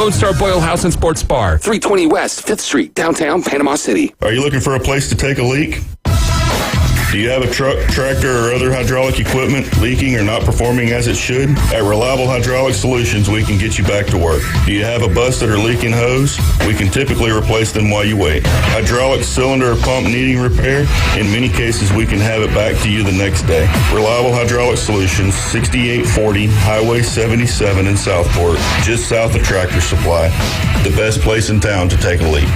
Lone Star Boil House and Sports Bar, 320 West 5th Street, downtown Panama City. Are you looking for a place to take a leak? Do you have a truck, tractor, or other hydraulic equipment leaking or not performing as it should? At Reliable Hydraulic Solutions, we can get you back to work. Do you have a busted or leaking hose? We can typically replace them while you wait. Hydraulic cylinder or pump needing repair? In many cases, we can have it back to you the next day. Reliable Hydraulic Solutions, 6840 Highway 77 in Southport, just south of Tractor Supply. The best place in town to take a leak.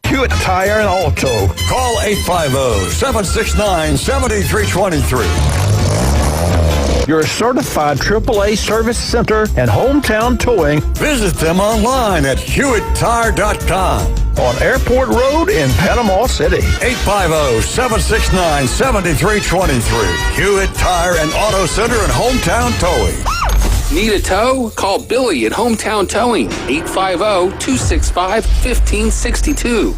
Hewitt Tire and Auto. Call 850-769-7323. Your certified AAA service center and hometown towing. Visit them online at HewittTire.com. On Airport Road in Panama City. 850-769-7323. Hewitt Tire and Auto Center and hometown towing. Need a tow? Call Billy at Hometown Towing, 850-265-1562.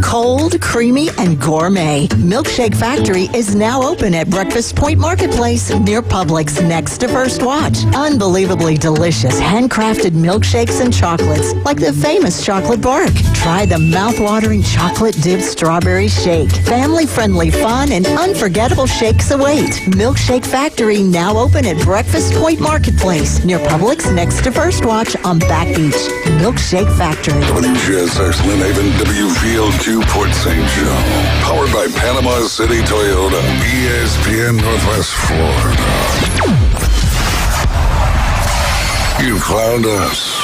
Cold, creamy, and gourmet. Milkshake Factory is now open at Breakfast Point Marketplace near Publix next to First Watch. Unbelievably delicious handcrafted milkshakes and chocolates like the famous chocolate bark. Try the mouth-watering chocolate-dipped strawberry shake. Family-friendly fun and unforgettable shakes await. Milkshake Factory now open at Breakfast Point Marketplace near Publix next to First Watch on Back Beach. Milkshake Factory. WGSX Lynn Haven Field 2 Port St. Joe. Powered by Panama City Toyota. ESPN Northwest Florida. You found us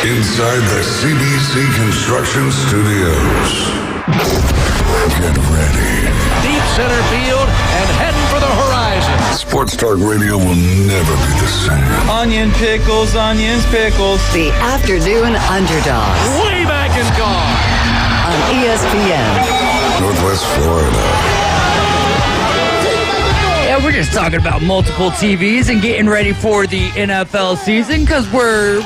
inside the CBC Construction Studios. Get ready. Deep center field and heading for the horizon. Sports Talk Radio will never be the same. Onions, pickles. The Afternoon Underdogs. Way back and gone. On ESPN. Northwest Florida. Yeah, we're just talking about multiple TVs and getting ready for the NFL season because we're,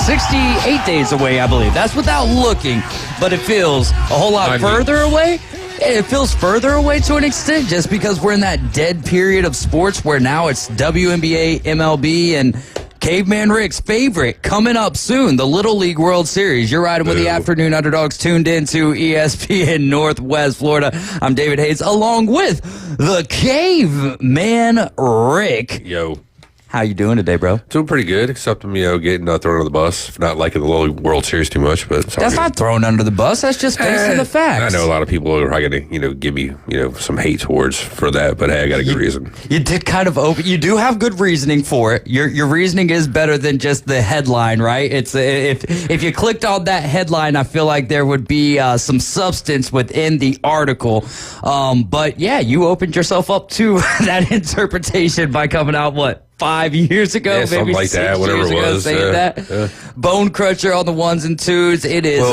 68 days away, I believe. That's without looking, but it feels a whole lot further away. It feels further away to an extent just because we're in that dead period of sports where now it's WNBA, MLB, and Caveman Rick's favorite coming up soon, the Little League World Series. You're riding with the Afternoon Underdogs, tuned into ESPN Northwest Florida. I'm David Hayes, along with the Caveman Rick. Yo. How you doing today, bro? Doing pretty good, except I'm, getting thrown under the bus. Not liking the Little League World Series too much, but that's not thrown under the bus. That's just facing the facts. I know a lot of people are probably going to, give me, some hate towards for that, but hey, I got a good reason. You did kind of open. You do have good reasoning for it. Your reasoning is better than just the headline, right? It's if you clicked on that headline, I feel like there would be some substance within the article. But yeah, you opened yourself up to that interpretation by coming out 5 years ago, maybe like 6 that, whatever years it ago, was. saying that. Bone crusher on the ones and twos. It is.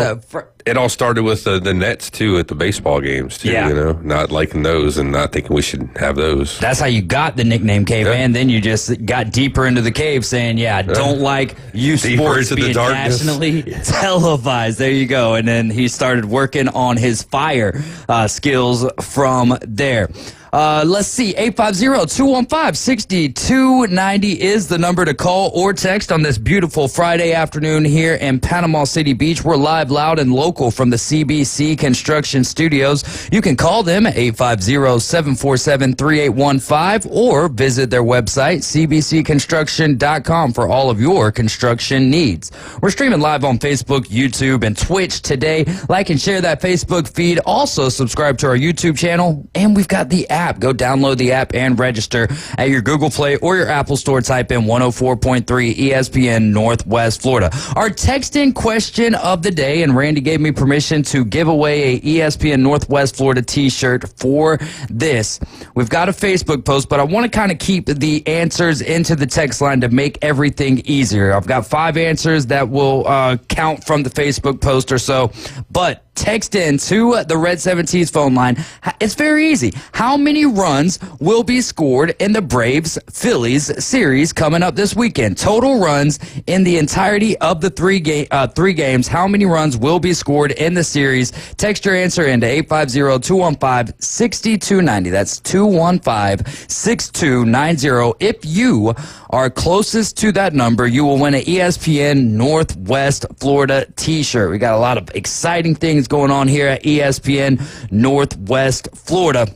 It all started with the Nets too at the baseball games too. Yeah. Not liking those and not thinking we should have those. That's how you got the nickname Caveman. Then you just got deeper into the cave, saying, "Yeah, I don't like you sports being nationally televised." There you go. And then he started working on his fire skills from there. Let's see, 850-215-6290 is the number to call or text on this beautiful Friday afternoon here in Panama City Beach. We're live, loud, and local from the CBC Construction Studios. You can call them at 850-747-3815 or visit their website, cbcconstruction.com, for all of your construction needs. We're streaming live on Facebook, YouTube, and Twitch today. Like and share that Facebook feed. Also, subscribe to our YouTube channel, and we've got the app. Go download the app and register at your Google Play or your Apple Store. Type in 104.3 ESPN Northwest Florida. Our text-in question of the day, and Randy gave me permission to give away a ESPN Northwest Florida t-shirt for this. We've got a Facebook post, but I want to kind of keep the answers into the text line to make everything easier. I've got 5 answers that will count from the Facebook post or so, but text in to the Red 17's phone line. It's very easy. How many runs will be scored in the Braves-Phillies series coming up this weekend? Total runs in the entirety of the three games. How many runs will be scored in the series? Text your answer into 850-215-6290. That's 215-6290. If you are closest to that number, you will win an ESPN Northwest Florida t-shirt. We got a lot of exciting things going on here at ESPN Northwest Florida.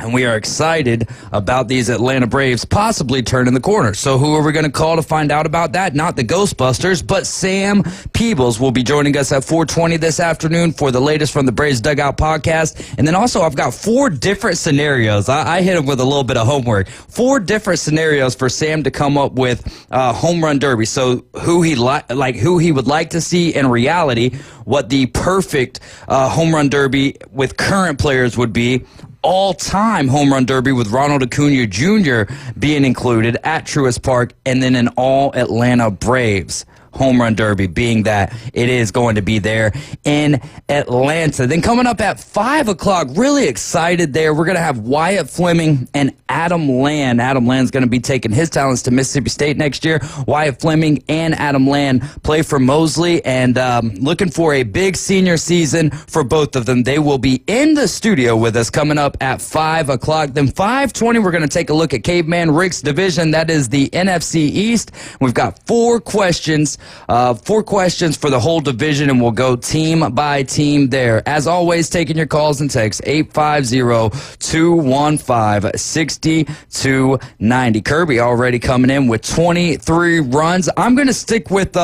And we are excited about these Atlanta Braves possibly turning the corner. So who are we going to call to find out about that? Not the Ghostbusters, but Sam Peebles will be joining us at 4:20 this afternoon for the latest from the Braves Dugout podcast. And then also I've got 4 different scenarios. I hit him with a little bit of homework. 4 different scenarios for Sam to come up with home run derby. So who he would like to see in reality, what the perfect home run derby with current players would be. All-time home run derby with Ronald Acuna Jr. being included at Truist Park, and then an all-Atlanta Braves home run derby, being that it is going to be there in Atlanta. Then coming up at 5 o'clock, really excited there, we're going to have Wyatt Fleming and Adam Land. Adam Land's going to be taking his talents to Mississippi State next year. Wyatt Fleming and Adam Land play for Mosley, and looking for a big senior season for both of them. They will be in the studio with us coming up at 5 o'clock. Then 5:20, we're going to take a look at Caveman Rick's division. That is the NFC East. We've got 4 questions. 4 questions for the whole division, and we'll go team by team there. As always, taking your calls and texts, 850-215-6290. Kirby already coming in with 23 runs. I'm going to stick with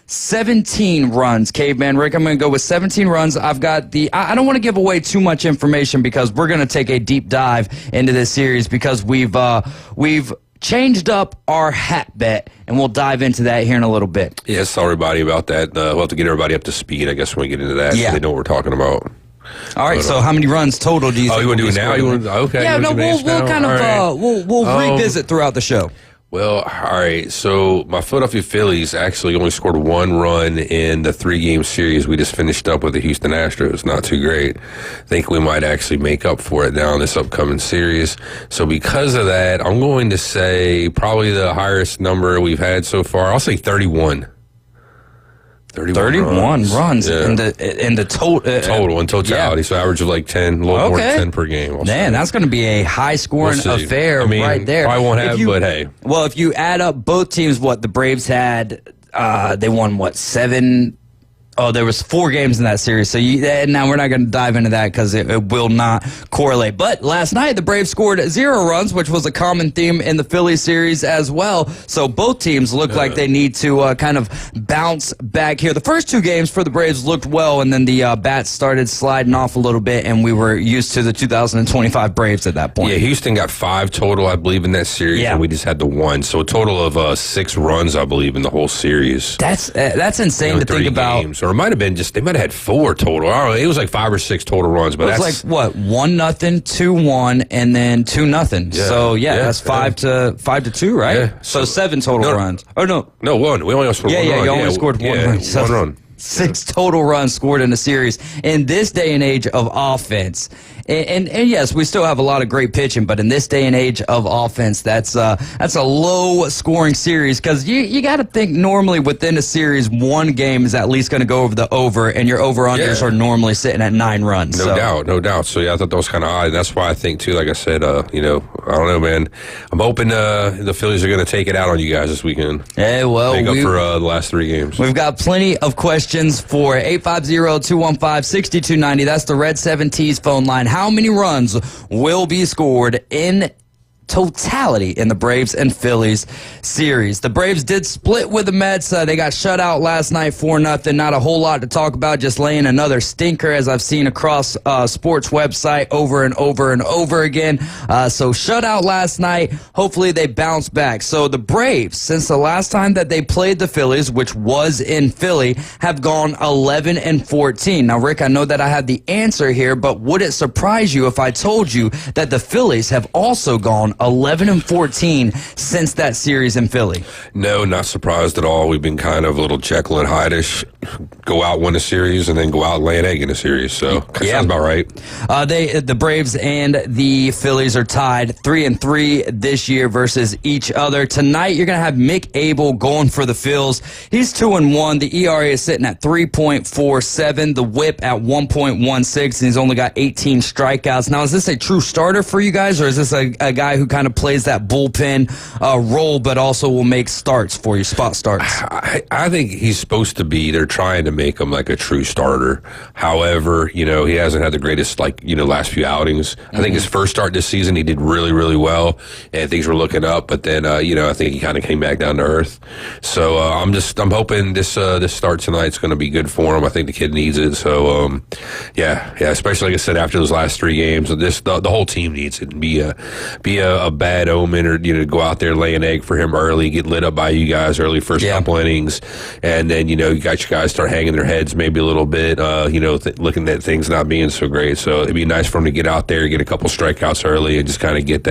17 runs, Caveman Rick. I'm going to go with 17 runs. I've got I don't want to give away too much information because we're going to take a deep dive into this series because we've changed up our hat bet, and we'll dive into that here in a little bit. Yeah, tell everybody about that. We'll have to get everybody up to speed, I guess, when we get into that. Yeah. So they know what we're talking about. All right, so how many runs total do you think? You want to do it now? Okay. Yeah, no, we'll kind of we'll revisit throughout the show. Well, all right. So my Philadelphia Phillies actually only scored 1 run in the 3-game series we just finished up with the Houston Astros. Not too great. I think we might actually make up for it now in this upcoming series. So because of that, I'm going to say probably the highest number we've had so far. I'll say 31. 31 runs yeah. in the total in totality. Yeah. So average of like 10, a little more than 10 per game. Man, that's going to be a high scoring affair right there. Probably won't have, but hey. Well, if you add up both teams, what the Braves had, they won 7. Oh, there was 4 games in that series. So now we're not going to dive into that because it will not correlate. But last night, the Braves scored 0 runs, which was a common theme in the Phillies series as well. So both teams look like they need to kind of bounce back here. The first 2 games for the Braves looked well, and then the bats started sliding off a little bit, and we were used to the 2025 Braves at that point. Yeah, Houston got 5 total, I believe, in that series, and we just had the 1. So a total of 6 runs, I believe, in the whole series. That's insane to think about. Games. Or it might have been they might have had 4 total. I don't know, it was like 5 or 6 total runs, but it was like what 1-0, 2-1, and then 2-0. Yeah. So that's 5 to 2, right? Yeah. So 7 total runs. Oh no, 1. We only scored 1 run. You only scored 1 run. So 1 run. 6 total runs scored in the series. In this day and age of offense, and yes, we still have a lot of great pitching, but in this day and age of offense, that's a low scoring series because you got to think normally within a series, 1 game is at least going to go over the over, and your over-unders are normally sitting at 9 runs. No doubt. So I thought that was kind of odd. And that's why I think too, like I said, I don't know, man. I'm hoping the Phillies are going to take it out on you guys this weekend. Hey, well, make up for the last 3 games. We've got plenty of questions for 850-215-6290. That's the Red 7T's phone line. How many runs will be scored in totality in the Braves and Phillies series? The Braves did split with the Mets. They got shut out last night 4-0. Not a whole lot to talk about, just laying another stinker as I've seen across sports website over and over and over again. So shut out last night. Hopefully they bounce back. So the Braves, since the last time that they played the Phillies, which was in Philly, have gone 11-14. Now, Rick, I know that I have the answer here, but would it surprise you if I told you that the Phillies have also gone 11-14 since that series in Philly? No, not surprised at all. We've been kind of a little Jekyll and Hyde-ish go out, win a series, and then go out and lay an egg in a series. So that sounds about right. The Braves and the Phillies are tied 3-3 this year versus each other. Tonight, you're going to have Mick Abel going for the Phils. He's 2-1. The ERA is sitting at 3.47. The WHIP at 1.16, and he's only got 18 strikeouts. Now, is this a true starter for you guys, or is this a guy who kind of plays that bullpen role, but also will make starts for you, spot starts? I think he's supposed to be. They're trying to make him like a true starter. However, he hasn't had the greatest, last few outings. I think his first start this season, he did really, really well, and things were looking up. But then, I think he kind of came back down to earth. So I'm hoping this start tonight's going to be good for him. I think the kid needs it. So especially like I said, after those last 3 games, the whole team needs it. Be a bad omen, or go out there, lay an egg for him early, get lit up by you guys early first couple innings, and then you got your guys start hanging their heads maybe a little bit, looking at things not being so great. So it'd be nice for him to get out there, get a couple strikeouts early, and just kind of get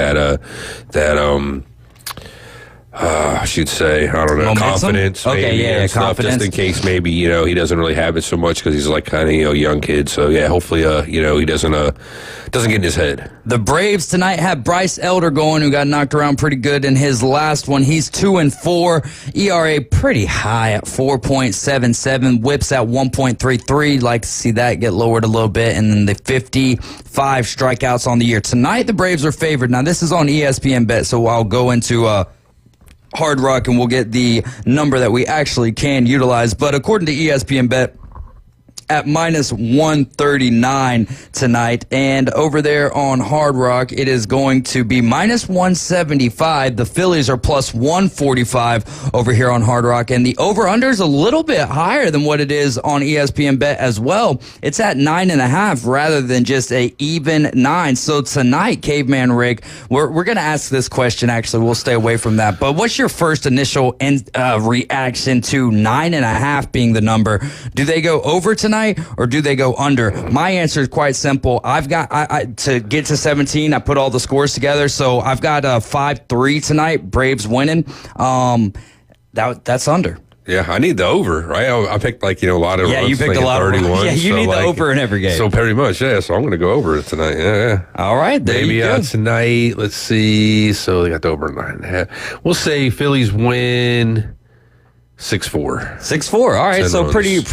I should say, I don't know, momentum? Confidence. Okay, maybe, yeah, stuff, confidence. just in case maybe, he doesn't really have it so much because he's like kind of, young kid. So, hopefully, he doesn't get in his head. The Braves tonight have Bryce Elder going, who got knocked around pretty good in his last one. He's 2-4. ERA pretty high at 4.77. WHIPs at 1.33. Like to see that get lowered a little bit. And then the 55 strikeouts on the year. Tonight, the Braves are favored. Now, this is on ESPN Bet, so I'll go into Hard Rock and we'll get the number that we actually can utilize. But according to ESPN Bet, at minus 139 tonight, and over there on Hard Rock it is going to be minus 175. The Phillies are plus 145 over here on Hard Rock, and the over-under is a little bit higher than what it is on ESPN Bet as well. It's at 9.5 rather than just a even 9. So tonight, Caveman Rick, we're going to ask this question. Actually, we'll stay away from that, but what's your first initial reaction to 9.5 being the number? Do they go over tonight, or do they go under? My answer is quite simple. I've got to get to 17. I put all the scores together, so I've got 5-3 tonight. Braves winning. That's under. Yeah, I need the over, right? I picked a lot of runs. You picked a lot of 31. Yeah, you need the over in every game. So pretty much, yeah. So I'm going to go over it tonight. Yeah. All right, there maybe you go. Tonight. Let's see. So they got the over 9.5. We'll say Phillies win 6-4. 6-4. All right, so pretty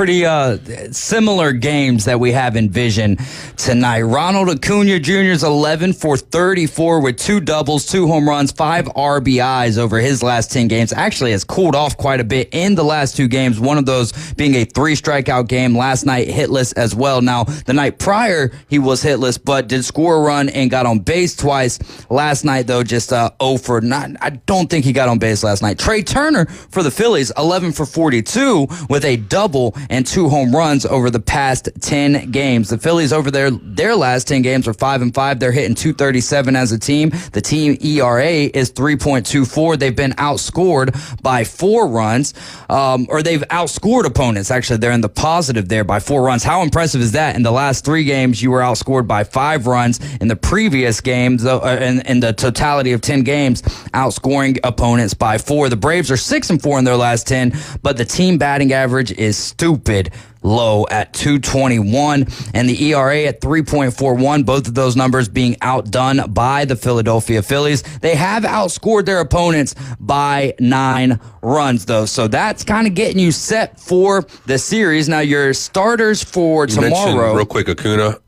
similar games that we have in vision tonight. Ronald Acuna Jr. is 11 for 34 with 2 doubles, 2 home runs, 5 RBIs over his last 10 games. Actually has cooled off quite a bit in the last 2 games, one of those being a 3-strikeout game. Last night, hitless as well. Now, the night prior, he was hitless, but did score a run and got on base twice. Last night, though, just 0 for 9. I don't think he got on base last night. Trey Turner for the Phillies, 11 for 42 with a double and 2 home runs over the past 10 games. The Phillies over their last 10 games are 5-5. They're hitting .237 as a team. The team ERA is 3.24. They've been outscored by 4 runs, or they've outscored opponents. Actually, they're in the positive there by 4 runs. How impressive is that? In the last 3 games, you were outscored by 5 runs. In the previous games, in the totality of 10 games, outscoring opponents by 4. The Braves are 6-4 in their last 10. But the team batting average is stupid low at .221, and the ERA at 3.41. Both of those numbers being outdone by the Philadelphia Phillies. They have outscored their opponents by 9 runs, though. So that's kind of getting you set for the series. Now, your starters for tomorrow. Mentioned real quick, Acuna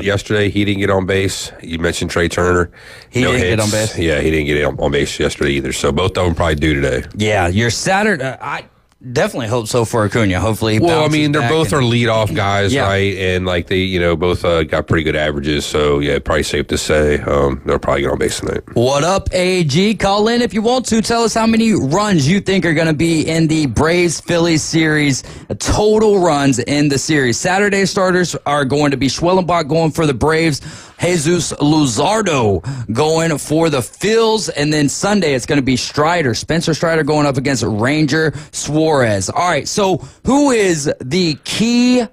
yesterday, he didn't get on base. You mentioned Trey Turner. He didn't get on base. Yeah, he didn't get on base yesterday either. So both of them probably due today. Yeah, your Saturday, I definitely hope so for Acuna. Hopefully, well, I mean, they're both are leadoff guys, right? And they, both got pretty good averages. So yeah, probably safe to say they'll probably get on base tonight. What up, AG? Call in if you want to. Tell us how many runs you think are going to be in the Braves-Phillies series. Total runs in the series. Saturday starters are going to be Schwellenbach going for the Braves, Jesus Luzardo going for the Phils, and then Sunday it's going to be Spencer Strider going up against Ranger Suarez. All right, so who is the key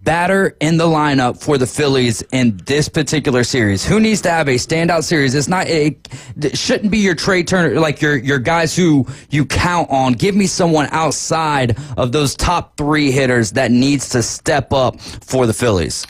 batter in the lineup for the Phillies in this particular series? Who needs to have a standout series? It shouldn't be your Trey Turner, like your guys who you count on. Give me someone outside of those top 3 hitters that needs to step up for the Phillies.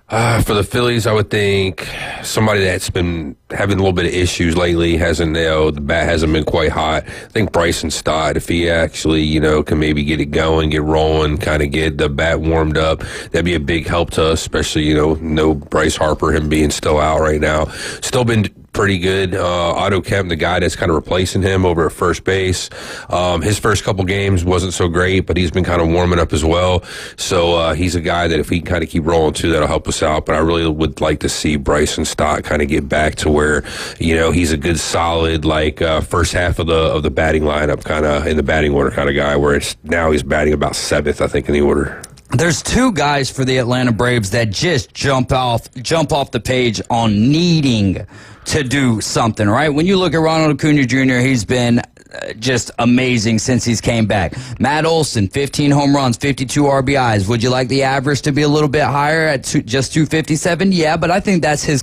For the Phillies, I would think somebody that's been having a little bit of issues lately. The bat hasn't been quite hot. I think Bryson Stott, if he actually, can maybe get it going, get rolling, kind of get the bat warmed up, that'd be a big help to us, especially, no Bryce Harper, him being still out right now. Still been pretty good. Otto Kemp, the guy that's kind of replacing him over at first base. His first couple games wasn't so great, but he's been kind of warming up as well. So he's a guy that if he kind of keep rolling too, that'll help us out. But I really would like to see Bryson Stott kind of get back to where, he's a good solid, first half of the batting lineup, kind of in the batting order kind of guy, where now he's batting about 7th, I think, in the order. There's 2 guys for the Atlanta Braves that just jump off the page on needing to do something, right? When you look at Ronald Acuna Jr., he's been just amazing since he's came back. Matt Olson, 15 home runs, 52 RBIs. Would you like the average to be a little bit higher at just 257? Yeah, but I think that's his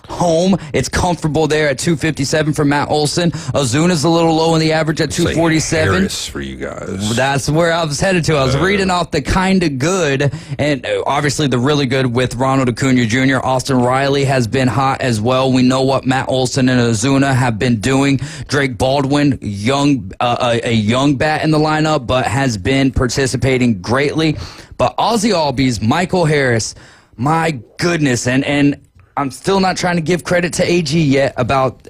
home. It's comfortable there at 257 for Matt Olson. Ozuna's a little low in the average at 247. Harris for you guys. That's where I was headed to. I was reading off the kind of good, and obviously the really good with Ronald Acuna Jr. Austin Riley has been hot as well. We know what Matt Olson and Ozuna have been doing. Drake Baldwin, a young bat in the lineup, but has been participating greatly. But Ozzie Albies, Michael Harris, my goodness, and I'm still not trying to give credit to AG yet about.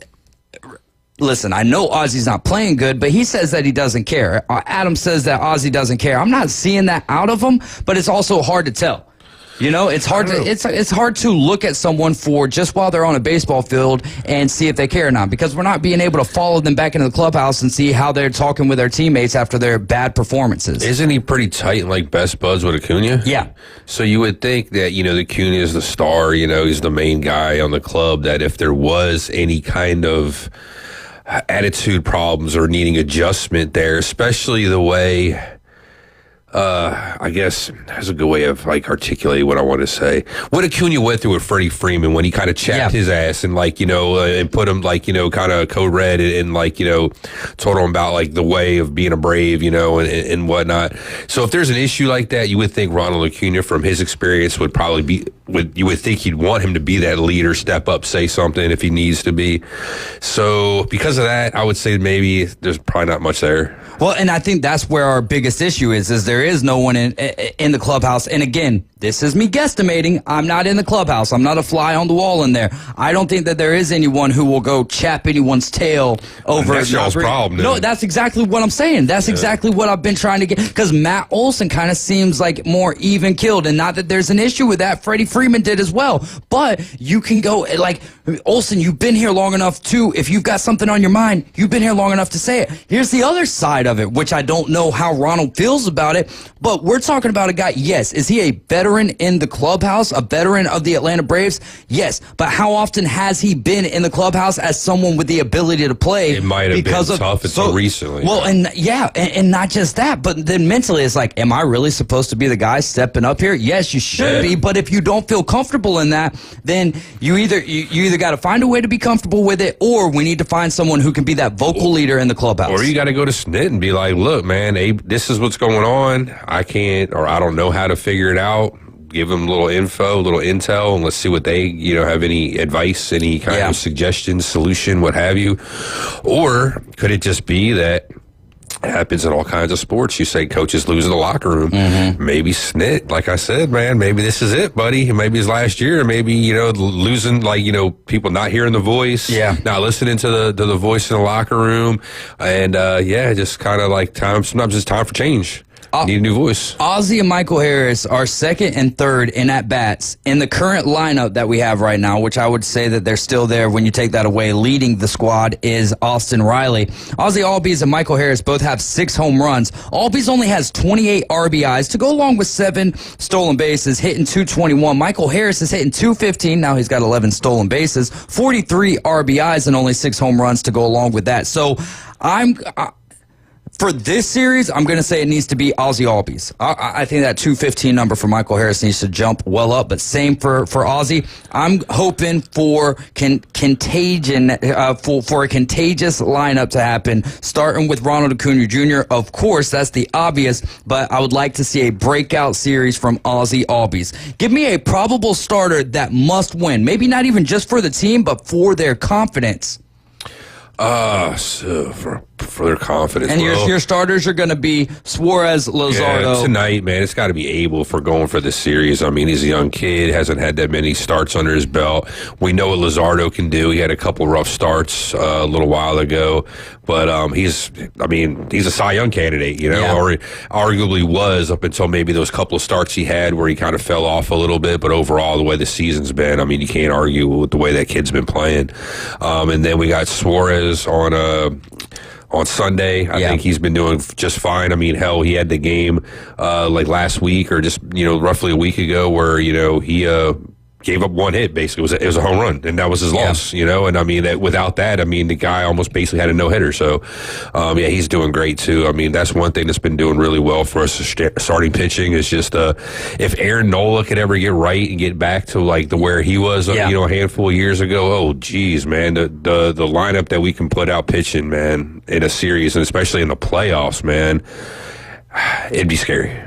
Listen, I know Ozzie's not playing good, but he says that he doesn't care. Adam says that Ozzie doesn't care. I'm not seeing that out of him, but it's also hard to tell. It's hard it's hard to look at someone for just while they're on a baseball field and see if they care or not, because we're not being able to follow them back into the clubhouse and see how they're talking with their teammates after their bad performances. Isn't he pretty tight and like best buds with Acuna? Yeah. So you would think that, the Acuna is the star, he's the main guy on the club, that if there was any kind of attitude problems or needing adjustment there, especially the way, I guess that's a good way of articulating what I want to say. What Acuna went through with Freddie Freeman when he kind of chapped his ass and and put him kind of code red and told him about the way of being a Brave, and whatnot. So if there's an issue like that, you would think Ronald Acuna, from his experience, would probably be. You would think he'd want him to be that leader, step up, say something if he needs to be. So because of that, I would say maybe there's probably not much there. Well, and I think that's where our biggest issue is there is no one in the clubhouse. And again, this is me guesstimating. I'm not in the clubhouse. I'm not a fly on the wall in there. I don't think that there is anyone who will go chap anyone's tail over. That's y'all's problem. No, that's exactly what I'm saying. That's exactly what I've been trying to get. Because Matt Olson kind of seems like more even killed, and not that there's an issue with that. Freddie Freeman did as well. But you can go Olson, you've been here long enough too. If you've got something on your mind, you've been here long enough to say it. Here's the other side of it, which I don't know how Ronald feels about it, but we're talking about a guy. Yes, is he a veteran in the clubhouse, a veteran of the Atlanta Braves? Yes, but how often has he been in the clubhouse as someone with the ability to play? It might have been tough until recently. Well, and not just that, but then mentally it's am I really supposed to be the guy stepping up here? Yes, you should be, but if you don't feel comfortable in that, then you either got to find a way to be comfortable with it, or we need to find someone who can be that vocal leader in the clubhouse. Or you got to go to Snit and be like, look, man, this is what's going on. I can't, or I don't know how to figure it out. Give them a little info, a little intel, and let's see what they, have any advice, any kind of suggestions, solution, what have you. Or could it just be that it happens in all kinds of sports? You say coaches lose in the locker room. Mm-hmm. Maybe Snit, like I said, man, maybe this is it, buddy. Maybe it's last year. Maybe, losing, people not hearing the voice. Yeah. Not listening to the voice in the locker room. And, just kind of time. Sometimes it's time for change. Need a new voice. Ozzie and Michael Harris are second and third in at-bats in the current lineup that we have right now, which I would say that they're still there when you take that away. Leading the squad is Austin Riley. Ozzie Albies and Michael Harris both have 6 home runs. Albies only has 28 RBIs to go along with 7 stolen bases, hitting .221. Michael Harris is hitting .215. Now he's got 11 stolen bases, 43 RBIs, and only 6 home runs to go along with that. So For this series, I'm going to say it needs to be Ozzy Albies. I think that 215 number for Michael Harris needs to jump well up, but same for Ozzy. I'm hoping for contagion, for a contagious lineup to happen, starting with Ronald Acuna Jr. Of course, that's the obvious, but I would like to see a breakout series from Ozzy Albies. Give me a probable starter that must win. Maybe not even just for the team, but for their confidence. So for their confidence. And your starters are going to be Suarez, Luzardo. Yeah, tonight, man, it's got to be Abel for going for the series. I mean, he's a young kid, hasn't had that many starts under his belt. We know what Luzardo can do. He had a couple rough starts a little while ago, but he's a Cy Young candidate, or arguably was up until maybe those couple of starts he had where he kind of fell off a little bit. But overall, the way the season's been, I mean, you can't argue with the way that kid's been playing. And then we got Suarez on Sunday. I think he's been doing just fine. I mean, hell, he had the game like last week or just, roughly a week ago where, he gave up one hit, basically. It was a home run, and that was his loss, And, I mean, without that, I mean, the guy almost basically had a no-hitter. So, he's doing great, too. I mean, that's one thing that's been doing really well for us, starting pitching, is just if Aaron Nola could ever get right and get back to, like, where he was, a handful of years ago, oh, geez, man, the lineup that we can put out pitching, man, in a series, and especially in the playoffs, man, it'd be scary.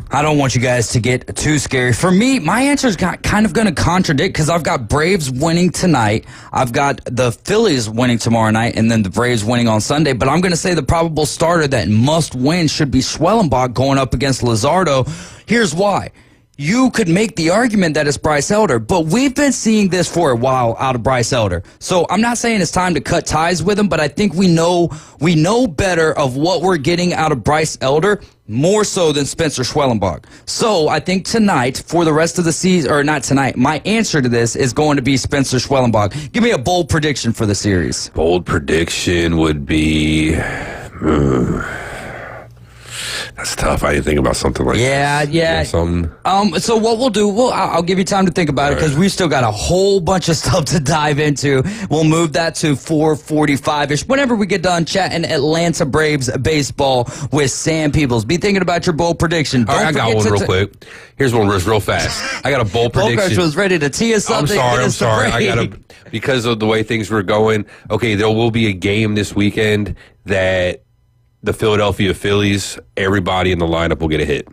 I don't want you guys to get too scary. For me, my answer is kind of going to contradict because I've got Braves winning tonight. I've got the Phillies winning tomorrow night, and then the Braves winning on Sunday. But I'm going to say the probable starter that must win should be Schwellenbach going up against Luzardo. Here's why. You could make the argument that it's Bryce Elder, but we've been seeing this for a while out of Bryce Elder. So I'm not saying it's time to cut ties with him, but I think we know better of what we're getting out of Bryce Elder, more so than Spencer Schwellenbach. So I think tonight, for the rest of the season, or not tonight, my answer to this is going to be Spencer Schwellenbach. Give me a bold prediction for the series. Bold prediction would be... That's tough. I didn't think about something like that. Yeah. So what we'll do, I'll give you time to think about it because we've still got a whole bunch of stuff to dive into. We'll move that to 4:45-ish whenever we get done chatting Atlanta Braves baseball with Sam Peebles. Be thinking about your bold prediction. I got one real quick. Here's one real fast. I got a bold prediction. Volkers was ready to tee us something. I'm sorry. I got because of the way things were going. Okay, there will be a game this weekend that the Philadelphia Phillies, everybody in the lineup will get a hit.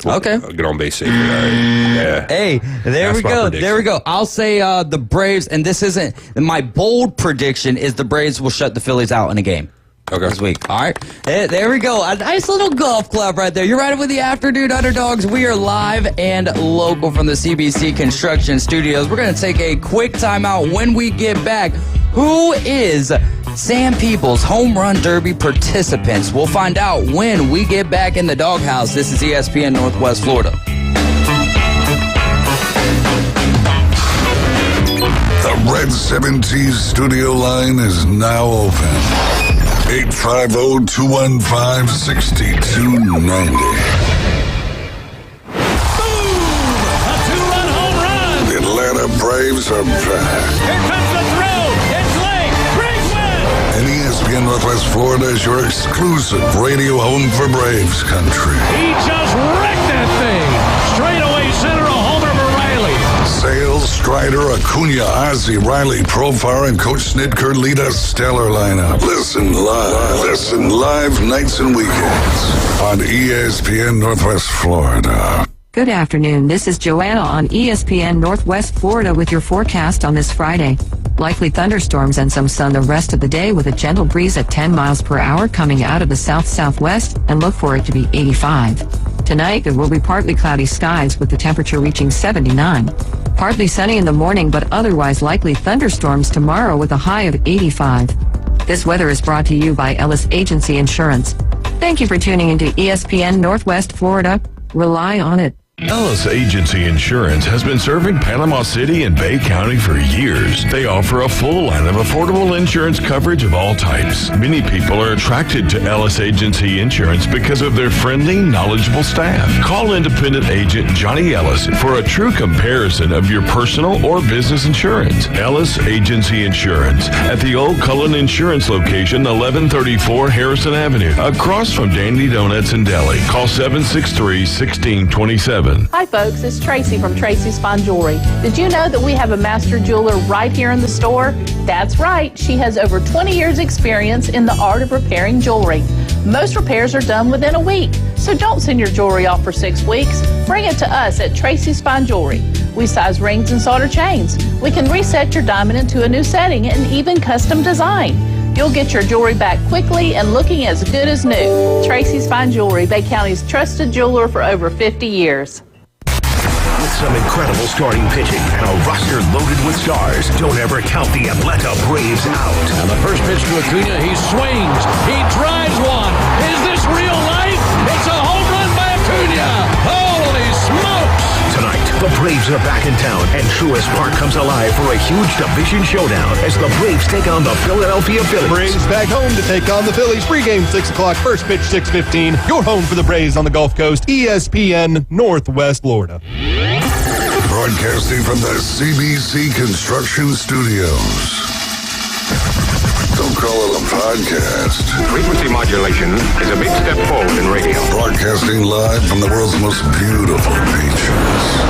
Okay. Get on base safely. All right. Yeah. Hey, there we go. I'll say the Braves, and this isn't my bold prediction, is the Braves will shut the Phillies out in a game. Okay. This week. All right. There we go. A nice little golf club right there. You're right with the Afternoon Underdogs. We are live and local from the CBC Construction Studios. We're going to take a quick timeout. When we get back, who is Sam Peebles' Home Run Derby participants? We'll find out when we get back in the doghouse. This is ESPN Northwest Florida. The Red 70s studio line is now open. 850-215-6290. A two-run home run. The Atlanta Braves are back. Here comes the throw. It's late. Braves win. And ESPN Northwest Florida is your exclusive radio home for Braves country. He just wrecked that thing. Straightaway center, a homer for Riley. Sales, Strider, Acuna, Ozzy, Riley, Profar, and Coach Snitker lead a stellar lineup. Listen live nights and weekends on ESPN Northwest Florida. Good afternoon. This is Joanna on ESPN Northwest Florida with your forecast on this Friday. Likely thunderstorms and some sun the rest of the day with a gentle breeze at 10 miles per hour coming out of the south-southwest, and look for it to be 85. Tonight, there will be partly cloudy skies with the temperature reaching 79. Partly sunny in the morning, but otherwise likely thunderstorms tomorrow with a high of 85. This weather is brought to you by Ellis Agency Insurance. Thank you for tuning into ESPN Northwest Florida. Rely on it. Ellis Agency Insurance has been serving Panama City and Bay County for years. They offer a full line of affordable insurance coverage of all types. Many people are attracted to Ellis Agency Insurance because of their friendly, knowledgeable staff. Call independent agent Johnny Ellis for a true comparison of your personal or business insurance. Ellis Agency Insurance at the Old Cullen Insurance location, 1134 Harrison Avenue, across from Dandy Donuts and Deli. Call 763-1627. Hi folks, it's Tracy from Tracy's Fine Jewelry. Did you know that we have a master jeweler right here in the store? That's right, she has over 20 years experience in the art of repairing jewelry. Most repairs are done within a week, so don't send your jewelry off for 6 weeks. Bring it to us at Tracy's Fine Jewelry. We size rings and solder chains. We can reset your diamond into a new setting and even custom design. You'll get your jewelry back quickly and looking as good as new. Tracy's Fine Jewelry, Bay County's trusted jeweler for over 50 years. With some incredible starting pitching and a roster loaded with stars, don't ever count the Atlanta Braves out. And the first pitch to Acuna, he swings, he drives one. Is this real life? It's a home run by Acuna. Holy smokes! Tonight, the Braves are back in town, and Truist Park comes alive for a huge division showdown as the Braves take on the Philadelphia Phillies. Braves back home to take on the Phillies. Pregame 6 o'clock, first pitch 6:15. Your home for the Braves on the Gulf Coast, ESPN Northwest Florida. Broadcasting from the CBC Construction Studios. Don't call it a podcast. Frequency modulation is a big step forward in radio. Broadcasting live from the world's most beautiful beaches.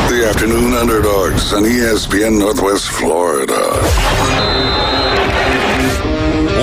The Afternoon Underdogs on ESPN Northwest Florida.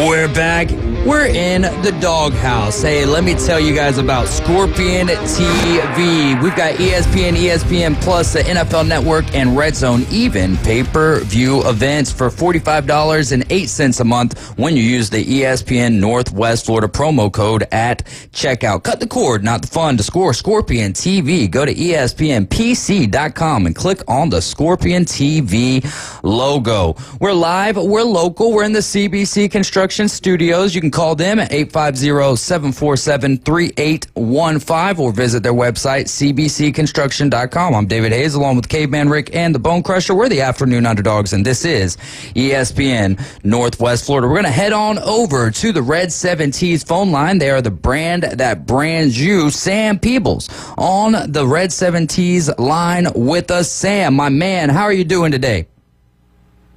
We're back. We're in the doghouse. Hey, let me tell you guys about Scorpion TV. We've got ESPN, ESPN Plus, the NFL Network, and Red Zone, even pay-per-view events for $45.08 a month when you use the ESPN Northwest Florida promo code at checkout. Cut the cord, not the fun, to score Scorpion TV. Go to ESPNPC.com and click on the Scorpion TV logo. We're live, we're local, we're in the CBC Construction Studios. You can call them at 850-747-3815 or visit their website, cbcconstruction.com. I'm David Hayes, along with Caveman Rick and the Bone Crusher. We're the Afternoon Underdogs, and this is ESPN Northwest Florida. We're going to head on over to the Red 7Ts phone line. They are the brand that brands you. Sam Peebles on the Red 7Ts line with us. Sam, my man, how are you doing today?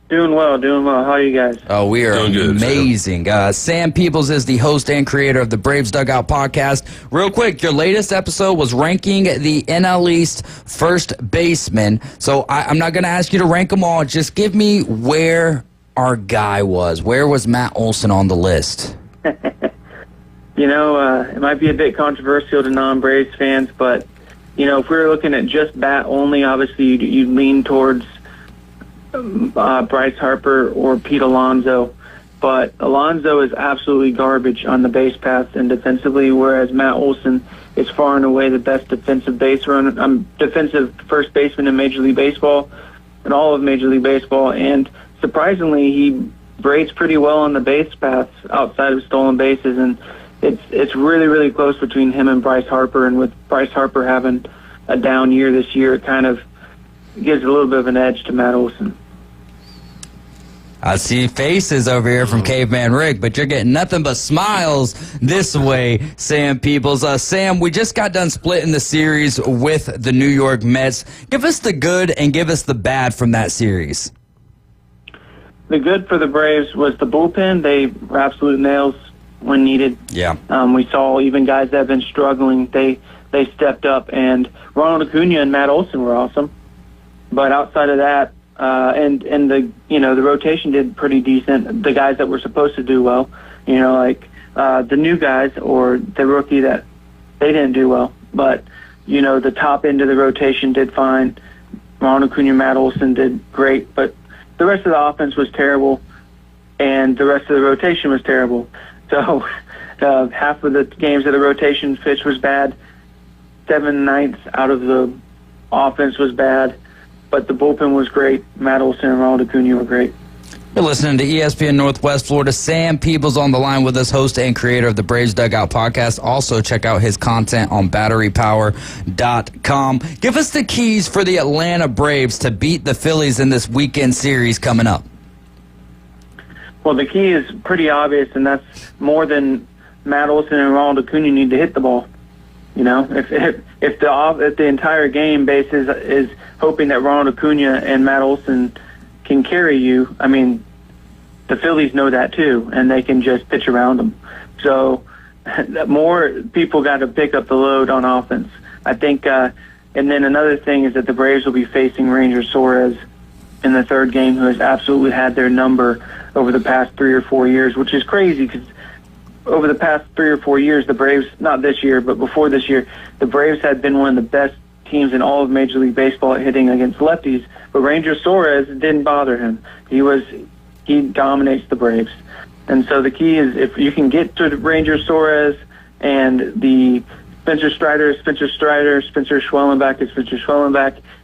Doing well. How are you guys? Oh, we are doing good, amazing. Sam Peebles is the host and creator of the Braves Dugout podcast. Real quick, your latest episode was ranking the NL East first baseman. So I'm not going to ask you to rank them all. Just give me where our guy was. Where was Matt Olson on the list? It might be a bit controversial to non-Braves fans, but, if we were looking at just bat only, obviously you'd lean towards Bryce Harper or Pete Alonso, but Alonso is absolutely garbage on the base paths and defensively, whereas Matt Olson is far and away the best defensive defensive first baseman in Major League Baseball and all of Major League Baseball, and surprisingly, he braids pretty well on the base paths outside of stolen bases, and it's really, really close between him and Bryce Harper, and with Bryce Harper having a down year this year, it kind of gives a little bit of an edge to Matt Olson. I see faces over here from Caveman Rick, but you're getting nothing but smiles this way, Sam Peebles. Sam, we just got done splitting the series with the New York Mets. Give us the good and give us the bad from that series. The good for the Braves was the bullpen. They were absolute nails when needed. Yeah. We saw even guys that have been struggling, they stepped up, and Ronald Acuna and Matt Olson were awesome. But outside of that, and the rotation did pretty decent. The guys that were supposed to do well, the new guys or the rookie that they didn't do well. But the top end of the rotation did fine. Ronald Acuna, Matt Olson did great, but the rest of the offense was terrible, and the rest of the rotation was terrible. So half of the games of the rotation pitch was bad. 7/9 out of the offense was bad. But the bullpen was great. Matt Olson and Ronald Acuna were great. You're listening to ESPN Northwest Florida. Sam Peebles on the line with us, host and creator of the Braves Dugout podcast. Also, check out his content on batterypower.com. Give us the keys for the Atlanta Braves to beat the Phillies in this weekend series coming up. Well, the key is pretty obvious, and that's more than Matt Olson and Ronald Acuna need to hit the ball. You know, if the entire game base is hoping that Ronald Acuna and Matt Olson can carry you, I mean, the Phillies know that too, and they can just pitch around them. So more people got to pick up the load on offense, I think. And then another thing is that the Braves will be facing Ranger Suarez in the third game, who has absolutely had their number over the past 3 or 4 years, which is crazy because over the past 3 or 4 years, the Braves, not this year, but before this year, the Braves had been one of the best teams in all of Major League Baseball at hitting against lefties, but Ranger Suarez didn't bother him. He dominates the Braves. And so the key is if you can get to Ranger Suarez and the Spencer Schwellenbach,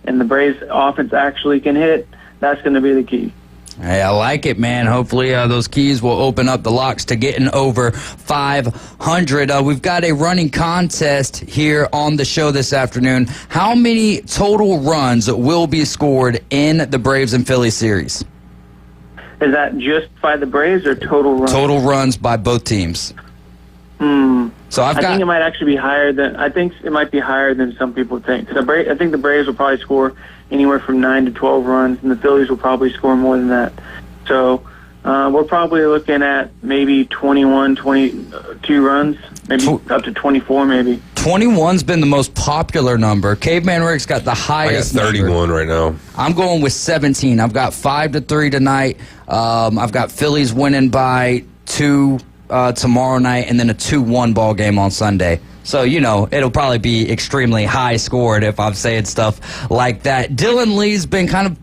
and the Braves offense actually can hit, that's going to be the key. Hey, I like it, man. Hopefully those keys will open up the locks to getting over 500. We've got a running contest here on the show this afternoon. How many total runs will be scored in the Braves and Phillies series? Is that just by the Braves or total runs? Total runs by both teams. So I think it might actually be higher than some people think. I think the Braves will probably score anywhere from 9 to 12 runs, and the Phillies will probably score more than that. So we're probably looking at maybe 21, 22 runs, maybe up to 24 maybe. 21's been the most popular number. Caveman Rick's got the highest. I got 31 right now. I'm going with 17. I've got 5-3 tonight. I've got Phillies winning by 2 tomorrow night, and then a 2-1 ball game on Sunday. So, you know, it'll probably be extremely high scored if I'm saying stuff like that. Dylan Lee's been kind of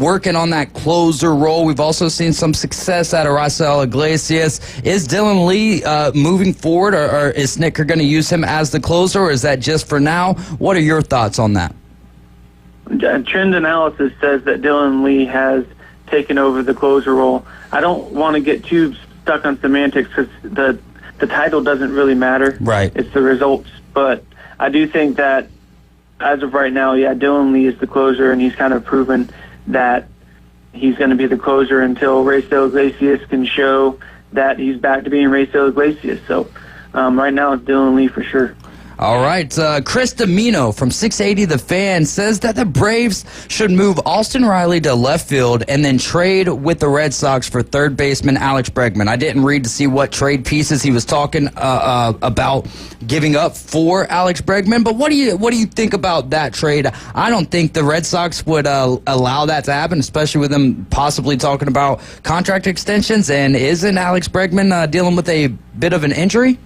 working on that closer role. We've also seen some success out of Raisel Iglesias. Is Dylan Lee moving forward, or is Snitker going to use him as the closer, or is that just for now? What are your thoughts on that? Trend analysis says that Dylan Lee has taken over the closer role. I don't want to get too stuck on semantics because the title doesn't really matter. Right. It's the results. But I do think that as of right now, Dylan Lee is the closer, and he's kind of proven that he's going to be the closer until Raisel Iglesias can show that he's back to being Raisel Iglesias. So right now it's Dylan Lee for sure. All right, Chris Domino from 680 The Fan says that the Braves should move Austin Riley to left field and then trade with the Red Sox for third baseman Alex Bregman. I didn't read to see what trade pieces he was talking about giving up for Alex Bregman, but what do you think about that trade? I don't think the Red Sox would allow that to happen, especially with them possibly talking about contract extensions. And isn't Alex Bregman dealing with a bit of an injury?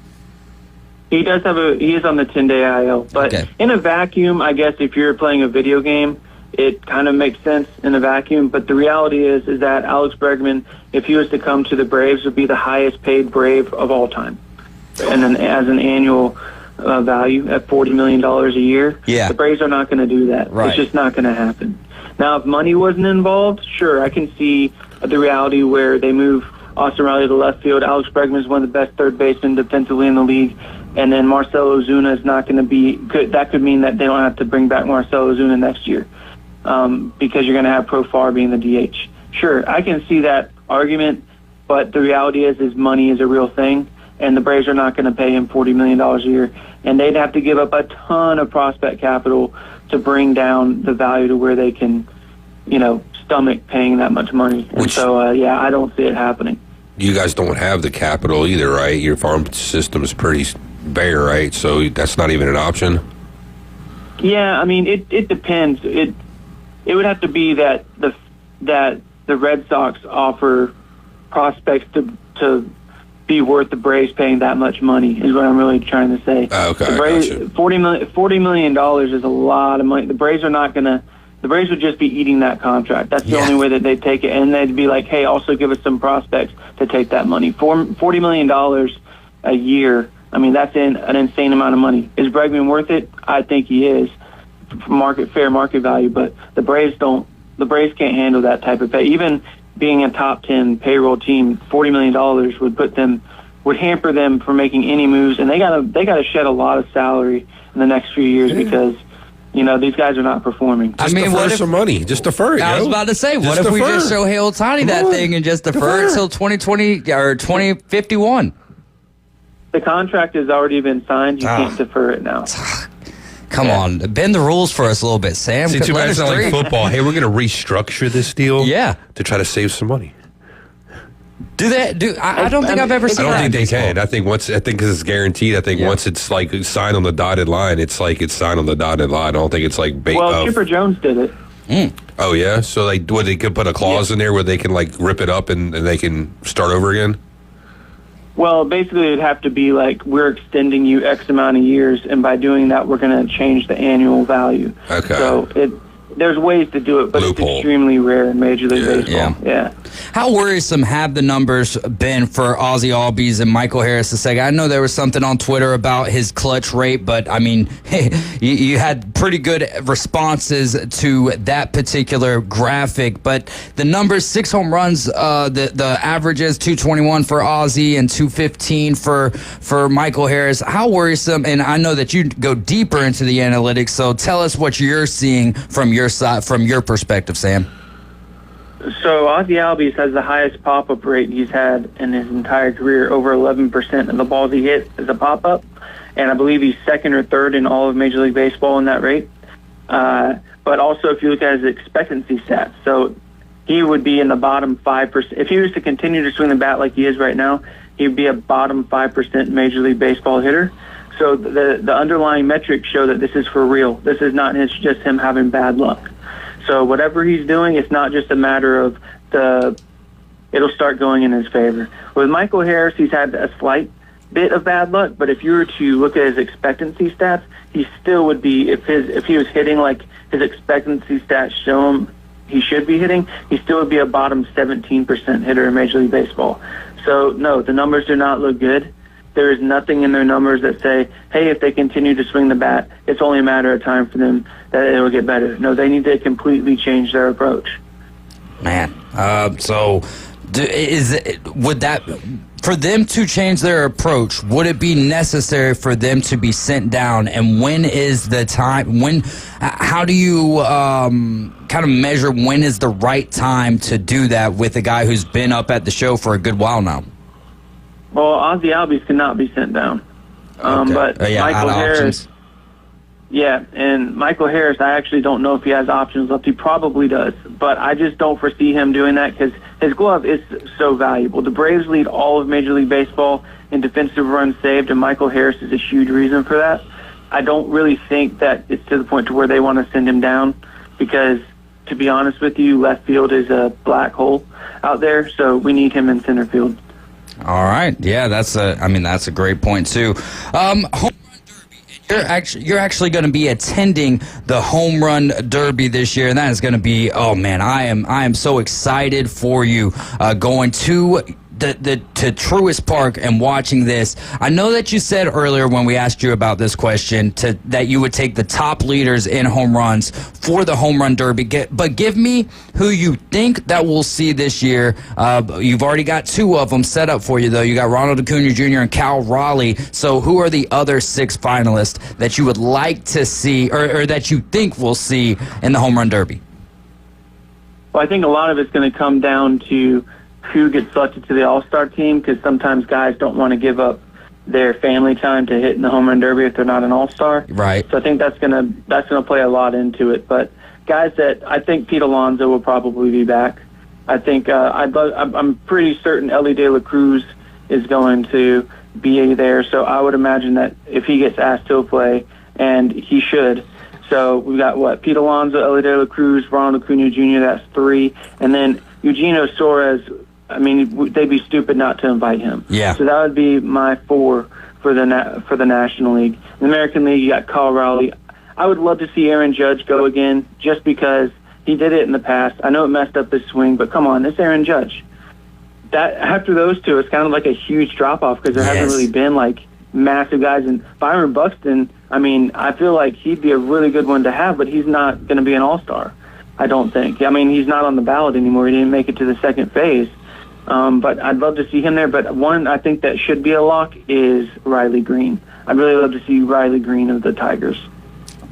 He is on the 10-day IL, but in a vacuum, I guess if you're playing a video game, it kind of makes sense in a vacuum. But the reality is that Alex Bregman, if he was to come to the Braves, would be the highest paid Brave of all time, and then as an annual value at $40 million a year. Yeah. The Braves are not going to do that. Right. It's just not going to happen. Now, if money wasn't involved, sure, I can see the reality where they move Austin Riley to left field. Alex Bregman is one of the best third basemen defensively in the league. And then Marcell Ozuna is not going to be good. That could mean that they don't have to bring back Marcell Ozuna next year because you're going to have Profar being the DH. Sure, I can see that argument, but the reality is money is a real thing, and the Braves are not going to pay him $40 million a year. And they'd have to give up a ton of prospect capital to bring down the value to where they can, stomach paying that much money. And so, I don't see it happening. You guys don't have the capital either, right? Your farm system is pretty bare, right? So that's not even an option? Yeah, I mean, it depends. It would have to be that the Red Sox offer prospects to be worth the Braves paying that much money is what I'm really trying to say. Okay, the Braves, gotcha. $40 million is a lot of money. The Braves are not going to. The Braves would just be eating that contract. That's the only way that they'd take it. And they'd be like, hey, also give us some prospects to take that money. $40 million a year, I mean, that's an insane amount of money. Is Bregman worth it? I think he is, fair market value. But the Braves can't handle that type of pay. Even being a top 10 payroll team, $40 million would hamper them from making any moves, and they gotta shed a lot of salary in the next few years because these guys are not performing. Just defer some money. Just defer it. I was about to say, what if we just show Shohei Ohtani that thing and just defer it till 2020 or 2051? The contract has already been signed. You can't defer it now. Come on, bend the rules for us a little bit, Sam. See, too bad it's not like football. Hey, we're going to restructure this deal. To try to save some money. Do that? I don't think I've ever seen that. I don't think they can. I think because it's guaranteed. I think once it's like signed on the dotted line, it's like it's signed on the dotted line. I don't think it's like Chipper Jones did it. Oh yeah, so they could put a clause in there where they can like rip it up and they can start over again. Well, basically, it'd have to be like we're extending you X amount of years, and by doing that, we're going to change the annual value. Okay. So there's ways to do it, but it's extremely rare in Major League Baseball. Yeah. How worrisome have the numbers been for Ozzie Albies and Michael Harris II? I know there was something on Twitter about his clutch rate, but I mean, you had pretty good responses to that particular graphic. But the numbers: 6 home runs, the averages 221 for Ozzie and 215 for Michael Harris. How worrisome? And I know that you go deeper into the analytics, so tell us what you're seeing from your side, from your perspective, Sam. So Ozzie Albies has the highest pop-up rate he's had in his entire career. Over 11% of the balls he hits is a pop-up, and I believe he's second or third in all of Major League Baseball in that rate. But also, if you look at his expectancy stats, so he would be in the bottom 5%. If he was to continue to swing the bat like he is right now, he'd be a bottom 5% Major League Baseball hitter. So the underlying metrics show that this is for real. This is not just him having bad luck. So whatever he's doing, it's not just a matter of it'll start going in his favor. With Michael Harris, he's had a slight bit of bad luck, but if you were to look at his expectancy stats, he still would be, if he was hitting like his expectancy stats show him he should be hitting, he still would be a bottom 17% hitter in Major League Baseball. So no, the numbers do not look good. There is nothing in their numbers that say, hey, if they continue to swing the bat, it's only a matter of time for them that it will get better. No, they need to completely change their approach. Man, would that, for them to change their approach, would it be necessary for them to be sent down? And when is the time? How do you kind of measure when is the right time to do that with a guy who's been up at the show for a good while now? Well, Ozzie Albies cannot be sent down. But Michael Harris, and Michael Harris, I actually don't know if he has options left. He probably does, but I just don't foresee him doing that because his glove is so valuable. The Braves lead all of Major League Baseball in defensive runs saved, and Michael Harris is a huge reason for that. I don't really think that it's to the point to where they want to send him down because, to be honest with you, left field is a black hole out there, so we need him in center field. All right. Yeah, that's a great point too. Home Run Derby. You're actually going to be attending the Home Run Derby this year, and that is going to be, oh man, I am so excited for you going to to Truist Park and watching this. I know that you said earlier when we asked you about this question that you would take the top leaders in home runs for the Home Run Derby. But give me who you think that we'll see this year. You've already got 2 of them set up for you, though. You got Ronald Acuna Jr. and Cal Raleigh. So who are the other 6 finalists that you would like to see or that you think we'll see in the Home Run Derby? Well, I think a lot of it's going to come down to who gets selected to the All-Star team because sometimes guys don't want to give up their family time to hit in the Home Run Derby if they're not an All-Star. Right. So I think that's gonna play a lot into it. But guys that I think Pete Alonso will probably be back. I think I'm pretty certain Ellie De La Cruz is going to be there. So I would imagine that if he gets asked, he'll play, and he should. So we've got Pete Alonso, Ellie De La Cruz, Ronald Acuna Jr. That's 3, and then Eugenio Suarez. I mean, they'd be stupid not to invite him. Yeah. So that would be my 4 for the National League. In the American League, you got Cal Raleigh. I would love to see Aaron Judge go again, just because he did it in the past. I know it messed up his swing, but come on, it's Aaron Judge. That after those 2, it's kind of like a huge drop off because there hasn't really been like massive guys. And Byron Buxton, I mean, I feel like he'd be a really good one to have, but he's not going to be an All-Star. I don't think. I mean, he's not on the ballot anymore. He didn't make it to the second phase. But I'd love to see him there. But one I think that should be a lock is Riley Green. I'd really love to see Riley Green of the Tigers.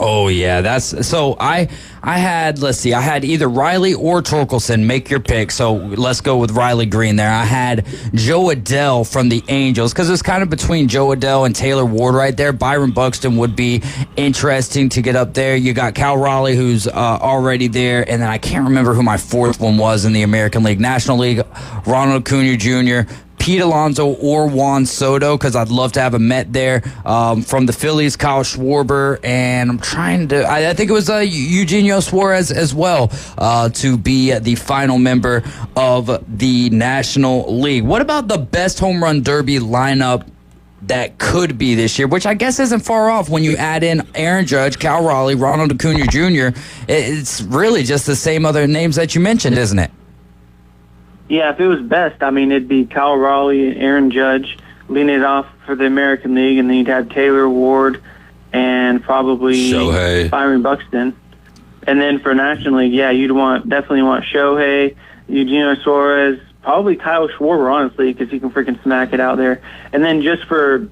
Oh, yeah. That's so I had, let's see, I had either Riley or Torkelson. Make your pick. So let's go with Riley Green there. I had Joe Adell from the Angels because it's kind of between Joe Adell and Taylor Ward right there. Byron Buxton would be interesting to get up there. You got Cal Raleigh, who's already there. And then I can't remember who my fourth one was in the American League. National League, Ronald Acuna Jr., Pete Alonso or Juan Soto, because I'd love to have a Met there. From the Phillies, Kyle Schwarber, and I'm trying to, I think it was Eugenio Suarez as well, to be the final member of the National League. What about the best home run derby lineup that could be this year, which I guess isn't far off when you add in Aaron Judge, Cal Raleigh, Ronald Acuna Jr.? It's really just the same other names that you mentioned, isn't it? Yeah, if it was best, I mean, it'd be Kyle Raleigh and Aaron Judge leading it off for the American League, and then you'd have Taylor Ward and probably Shohei. Byron Buxton. And then for National League, yeah, definitely want Shohei, Eugenio Suarez, probably Kyle Schwarber, honestly, because he can freaking smack it out there. And then just for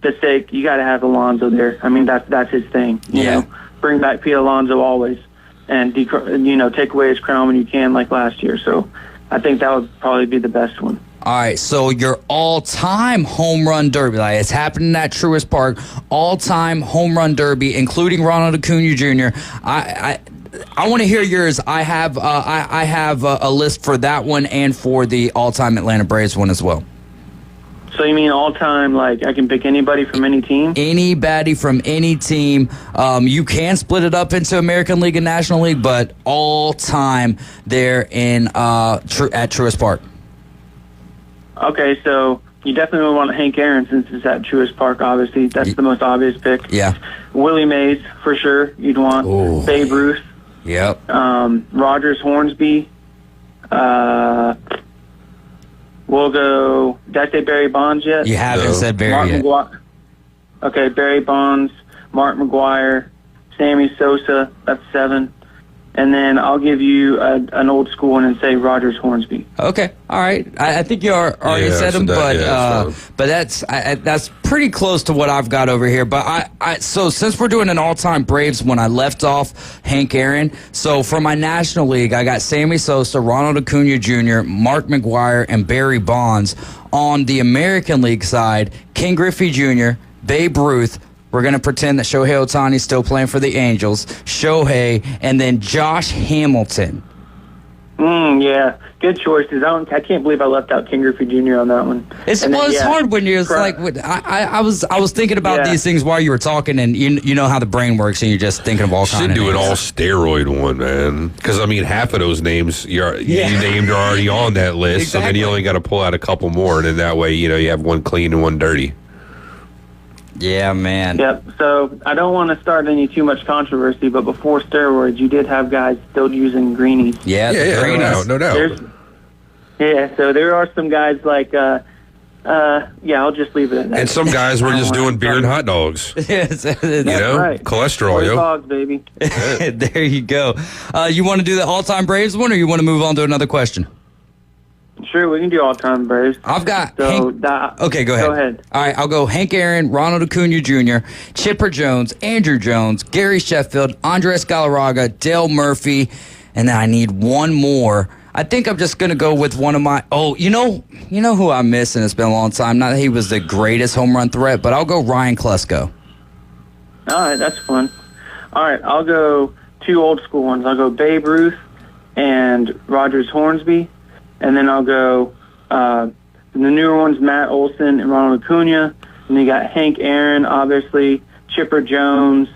the sake, you got to have Alonso there. I mean, that's his thing. You know, bring back Pete Alonso always, and take away his crown when you can, like last year. So I think that would probably be the best one. All right, so your all-time home run derby, like it's happening at Truist Park, all-time home run derby, including Ronald Acuna Jr. I want to hear yours. I have a list for that one and for the all-time Atlanta Braves one as well. So you mean all-time, like I can pick anybody from any team? Anybody from any team. You can split it up into American League and National League, but all-time there in at Truist Park. Okay, so you definitely want Hank Aaron since it's at Truist Park, obviously. That's the most obvious pick. Yeah. Willie Mays, for sure, you'd want. Ooh. Babe Ruth. Yep. Rogers Hornsby. We'll go. Did I say Barry Bonds yet? You haven't said Barry yet. Okay, Barry Bonds, Mark McGuire, Sammy Sosa. That's 7. And then I'll give you an old school one and say Rogers Hornsby. Okay, all right. I think you already said them, but that's pretty close to what I've got over here. But so since we're doing an all-time Braves one, I left off Hank Aaron. So for my National League, I got Sammy Sosa, Ronald Acuna Jr., Mark McGuire, and Barry Bonds. On the American League side, Ken Griffey Jr., Babe Ruth. We're going to pretend that Shohei Ohtani's still playing for the Angels. Shohei, and then Josh Hamilton. Yeah, good choices. I can't believe I left out King Griffey Jr. on that one. It's hard when you're like, I was thinking about these things while you were talking, and you know how the brain works, and you're just thinking of all kinds of names. Should do an all-steroid one, man. Because, I mean, half of those names you named are already on that list, exactly. So then you only got to pull out a couple more, and then that way, you have one clean and one dirty. Yeah, man. Yep. So I don't want to start any too much controversy, but before steroids, you did have guys still using greenies. Yeah, no doubt. So there are some guys like, I'll just leave it at that. And some guys were just doing beer and hot dogs. Yes, right. Cholesterol, yo. Dogs, baby. There you go. You want to do the all-time Braves one, or you want to move on to another question? Sure, we can do all-time Braves. I've got okay, go ahead. All right, I'll go Hank Aaron, Ronald Acuna Jr., Chipper Jones, Andrew Jones, Gary Sheffield, Andres Galarraga, Dale Murphy, and then I need one more. I think I'm just going to go with one of my... Oh, you know who I miss, and it's been a long time. Not that he was the greatest home run threat, but I'll go Ryan Klesko. All right, that's fun. All right, I'll go 2 old school ones. I'll go Babe Ruth and Rogers Hornsby. And then I'll go the newer ones, Matt Olson and Ronald Acuna. And you got Hank Aaron, obviously, Chipper Jones,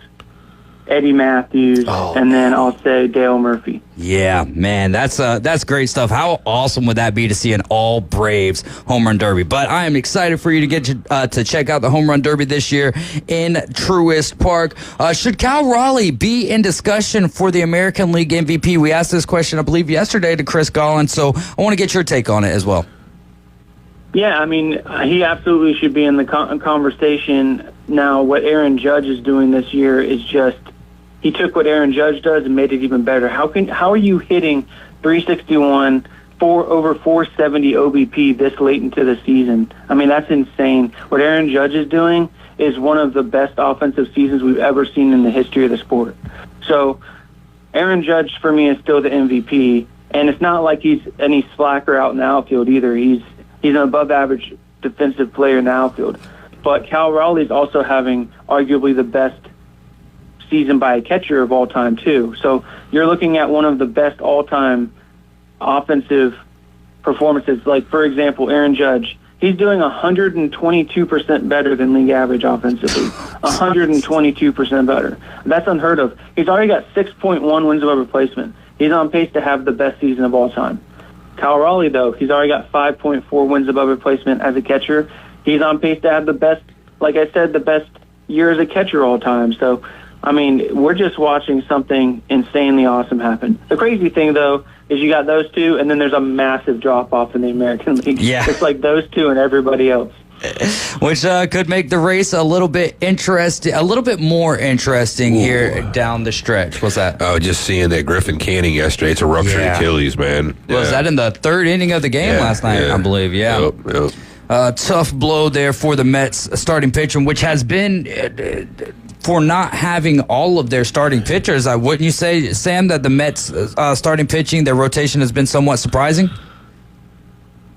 Eddie Matthews, and then I'll say Dale Murphy. Yeah, man, that's great stuff. How awesome would that be to see an all Braves home run derby? But I am excited for you to get to check out the home run derby this year in Truist Park. Should Cal Raleigh be in discussion for the American League MVP? We asked this question, I believe, yesterday to Chris Gollin, so I want to get your take on it as well. Yeah, I mean, he absolutely should be in the conversation. Now, what Aaron Judge is doing this year is just he took what Aaron Judge does and made it even better. How are you hitting 361, over 470 OBP this late into the season? I mean, that's insane. What Aaron Judge is doing is one of the best offensive seasons we've ever seen in the history of the sport. So Aaron Judge, for me, is still the MVP, and it's not like he's any slacker out in the outfield either. He's an above-average defensive player in the outfield. But Cal Raleigh's also having arguably the best season by a catcher of all time, too. So you're looking at one of the best all-time offensive performances. Like, for example, Aaron Judge, he's doing 122% better than league average offensively. 122% better. That's unheard of. He's already got 6.1 wins above replacement. He's on pace to have the best season of all time. Cal Raleigh, though, he's already got 5.4 wins above replacement as a catcher. He's on pace to have the best, like I said, the best year as a catcher all time. So, I mean, we're just watching something insanely awesome happen. The crazy thing, though, is you got those two, and then there's a massive drop-off in the American League. Yeah. It's like those two and everybody else. Which could make the race a little bit interesting, a little bit more interesting here down the stretch. What's that? Oh, just seeing that Griffin Canning yesterday. It's a ruptured Achilles, man. Was that in the third inning of the game last night, I believe? Yeah. Yep. Tough blow there for the Mets starting pitching, which has been for not having all of their starting pitchers. Wouldn't you say, Sam, that the Mets starting pitching, their rotation has been somewhat surprising?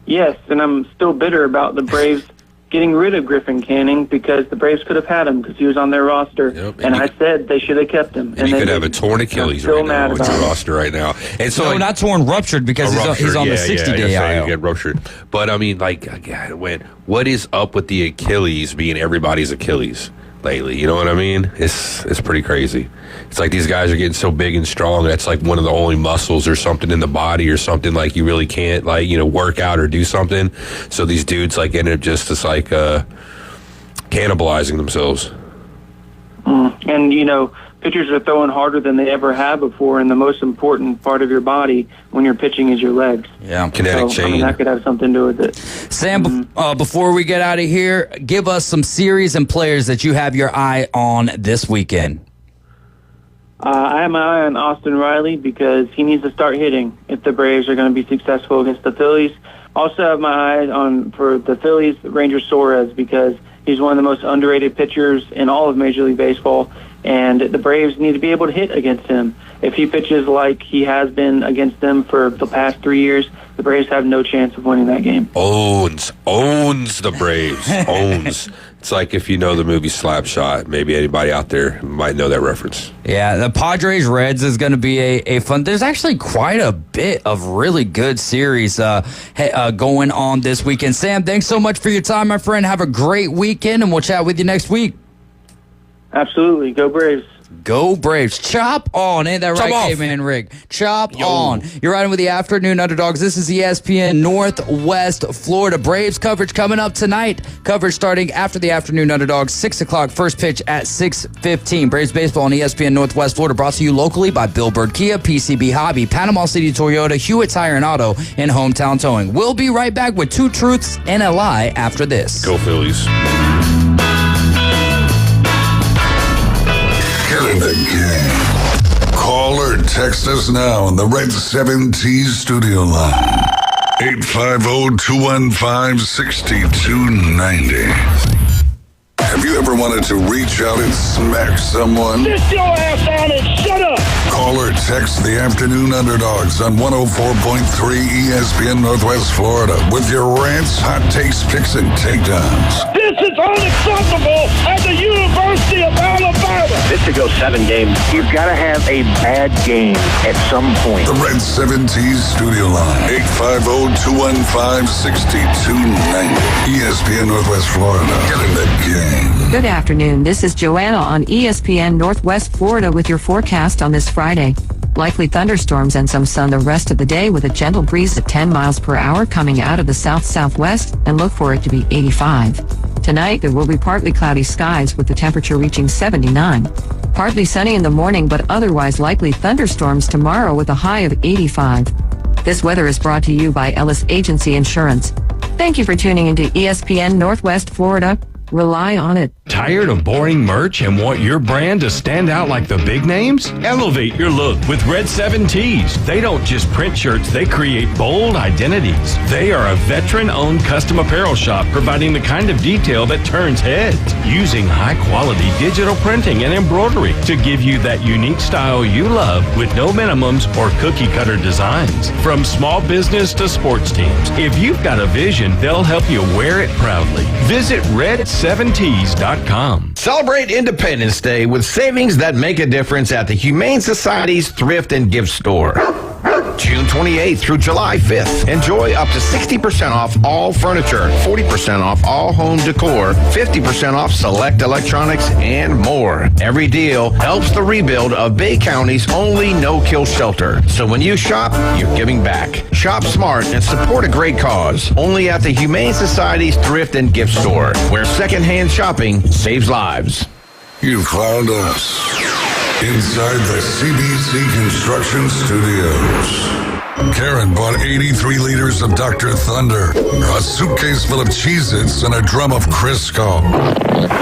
Yes, and I'm still bitter about the Braves getting rid of Griffin Canning because the Braves could have had him because he was on their roster. Yep, and I said they should have kept him. And he could have a torn Achilles right now on your roster right now. And so, no, not torn, ruptured because he's on the 60-day IL. Get ruptured. But, I mean, what is up with the Achilles being everybody's Achilles lately? You know what I mean? It's pretty crazy. It's like these guys are getting so big and strong. That's like one of the only muscles or something in the body or something like you really can't work out or do something. So these dudes end up just cannibalizing themselves. And pitchers are throwing harder than they ever have before, and the most important part of your body when you're pitching is your legs. Yeah, kinetic chain. I mean, that could have something to do with it. Sam, before we get out of here, give us some series and players that you have your eye on this weekend. I have my eye on Austin Riley because he needs to start hitting if the Braves are going to be successful against the Phillies. Also have my eye on, for the Phillies, Ranger Suarez, because he's one of the most underrated pitchers in all of Major League Baseball, and the Braves need to be able to hit against him. If he pitches like he has been against them for the past 3 years, the Braves have no chance of winning that game. Owns the Braves. Owns. It's like if you know the movie Slapshot. Maybe anybody out there might know that reference. Yeah, the Padres-Reds is going to be a fun. There's actually quite a bit of really good series going on this weekend. Sam, thanks so much for your time, my friend. Have a great weekend, and we'll chat with you next week. Absolutely. Go Braves. Go Braves. Chop on. Ain't that right, K-Man Rick? Chop on. You're riding with the Afternoon Underdogs. This is ESPN Northwest Florida. Braves coverage coming up tonight. Coverage starting after the Afternoon Underdogs, 6 o'clock. First pitch at 6:15. Braves baseball on ESPN Northwest Florida. Brought to you locally by Bill Bird Kia, PCB Hobby, Panama City Toyota, Hewitt Tire and Auto, and Hometown Towing. We'll be right back with two truths and a lie after this. Go Phillies. Killing the game. Call or text us now on the Red 7T studio line. 850-215-6290. Have you ever wanted to reach out and smack someone? Sit your ass down and shut up! Call or text the Afternoon Underdogs on 104.3 ESPN Northwest Florida with your rants, hot takes, picks, and takedowns. This is unacceptable at the University of Alabama! This should go 7 games. You've got to have a bad game at some point. The Red 7T studio line, 850-215-6290. ESPN Northwest Florida. Killing the game. Good afternoon. This is Joanna on ESPN Northwest Florida with your forecast on this Friday. Likely thunderstorms and some sun the rest of the day with a gentle breeze at 10 miles per hour coming out of the south-southwest, and look for it to be 85. Tonight, there will be partly cloudy skies with the temperature reaching 79. Partly sunny in the morning, but otherwise likely thunderstorms tomorrow with a high of 85. This weather is brought to you by Ellis Agency Insurance. Thank you for tuning into ESPN Northwest Florida. Rely on it. Tired of boring merch and want your brand to stand out like the big names? Elevate your look with Red 7 Tees. They don't just print shirts, they create bold identities. They are a veteran-owned custom apparel shop providing the kind of detail that turns heads, using high-quality digital printing and embroidery to give you that unique style you love with no minimums or cookie-cutter designs. From small business to sports teams, if you've got a vision, they'll help you wear it proudly. Visit red7tees.com. Celebrate Independence Day with savings that make a difference at the Humane Society's Thrift and Gift Store. June 28th through July 5th. Enjoy up to 60% off all furniture, 40% off all home decor, 50% off select electronics, and more. Every deal helps the rebuild of Bay County's only no-kill shelter. So when you shop, you're giving back. Shop smart and support a great cause. Only at the Humane Society's Thrift and Gift Store, where secondhand shopping saves lives. You found us inside the CBC Construction Studios. Karen bought 83 liters of Dr. Thunder, a suitcase full of Cheez-Its, and a drum of Crisco.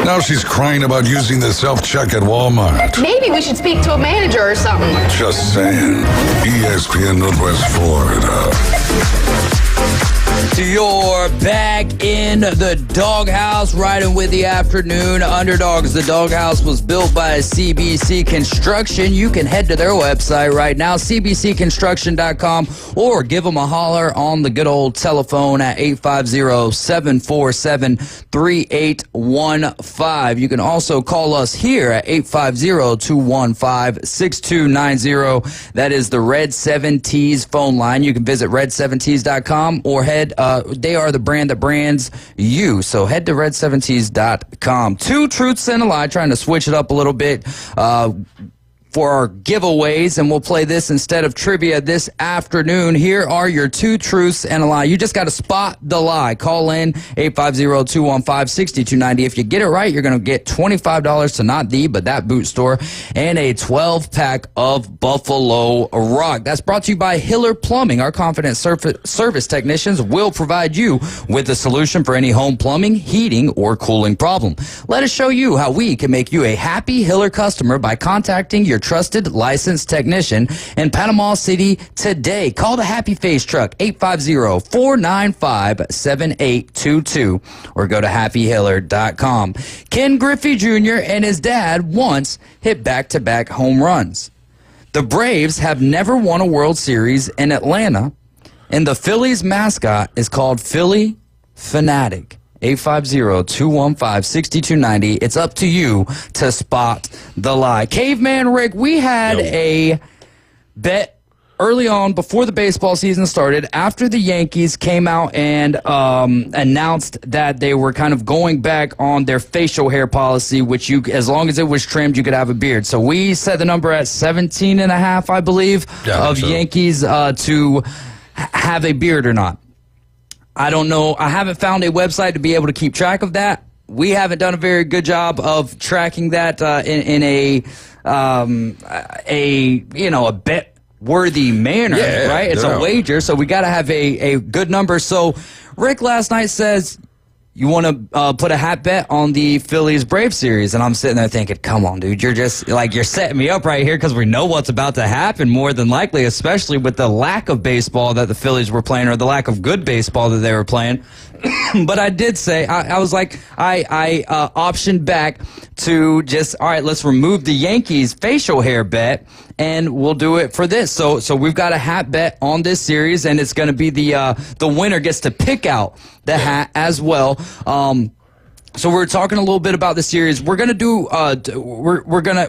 Now she's crying about using the self-check at Walmart. Maybe we should speak to a manager or something. Just saying. ESPN Northwest Florida. You're back in the doghouse, riding with the Afternoon Underdogs. The doghouse was built by CBC Construction. You can head to their website right now, cbcconstruction.com, or give them a holler on the good old telephone at 850-747-3815. You can also call us here at 850-215-6290. That is the Red 7 Tees phone line. You can visit red7tees.com or head they are the brand that brands you. So head to red7tees.com. Two truths and a lie, trying to switch it up a little bit for our giveaways, and we'll play this instead of trivia this afternoon. Here are your two truths and a lie. You just got to spot the lie. Call in 850-215-6290. If you get it right, you're going to get $25 to not the, but that boot store, and a 12-pack of Buffalo Rock. That's brought to you by Hiller Plumbing. Our confident service technicians will provide you with a solution for any home plumbing, heating, or cooling problem. Let us show you how we can make you a happy Hiller customer by contacting your trusted licensed technician in Panama City today. Call the Happy Face Truck, 850-495-7822, or go to happyhiller.com. Ken Griffey Jr. and his dad once hit back-to-back home runs. The Braves have never won a World Series in Atlanta, and the Phillies mascot is called Philly Fanatic. 850-215-6290. It's up to you to spot the lie. Caveman Rick, we had a bet early on before the baseball season started, after the Yankees came out and announced that they were kind of going back on their facial hair policy, which you, as long as it was trimmed, you could have a beard. So we set the number at 17.5, I believe, of Yankees to have a beard or not. I don't know. I haven't found a website to be able to keep track of that. We haven't done a very good job of tracking that in a bet worthy manner, right? It's a wager, so we got to have a good number. So Rick last night says, you want to put a hat bet on the Phillies Braves series, and I'm sitting there thinking, come on, dude, you're just like, you're setting me up right here because we know what's about to happen more than likely, especially with the lack of baseball that the Phillies were playing, or the lack of good baseball that they were playing. But I did say, I was like, I optioned back to just, all right, let's remove the Yankees facial hair bet, and we'll do it for this. So we've got a hat bet on this series, and it's going to be the winner gets to pick out the hat as well. So we're talking a little bit about the series. We're gonna do.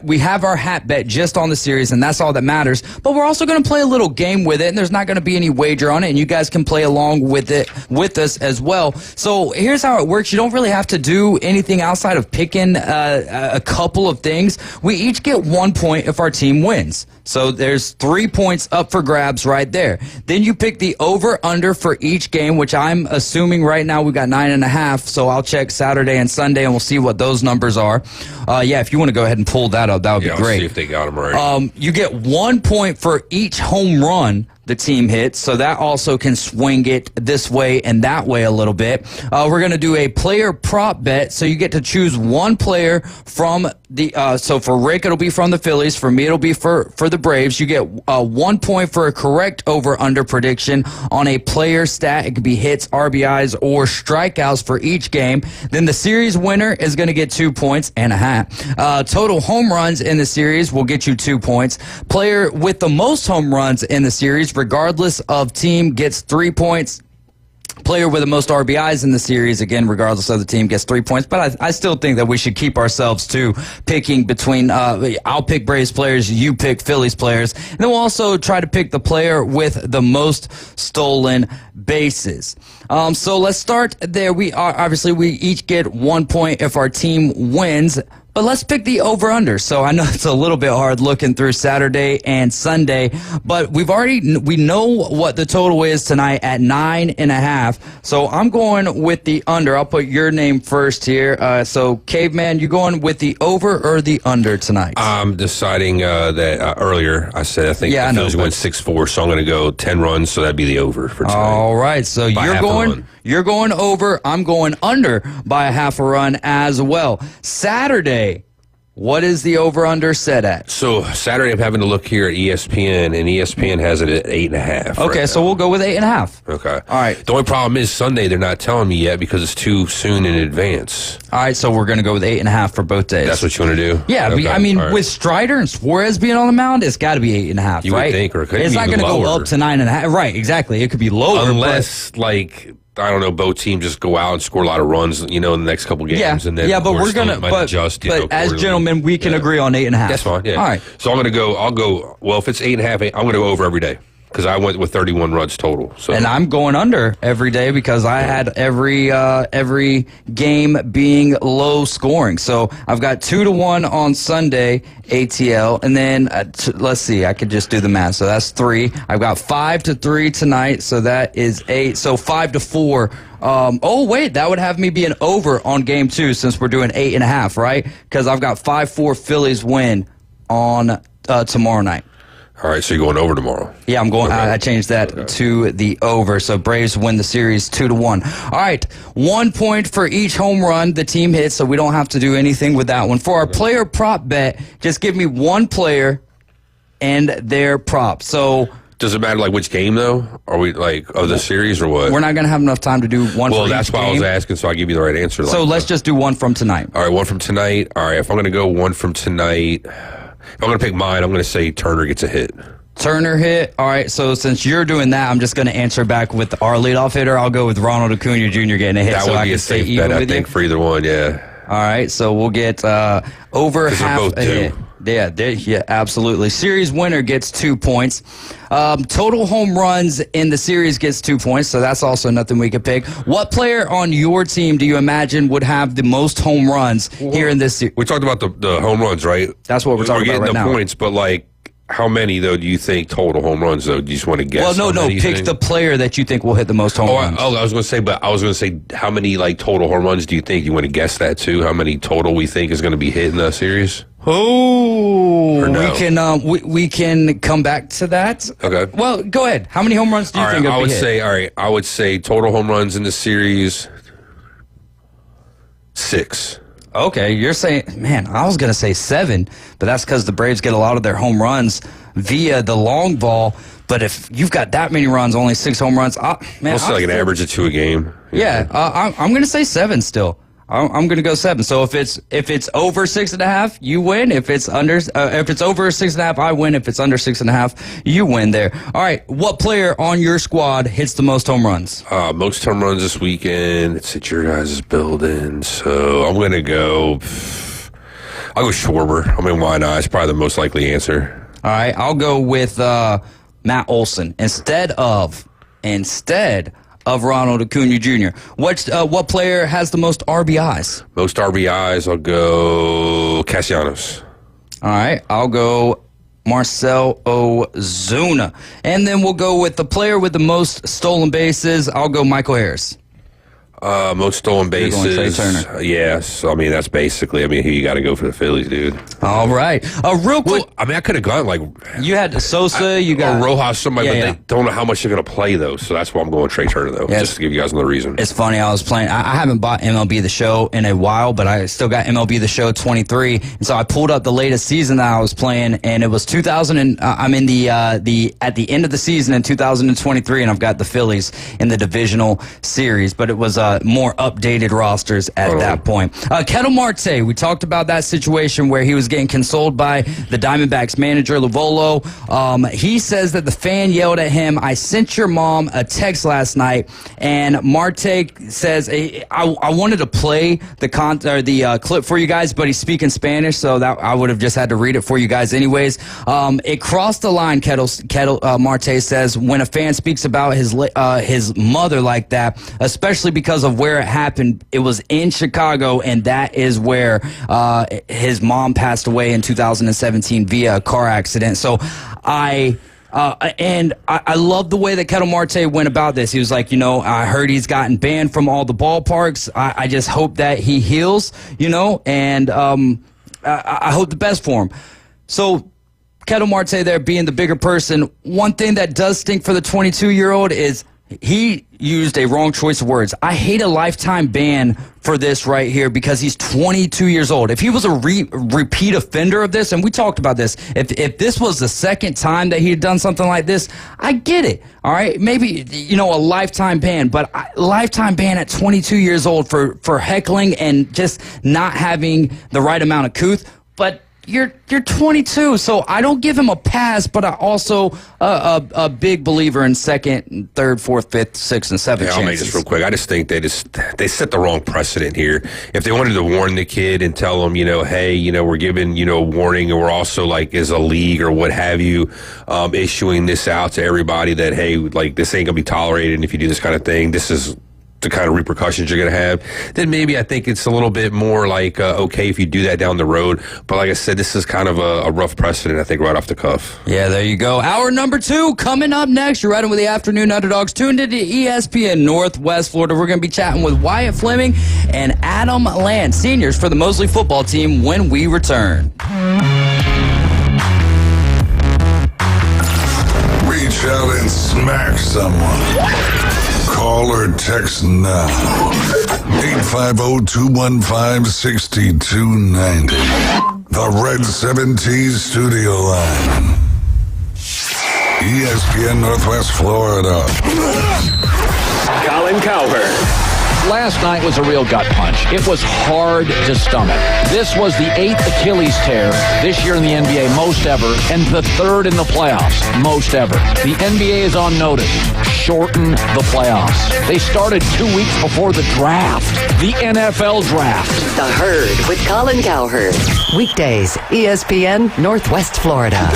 We have our hat bet just on the series, and that's all that matters. But we're also gonna play a little game with it, and there's not gonna be any wager on it, and you guys can play along with it with us as well. So here's how it works. You don't really have to do anything outside of picking a couple of things. We each get 1 point if our team wins. So there's 3 points up for grabs right there. Then you pick the over/under for each game, which I'm assuming right now we've got 9.5. So I'll check Saturday and Sunday, and we'll see what those numbers are. If you want to go ahead and pull that up, that would be great. I'll see if they got them right. You get 1 point for each home run the team hits, so that also can swing it this way and that way a little bit. We're going to do a player prop bet, so you get to choose one player from the, so for Rick, it'll be from the Phillies. For me, it'll be for the Braves. You get 1 point for a correct over-under prediction on a player stat. It could be hits, RBIs, or strikeouts for each game. Then the series winner is going to get 2 points and a hat. Total home runs in the series will get you 2 points. Player with the most home runs in the series, regardless of team, gets 3 points. Player with the most RBIs in the series, again, regardless of the team, gets 3 points. But I still think that we should keep ourselves to picking between, I'll pick Braves players, you pick Phillies players. And then we'll also try to pick the player with the most stolen bases. So let's start there. We each get 1 point if our team wins. But let's pick the over-under. So I know it's a little bit hard looking through Saturday and Sunday, but we know what the total is tonight at 9.5. So I'm going with the under. I'll put your name first here. So Caveman, you going with the over or the under tonight? I'm deciding that earlier I said I think the Phillies win 6-4, so I'm going to go 10 runs. So that'd be the over for tonight. All right. So you're going over. I'm going under by a half a run as well. Saturday, what is the over-under set at? So Saturday, I'm having to look here at ESPN, and ESPN has it at 8.5. Okay, so we'll go with 8.5. Okay. All right. The only problem is Sunday, they're not telling me yet because it's too soon in advance. All right, so we're going to go with 8.5 for both days. That's what you want to do? Yeah, okay. I mean, with Strider and Suarez being on the mound, it's got to be 8.5, you right? Would think, or it could it's be not going to go up to 9.5. Right, exactly. It could be lower. Unless, I don't know, both teams just go out and score a lot of runs, in the next couple games. And then but we're going to adjust. But as gentlemen, we can agree on 8.5. That's fine, yeah. All right. So I'll go, well, if it's 8.5, I'm going to go over every day because I went with 31 runs total. So. And I'm going under every day because I had every game being low scoring. So I've got 2-1 on Sunday, ATL, and then let's see, I could just do the math. So that's 3. I've got 5-3 tonight, so that is 8. So 5-4. Wait, that would have me be an over on game 2 since we're doing 8.5, right? Because I've got 5-4 Phillies win on tomorrow night. All right, so you're going over tomorrow. Yeah, I'm going. Okay. I changed that to the over. So Braves win the series 2-1. All right, 1 point for each home run the team hits, so we don't have to do anything with that one. For our player prop bet, just give me one player and their prop. So does it matter which game though? Are we of the series or what? We're not going to have enough time to do one. Well, for that's each why game. I was asking, so I'll give you the right answer. So let's just do one from tonight. All right, one from tonight. All right, if I'm going to go one from tonight. If I'm going to pick mine, I'm going to say Turner gets a hit. Turner hit. All right, so since you're doing that, I'm just going to answer back with our leadoff hitter. I'll go with Ronald Acuna Jr. getting a hit. That would be a safe bet, I think, for either one, yeah. All right, so we'll get over half a hit. Yeah, absolutely. Series winner gets 2 points. Total home runs in the series gets 2 points, so that's also nothing we could pick. What player on your team do you imagine would have the most home runs here in this series? We talked about the home runs, right? That's what we're talking about right now. We're getting the points, but how many, though, do you think total home runs, though? Do you just want to guess? Well, no. Pick the player that you think will hit the most home runs. I was going to say, how many, total home runs do you think? You want to guess that, too? How many total we think is going to be hit in the series? Oh, no? we can come back to that. Okay. Well, go ahead. How many home runs do you think will be hit? I would say total home runs in the series, 6. Okay, you're saying, man, I was going to say 7, but that's because the Braves get a lot of their home runs via the long ball. But if you've got that many runs, only 6 home runs, man. I'll say an average of 2 a game. Yeah, I'm going to say 7 still. I'm going to go 7. So if it's over 6.5, you win. If it's over 6.5, I win. If it's under 6.5, you win there. All right. What player on your squad hits the most home runs? Most home runs this weekend. It's at your guys' building. So I'm going to go. I'll go Schwarber. I mean, why not? It's probably the most likely answer. All right. I'll go with Matt Olson instead of Ronald Acuna Jr. What player has the most RBIs? Most RBIs, I'll go Castellanos. All right, I'll go Marcell Ozuna. And then we'll go with the player with the most stolen bases. I'll go Michael Harris. Most stolen You're going bases. Trey Turner. Yes. I mean, that's basically, who you got to go for the Phillies, dude. All right. Real quick. Well, I could have gone like. You had Sosa, you got. Or Rojas, somebody, Yeah, but yeah. they don't know how much they're going to play, though. So that's why I'm going Trey Turner, though. Yes. Just to give you guys another reason. It's funny, I was playing. I haven't bought MLB The Show in a while, but I still got MLB The Show 23. And so I pulled up the latest season that I was playing, and it was 2000. And I'm in the at the end of the season in 2023, and I've got the Phillies in the divisional series. But it was more updated rosters at that point. Ketel Marte, we talked about that situation where he was getting consoled by the Diamondbacks manager, Lovolo. He says that the fan yelled at him, "I sent your mom a text last night," and Marte says, I wanted to play the clip for you guys, but he's speaking Spanish, so that I would have just had to read it for you guys anyways. It crossed the line, Marte says, when a fan speaks about his mother like that, especially because of where it happened. It was in Chicago, and that is where his mom passed away in 2017 via a car accident. So I love the way that Ketel Marte went about this. He was like, I heard he's gotten banned from all the ballparks. I just hope that he heals, and I hope the best for him. So Ketel Marte there being the bigger person, one thing that does stink for the 22-year-old is he used a wrong choice of words. I hate a lifetime ban for this right here because he's 22 years old. If he was a repeat offender of this, and we talked about this, if this was the second time that he had done something like this, I get it. All right, maybe a lifetime ban, but lifetime ban at 22 years old for heckling and just not having the right amount of couth. But you're 22, so I don't give him a pass, but I also a big believer in second, third, fourth, fifth, sixth, and seventh chances. I'll make this real quick. I just think they set the wrong precedent here. If they wanted to warn the kid and tell him, hey, we're giving, a warning, and we're also like as a league or what have you, issuing this out to everybody that, hey, like this ain't gonna be tolerated, and if you do this kind of thing, this is the kind of repercussions you're going to have, then maybe I think it's a little bit more like, okay, if you do that down the road. But like I said, this is kind of a rough precedent, I think, right off the cuff. Yeah, there you go. Hour number 2 coming up next. You're riding with the Afternoon Underdogs. Tuned into ESPN Northwest Florida. We're going to be chatting with Wyatt Fleming and Adam Land, seniors for the Mosley football team, when we return. Reach out and smack someone. Call or text now. 850-215-6290. The Red 17 studio line. ESPN Northwest Florida. Colin Cowherd. Last night was a real gut punch. It was hard to stomach. This was the 8th Achilles tear this year in the NBA, most ever, and the 3rd in the playoffs, most ever. The NBA is on notice. Shorten the playoffs. They started 2 weeks before the draft, the NFL draft. The Herd with Colin Cowherd. Weekdays, ESPN Northwest Florida.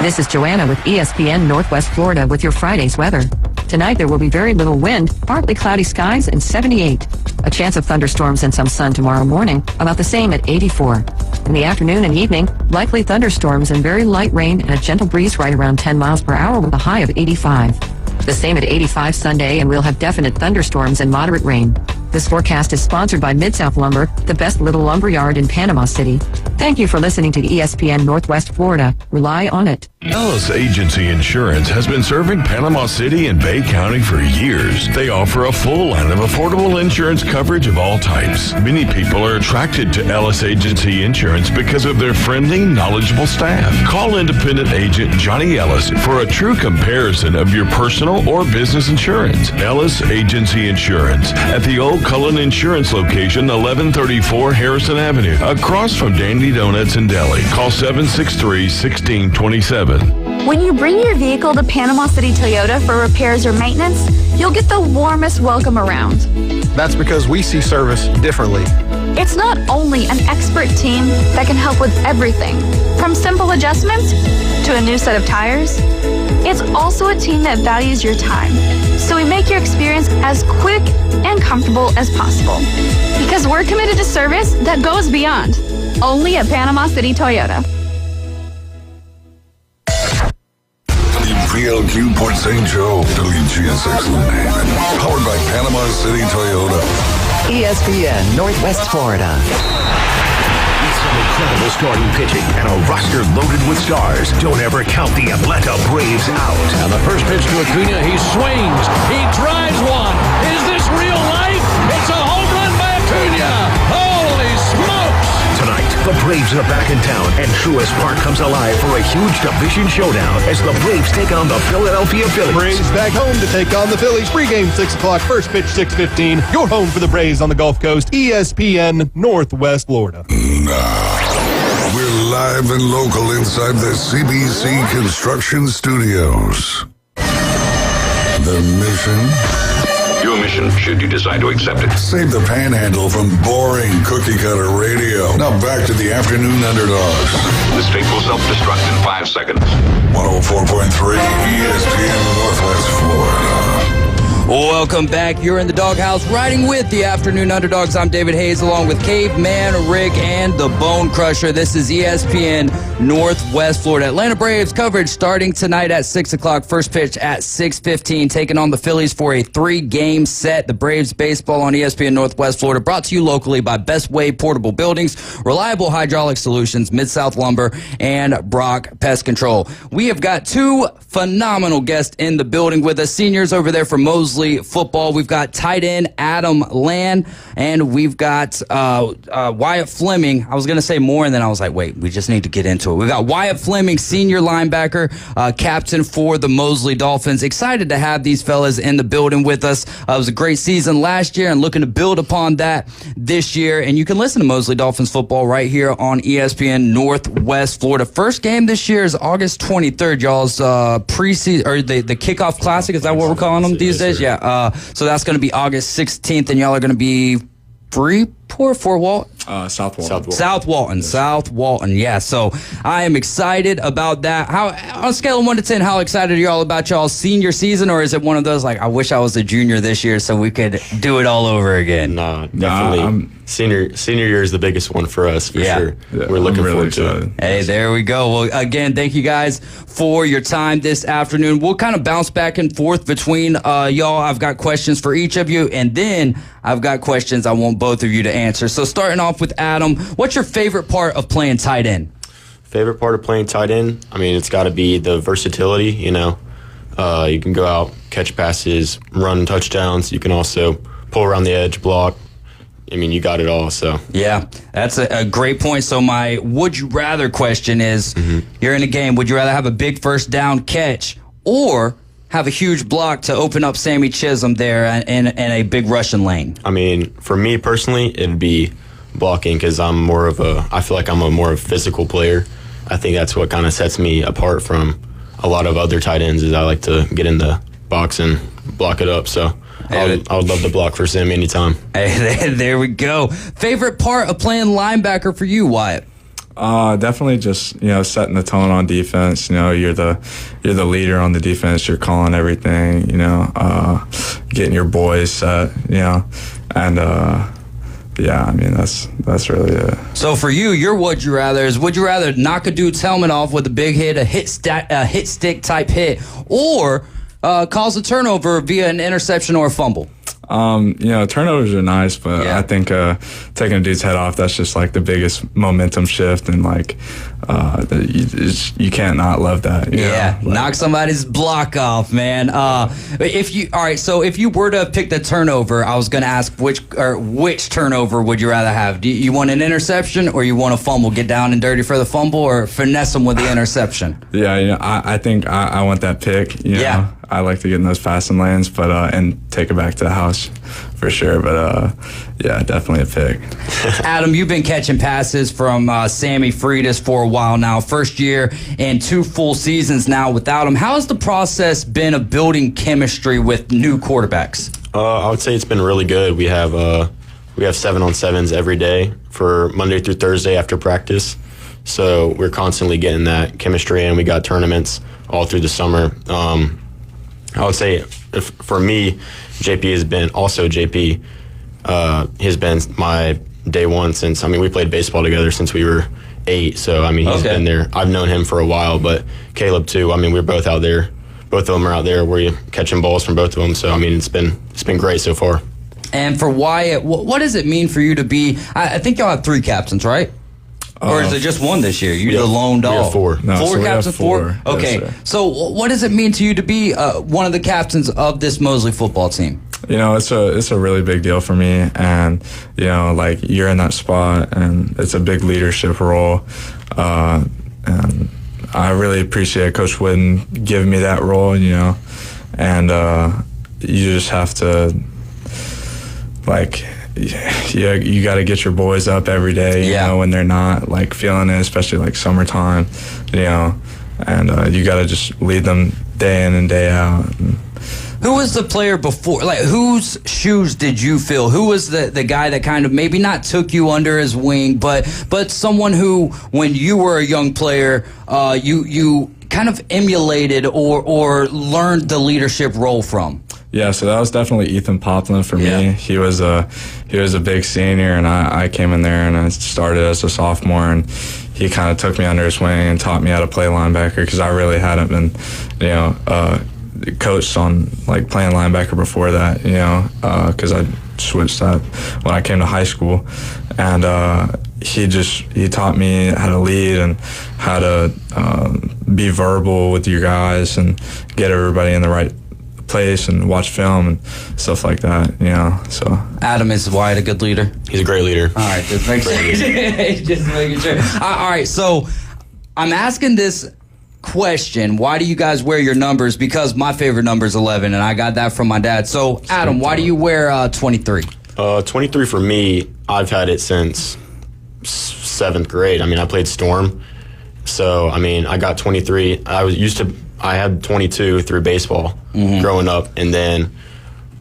This is Joanna with ESPN Northwest Florida with your Friday's weather. Tonight there will be very little wind, partly cloudy skies, and 78. A chance of thunderstorms and some sun tomorrow morning, about the same at 84. In the afternoon and evening, likely thunderstorms and very light rain and a gentle breeze right around 10 miles per hour with a high of 85. The same at 85 Sunday, and we'll have definite thunderstorms and moderate rain. This forecast is sponsored by Mid-South Lumber, the best little lumber yard in Panama City. Thank you for listening to ESPN Northwest Florida. Rely on it. Ellis Agency Insurance has been serving Panama City and Bay County for years. They offer a full line of affordable insurance coverage of all types. Many people are attracted to Ellis Agency Insurance because of their friendly, knowledgeable staff. Call independent agent Johnny Ellis for a true comparison of your personal or business insurance. Ellis Agency Insurance at the Old Cullen Insurance location, 1134 Harrison Avenue, across from Dandy Donuts and Deli. Call 763-1627. When you bring your vehicle to Panama City Toyota for repairs or maintenance, you'll get the warmest welcome around. That's because we see service differently. It's not only an expert team that can help with everything, from simple adjustments to a new set of tires. It's also a team that values your time, so we make your experience as quick and comfortable as possible. Because we're committed to service that goes beyond. Only at Panama City Toyota. PLQ Port St. Joe, WGSX Lunan. Powered by Panama City Toyota. ESPN Northwest Florida. Some incredible starting pitching and a roster loaded with stars. Don't ever count the Atlanta Braves out. Now the first pitch to Acuna, he swings, he drives one. Is this real life? It's a home run by Acuna. Holy smokes! Tonight, the Braves are back in town, and Truist Park comes alive for a huge division showdown as the Braves take on the Philadelphia Phillies. Braves back home to take on the Phillies. Pregame 6 o'clock, first pitch 6:15. Your home for the Braves on the Gulf Coast, ESPN Northwest Florida. Now, we're live and local inside the CBC Construction Studios. The mission? Your mission, should you decide to accept it. Save the panhandle from boring cookie-cutter radio. Now back to the Afternoon Underdogs. The state will self-destruct in 5 seconds. 104.3 ESPN Northwest Florida. Welcome back. You're in the doghouse riding with the Afternoon Underdogs. I'm David Hayes along with Caveman, Rick, and the Bone Crusher. This is ESPN Northwest Florida. Atlanta Braves coverage starting tonight at 6 o'clock. First pitch at 6:15, taking on the Phillies for a 3-game set. The Braves baseball on ESPN Northwest Florida, brought to you locally by Best Way Portable Buildings, Reliable Hydraulic Solutions, Mid-South Lumber, and Brock Pest Control. We have got 2 phenomenal guests in the building with us, seniors over there from Mosley football. We've got tight end Adam Land, and we've got Wyatt Fleming. I was going to say more, and then I was like, wait, we just need to get into it. We've got Wyatt Fleming, senior linebacker, captain for the Mosley Dolphins. Excited to have these fellas in the building with us. It was a great season last year and looking to build upon that this year. And you can listen to Mosley Dolphins football right here on ESPN Northwest Florida. First game this year is August 23rd, y'all's preseason, or the kickoff classic. Is that what we're calling them these days? Yeah. So that's going to be August 16th, and y'all are going to be Fort Walton? South Walton. South Walton. Yeah. So I am excited about that. How, on a scale of 1 to 10, how excited are y'all about y'all's senior season, or is it one of those like, I wish I was a junior this year so we could do it all over again? No, definitely. Senior year is the biggest one for us, for sure. Yeah, we're looking forward to it. Hey, there we go. Well, again, thank you guys for your time this afternoon. We'll kind of bounce back and forth between y'all. I've got questions for each of you, and then I've got questions I want both of you to answer. So starting off with Adam, what's your favorite part of playing tight end? Favorite part of playing tight end? I mean, it's got to be the versatility, you know. You can go out, catch passes, run touchdowns. You can also pull around the edge, block. I mean, you got it all, so. Yeah, that's a great point. So my would you rather question is, you're in a game, would you rather have a big first down catch or have a huge block to open up Sammy Chisholm there in a big rushing lane? I mean, for me personally, it'd be blocking, because I feel like I'm a more physical player. I think that's what kind of sets me apart from a lot of other tight ends, is I like to get in the box and block it up, so. I would love to block for Sam anytime. Hey, there we go. Favorite part of playing linebacker for you, Wyatt? Definitely just, setting the tone on defense. You're the leader on the defense. You're calling everything, getting your boys set, and yeah, I mean, that's really it. So for you, your would you rather is, would you rather knock a dude's helmet off with a big hit, a hit stick type hit, or cause a turnover via an interception or a fumble? Turnovers are nice, but I think taking a dude's head off, that's just like the biggest momentum shift, and like you can't not love that. Knock somebody's block off, man. If you were to pick the turnover, I was going to ask which turnover would you rather have? Do you want an interception or you want a fumble? Get down and dirty for the fumble or finesse them with the interception? Yeah, I think I want that pick. I like to get in those passing lanes, but and take it back to the house for sure. But definitely a pick. Adam, you've been catching passes from Sammy Freitas for a while now. First year and 2 full seasons now without him. How has the process been of building chemistry with new quarterbacks? I would say it's been really good. We have 7-on-7s every day for Monday through Thursday after practice. So we're constantly getting that chemistry, and we got tournaments all through the summer. I would say for me, JP has been my day one since, we played baseball together since we were 8. So, he's been there. I've known him for a while, but Caleb too. We're both out there both of them are out there where you're catching balls from both of them. So, I mean, it's been great so far. And for Wyatt, what does it mean for you to be, I think y'all have 3 captains, right? Or is it just one this year? You're the lone dog. We have 4. No, Four so captains, 4? Okay. Yes, so what does it mean to you to be one of the captains of this Mosley football team? You know, it's a really big deal for me, and you know, like you're in that spot, and it's a big leadership role, and I really appreciate Coach Wooden giving me that role. You know, and you just have to like. Yeah, you got to get your boys up every day, you know, when they're not like feeling it, especially like summertime, you know, and you got to just lead them day in and day out. Who was the player before? Like, whose shoes did you fill? Who was the guy that kind of maybe not took you under his wing, but someone who, when you were a young player, you kind of emulated or learned the leadership role from? Yeah, so that was definitely Ethan Poplin for me. He was a big senior, and I came in there and I started as a sophomore, and he kind of took me under his wing and taught me how to play linebacker because I really hadn't been, you know, coached on like playing linebacker before that, you know, because I switched that when I came to high school, and he taught me how to lead and how to be verbal with your guys and get everybody in the right place and watch film and stuff like that, you know. So Adam, is Wyatt a good leader? He's a great leader. All right, just making sure. All right, so I'm asking this question: why do you guys wear your numbers? Because my favorite number is 11, and I got that from my dad. So Adam, why do you wear 23? 23 for me, I've had it since 7th grade. I mean, I played Storm, so I mean, I got 23. I had 22 through baseball growing up, and then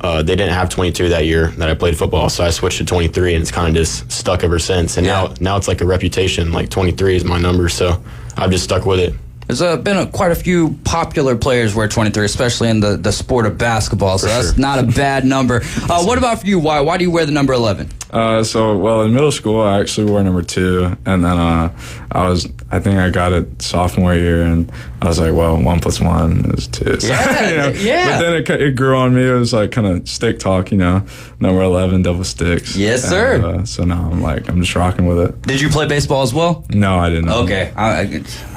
they didn't have 22 that year that I played football, so I switched to 23, and it's kind of just stuck ever since. And now it's like a reputation, like 23 is my number, so I've just stuck with it. There's been quite a few popular players wear 23, especially in the sport of basketball, so that's not a bad number. What about for you, Why do you wear the number 11? Well, in middle school, I actually wore number 2, and then I think I got it sophomore year, and I was like, well, 1 + 1 is 2. So, Yeah, you know, yeah. But then it grew on me. It was like kind of stick talk, you know, number 11, double sticks. Yes, sir. And, so now I'm just rocking with it. Did you play baseball as well? No, I didn't. Okay,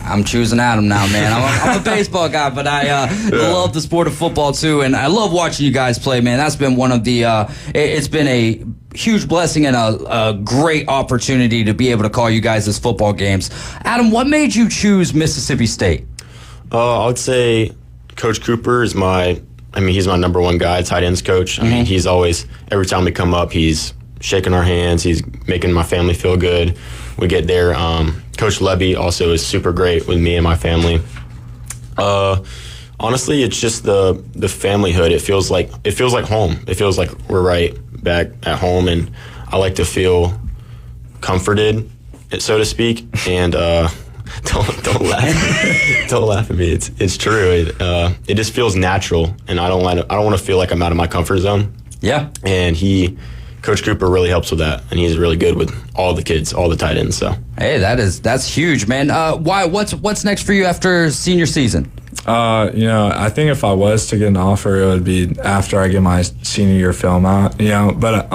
I'm choosing Adam now, man. I'm a baseball guy, but I love the sport of football too, and I love watching you guys play, man. That's been one of the. It's been a huge blessing and a great opportunity to be able to call you guys as football games. Adam, what made you choose Mississippi State? I would say Coach Cooper is he's my number 1 guy, tight ends coach. I mean, he's always, every time we come up, he's shaking our hands. He's making my family feel good. We get there. Coach Levy also is super great with me and my family. Honestly, it's just the familyhood. It feels like home. It feels like we're right back at home, and I like to feel comforted, so to speak. And don't laugh. Don't laugh at me. It's true. It just feels natural, and I don't want to feel like I'm out of my comfort zone. Yeah. And Coach Cooper really helps with that, and he's really good with all the kids, all the tight ends. So hey, that's huge, man. Why? What's next for you after senior season? You know, I think if I was to get an offer, it would be after I get my senior year film out. You know, but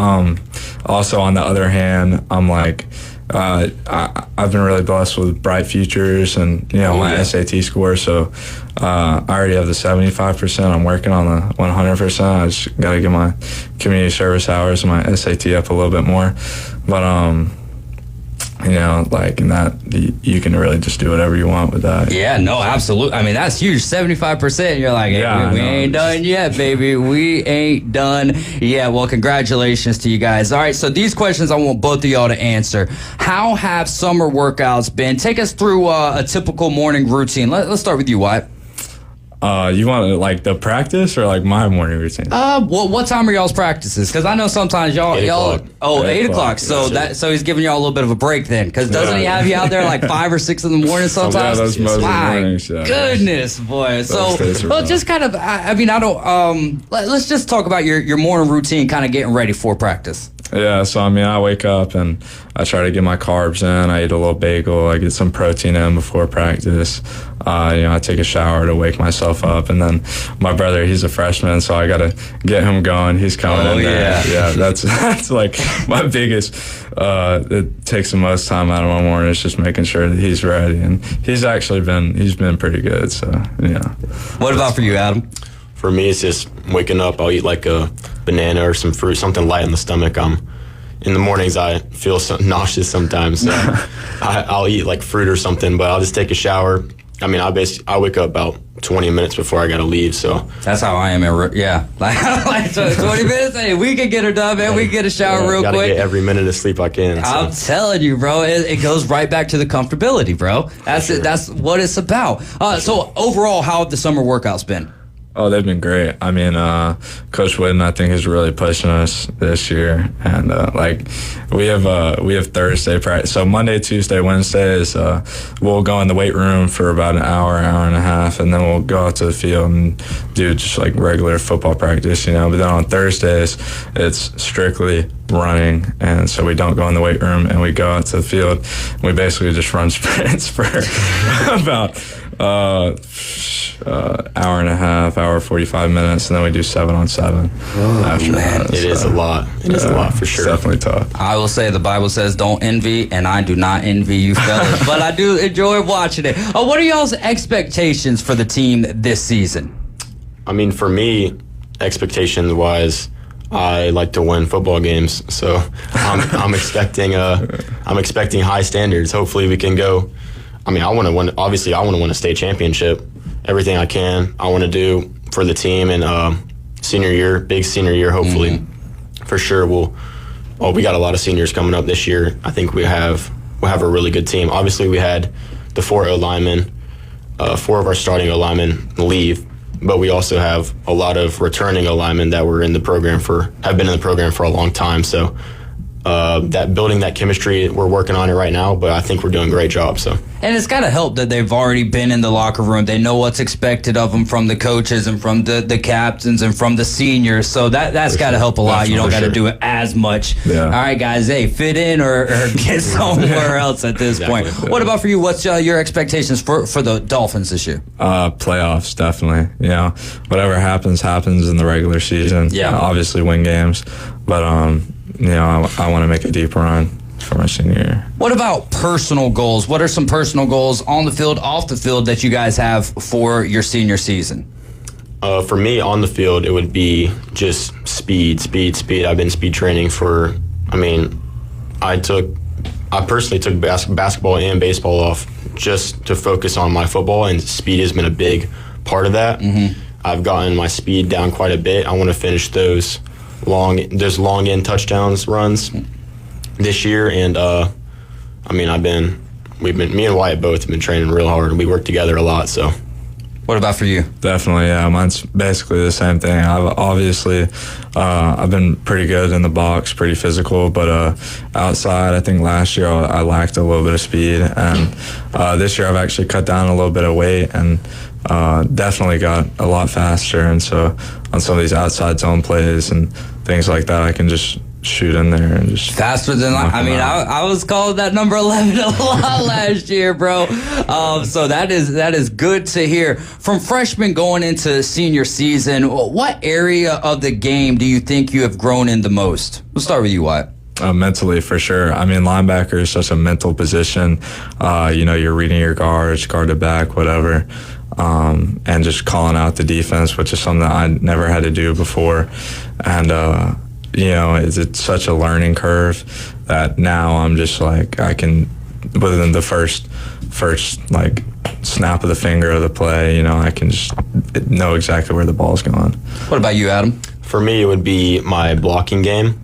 also on the other hand, I'm like, I've been really blessed with bright futures and, you know, my SAT score. So I already have the 75%. I'm working on the 100%. I just got to get my community service hours and my SAT up a little bit more. But you know, like in that, you can really just do whatever you want with that. Yeah, no, absolutely. I mean, that's huge. 75%. You're like, hey, we ain't done yet, baby. We ain't done yet. Well, congratulations to you guys. All right, so these questions I want both of y'all to answer. How have summer workouts been? Take us through a typical morning routine. Let's start with you, Wyatt. You want like the practice or like my morning routine? Well, what time are y'all's practices? Because I know sometimes y'all. 8 o'clock. So he's giving y'all a little bit of a break then. Because doesn't he have you out there like 5 or 6 in the morning sometimes? Yeah, those most mornings. Yeah. Goodness, boy. So just kind of. I mean, I don't. Let's just talk about your morning routine, kind of getting ready for practice. Yeah, so I mean, I wake up and I try to get my carbs in. I eat a little bagel. I get some protein in before practice. I take a shower to wake myself up, and then my brother, he's a freshman, so I gotta get him going. He's coming in there. Yeah, that's like my biggest. It takes the most time out of my morning is just making sure that he's ready, and he's been pretty good. So yeah. What about for you, Adam? For me, it's just waking up. I'll eat like a banana or some fruit, something light in the stomach. In the mornings, I feel nauseous sometimes, so I'll eat like fruit or something. But I'll just take a shower. I mean, I wake up about 20 minutes before I gotta leave. So that's how I am. Like 20 minutes. Hey, we can get her done, man. We can get a shower real gotta quick. Get every minute of sleep I can. So. I'm telling you, bro. It goes right back to the comfortability, bro. That's it. That's what it's about. So overall, how have the summer workouts been? Oh, they've been great. I mean, Coach Whitten, I think, is really pushing us this year, and we have Thursday practice. So Monday, Tuesday, Wednesdays, we'll go in the weight room for about an hour and a half, and then we'll go out to the field and do just like regular football practice, But then on Thursdays, it's strictly running, and so we don't go in the weight room, and we go out to the field. And we basically just run sprints for about hour and a half, hour 45 minutes, and then we do 7-on-7 after that. It is a lot. It is a lot for sure. It's definitely tough. I will say the Bible says don't envy, and I do not envy you fellas, but I do enjoy watching it. What are y'all's expectations for the team this season? I mean, for me, expectations-wise, I like to win football games, so I'm expecting high standards. Hopefully, we can go. I mean, I want to win. Obviously, I want to win a state championship. Everything I can, I want to do for the team. And big senior year, hopefully, for sure. We got a lot of seniors coming up this year. I think we'll have a really good team. Obviously, we had the 4 O-linemen, 4 of our starting O-linemen leave, but we also have a lot of returning O-linemen that have been in the program for a long time. So that building that chemistry, we're working on it right now, but I think we're doing a great job. So. And it's got to help that they've already been in the locker room. They know what's expected of them from the coaches and from the captains and from the seniors. So that's got to help a lot. You don't got to do it as much. Yeah. All right, guys. Hey, fit in or get somewhere else at this point. Yeah. What about for you? What's your expectations for the Dolphins this year? Playoffs, definitely. Whatever happens in the regular season. Yeah. Obviously win games, but I want to make a deep run for my senior year. What about personal goals? What are some personal goals on the field, off the field that you guys have for your senior season? For me, on the field, it would be just speed. I've been speed training I personally took basketball and baseball off just to focus on my football, and speed has been a big part of that. Mm-hmm. I've gotten my speed down quite a bit. I want to finish those long end touchdowns runs this year, and me and Wyatt both have been training real hard, and we work together a lot. So, what about for you? Definitely, yeah. Mine's basically the same thing. I've been pretty good in the box, pretty physical, but outside, I think last year I lacked a little bit of speed, and this year I've actually cut down a little bit of weight and definitely got a lot faster. And so on some of these outside zone plays and things like that, I can just shoot in there and just faster than I was calling that number 11 a lot last year, bro. So that is good to hear. From freshman going into senior season, what area of the game do you think you have grown in the most? We'll start with you, Wyatt. Mentally, for sure. I mean, linebacker is such a mental position. You're reading your guard to back, whatever. And just calling out the defense, which is something that I never had to do before. And, it's such a learning curve that now I'm just like, I can, within the first like snap of the finger of the play, I can just know exactly where the ball's going. What about you, Adam? For me, it would be my blocking game.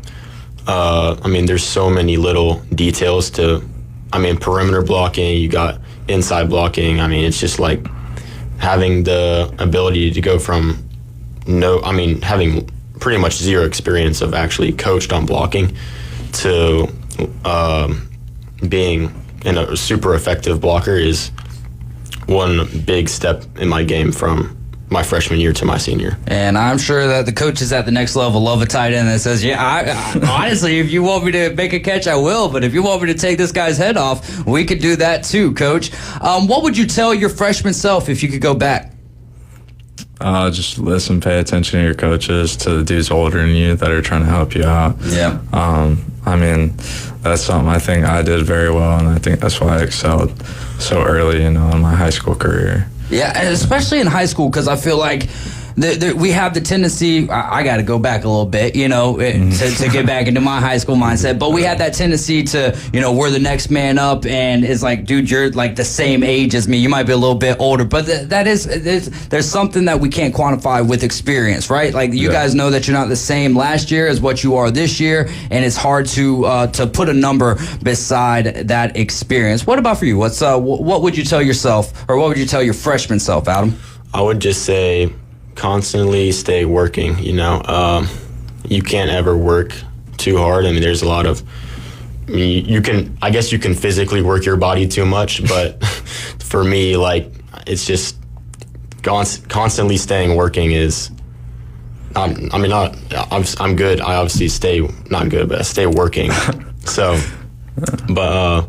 There's so many little details to, perimeter blocking, you got inside blocking. It's just like having the ability to go from having pretty much zero experience of actually coached on blocking to being a super effective blocker is one big step in my game from my freshman year to my senior. And I'm sure that the coaches at the next level love a tight end that says, yeah, I honestly, if you want me to make a catch, I will. But if you want me to take this guy's head off, we could do that too, Coach. What would you tell your freshman self if you could go back? Just listen, pay attention to your coaches, to the dudes older than you that are trying to help you out. Yeah. I mean, that's something I think I did very well, and I think that's why I excelled so early, in my high school career. Yeah, and especially in high school, because I feel like we have the tendency, I got to go back a little bit, to get back into my high school mindset. But we have that tendency to, we're the next man up, and it's like, dude, you're like the same age as me. You might be a little bit older, but there's something that we can't quantify with experience, right? Like you guys know that you're not the same last year as what you are this year, and it's hard to put a number beside that experience. What about for you? What would you tell yourself, or what would you tell your freshman self, Adam? I would just say, constantly stay working. You can't ever work too hard. I mean, there's a lot of, I guess you can physically work your body too much, but for me, like, it's just constantly staying working is, I'm good. I obviously stay not good, but I stay working. So, but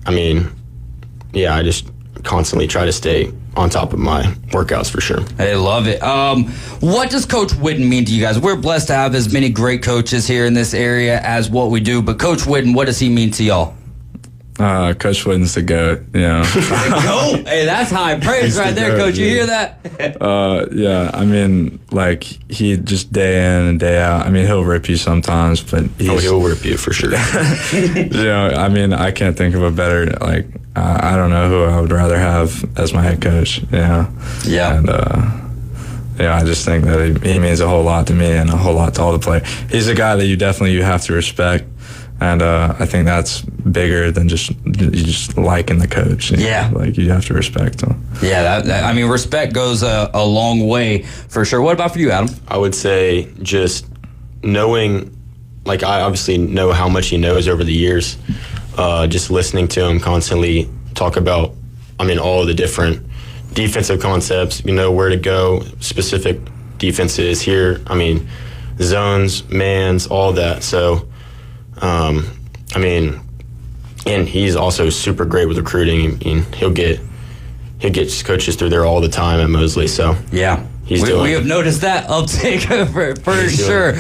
I just constantly try to stay on top of my workouts for sure. I love it. What does Coach Whitten mean to you guys? We're blessed to have as many great coaches here in this area as what we do, but Coach Whitten, what does he mean to y'all? Coach Whitten's the GOAT, GOAT? Hey, that's high praise right there, Coach. You hear that? Yeah, I mean, like, he just day in and day out, I mean, he'll rip you sometimes, but he'll rip you for sure. I mean, I can't think of a better, like, I don't know who I would rather have as my head coach, Yeah. And, I just think that he means a whole lot to me and a whole lot to all the players. He's a guy that you have to respect. And I think that's bigger than just liking the coach. Like, you have to respect him. Yeah, respect goes a long way for sure. What about for you, Adam? I would say just knowing, like, I obviously know how much he knows over the years. Just listening to him constantly talk about, all of the different defensive concepts, where to go, specific defenses here, zones, mans, all that. So, and he's also super great with recruiting. He'll get coaches through there all the time at Mosley. So yeah, we have noticed that uptick for sure.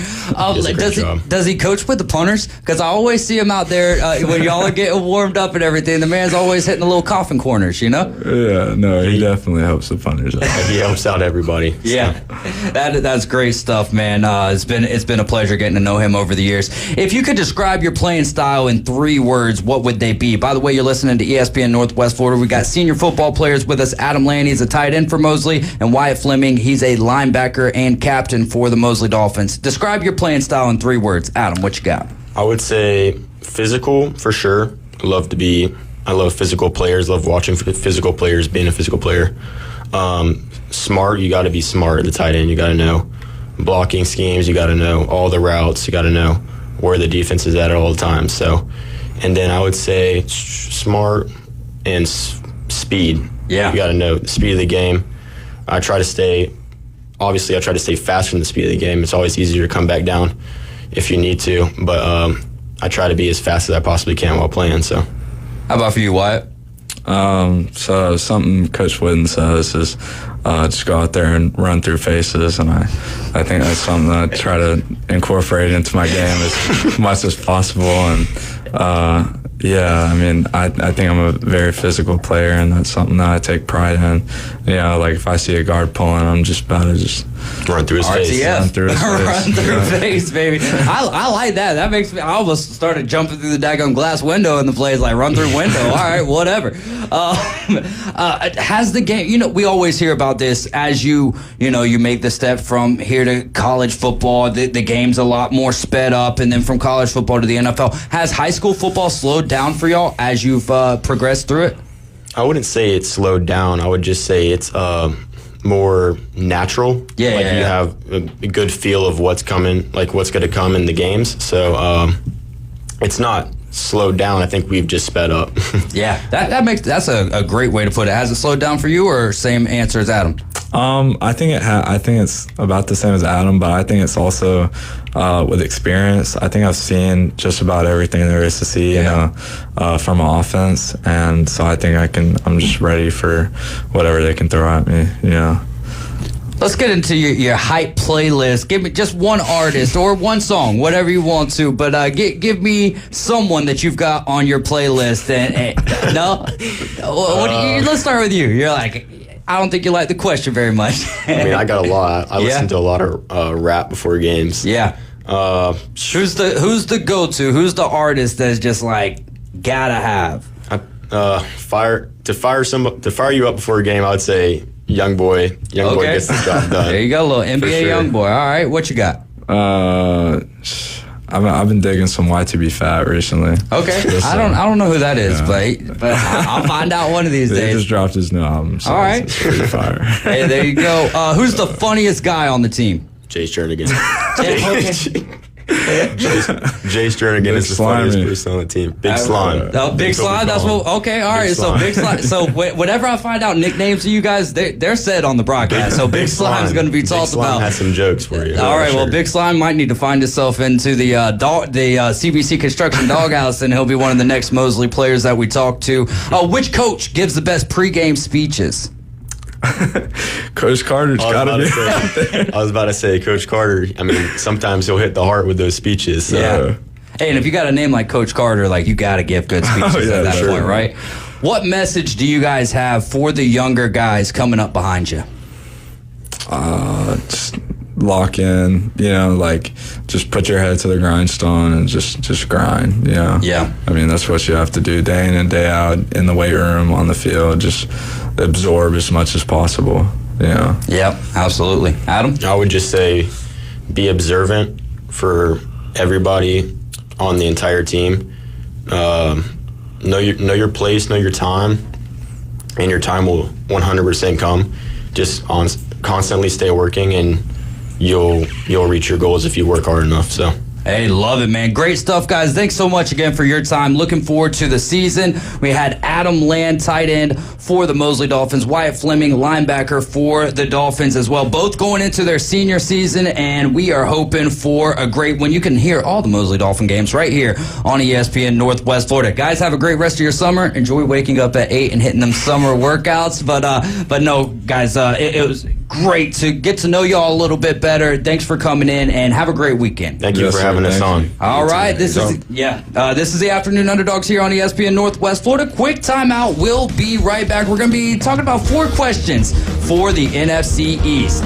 Does he coach with the punters? Because I always see him out there when y'all are getting warmed up and everything. The man's always hitting the little coffin corners, Yeah, no, he definitely helps the punters out. He helps out everybody. Yeah, that's great stuff, man. It's been a pleasure getting to know him over the years. If you could describe your playing style in 3 words, what would they be? By the way, you're listening to ESPN Northwest Florida. We got senior football players with us. Adam Lanny is a tight end for Mosley, and Wyatt Fleming, he's a linebacker and captain for the Mosley Dolphins. Describe your playing style in 3 words. Adam, what you got? I would say physical for sure. I love physical players, love watching physical players, being a physical player. Smart, you got to be smart at the tight end. You got to know blocking schemes, you got to know all the routes, you got to know where the defense is at all the time. So, and then I would say smart and speed. Yeah. You got to know the speed of the game. I try to stay faster than the speed of the game. It's always easier to come back down if you need to, but I try to be as fast as I possibly can while playing. So, how about for you, Wyatt? So something Coach Whitten says is just go out there and run through faces, and I think that's something that I try to incorporate into my game as much as possible. And I think I'm a very physical player, and that's something that I take pride in. Like if I see a guard pulling, I'm just about to just run through his face. Run through face, baby. I like that. That makes me. I almost started jumping through the daggone glass window in the plays, like run through window. All right, whatever. Has the game? We always hear about this as you make the step from here to college football. The game's a lot more sped up, and then from college football to the NFL. Has high school football slowed down for y'all as you've progressed through it? I wouldn't say it's slowed down. I would just say it's more natural. You have a good feel of what's coming, like what's going to come in the games. So it's not slowed down. I think we've just sped up. Yeah, that's a great way to put it. Has it slowed down for you, or same answer as Adam? I think it's about the same as Adam, but I think it's also with experience. I think I've seen just about everything there is to see, from an offense, and so I think I'm just ready for whatever they can throw at me. Let's get into your hype playlist. Give me just one artist or one song, whatever you want to. But give me someone that you've got on your playlist. No, let's start with you. You're like, I don't think you like the question very much. I mean, I got a lot. I listen to a lot of rap before games. Yeah. Who's the go-to? Who's the artist that's just like gotta have? Fire you up before a game. I would say Young boy gets the job done. There you go, little NBA Young boy. All right, what you got? I've been digging some Y2B Fat recently. Okay, I don't know who that is, but I'll find out one of these days. He just dropped his new album. So all right, it's pretty fire. Hey, there you go. Who's the funniest guy on the team? Jay's Jernigan. Jay Jernigan is the funniest person on the team. Big Slime. Big Slime. That's what. Okay, all right. So Big Slime. So whenever I find out nicknames to you guys, they're said on the broadcast. So Big Slime is going to be talked about. Big Slime has some jokes for you. All right. Well, Big Slime might need to find himself into the CBC Construction Doghouse, and he'll be one of the next Mosley players that we talk to. Which coach gives the best pregame speeches? Coach Carter's got to be. I was about to say Coach Carter. I mean, sometimes he'll hit the heart with those speeches. So. Yeah. Hey, and if you got a name like Coach Carter, like you got to give good speeches at that point, right? What message do you guys have for the younger guys coming up behind you? Just lock in, just put your head to the grindstone and just grind, Yeah. I mean, that's what you have to do day in and day out in the weight room, on the field, just absorb as much as possible, Yep, absolutely. Adam? I would just say be observant for everybody on the entire team. Know your place, know your time, and your time will 100% come. Just constantly stay working, and you'll reach your goals if you work hard enough. So. Hey, love it, man. Great stuff, guys. Thanks so much again for your time. Looking forward to the season. We had Adam Land, tight end for the Mosley Dolphins, Wyatt Fleming, linebacker for the Dolphins as well. Both going into their senior season, and we are hoping for a great one. You can hear all the Mosley Dolphin games right here on ESPN Northwest Florida. Guys, have a great rest of your summer. Enjoy waking up at 8 and hitting them summer workouts. But no, guys, it was great to get to know y'all a little bit better. Thanks for coming in, and have a great weekend. Thank you for having us on. All right, this is the Afternoon Underdogs here on ESPN Northwest Florida. Quick timeout. We'll be right back. We're going to be talking about 4 questions for the NFC East.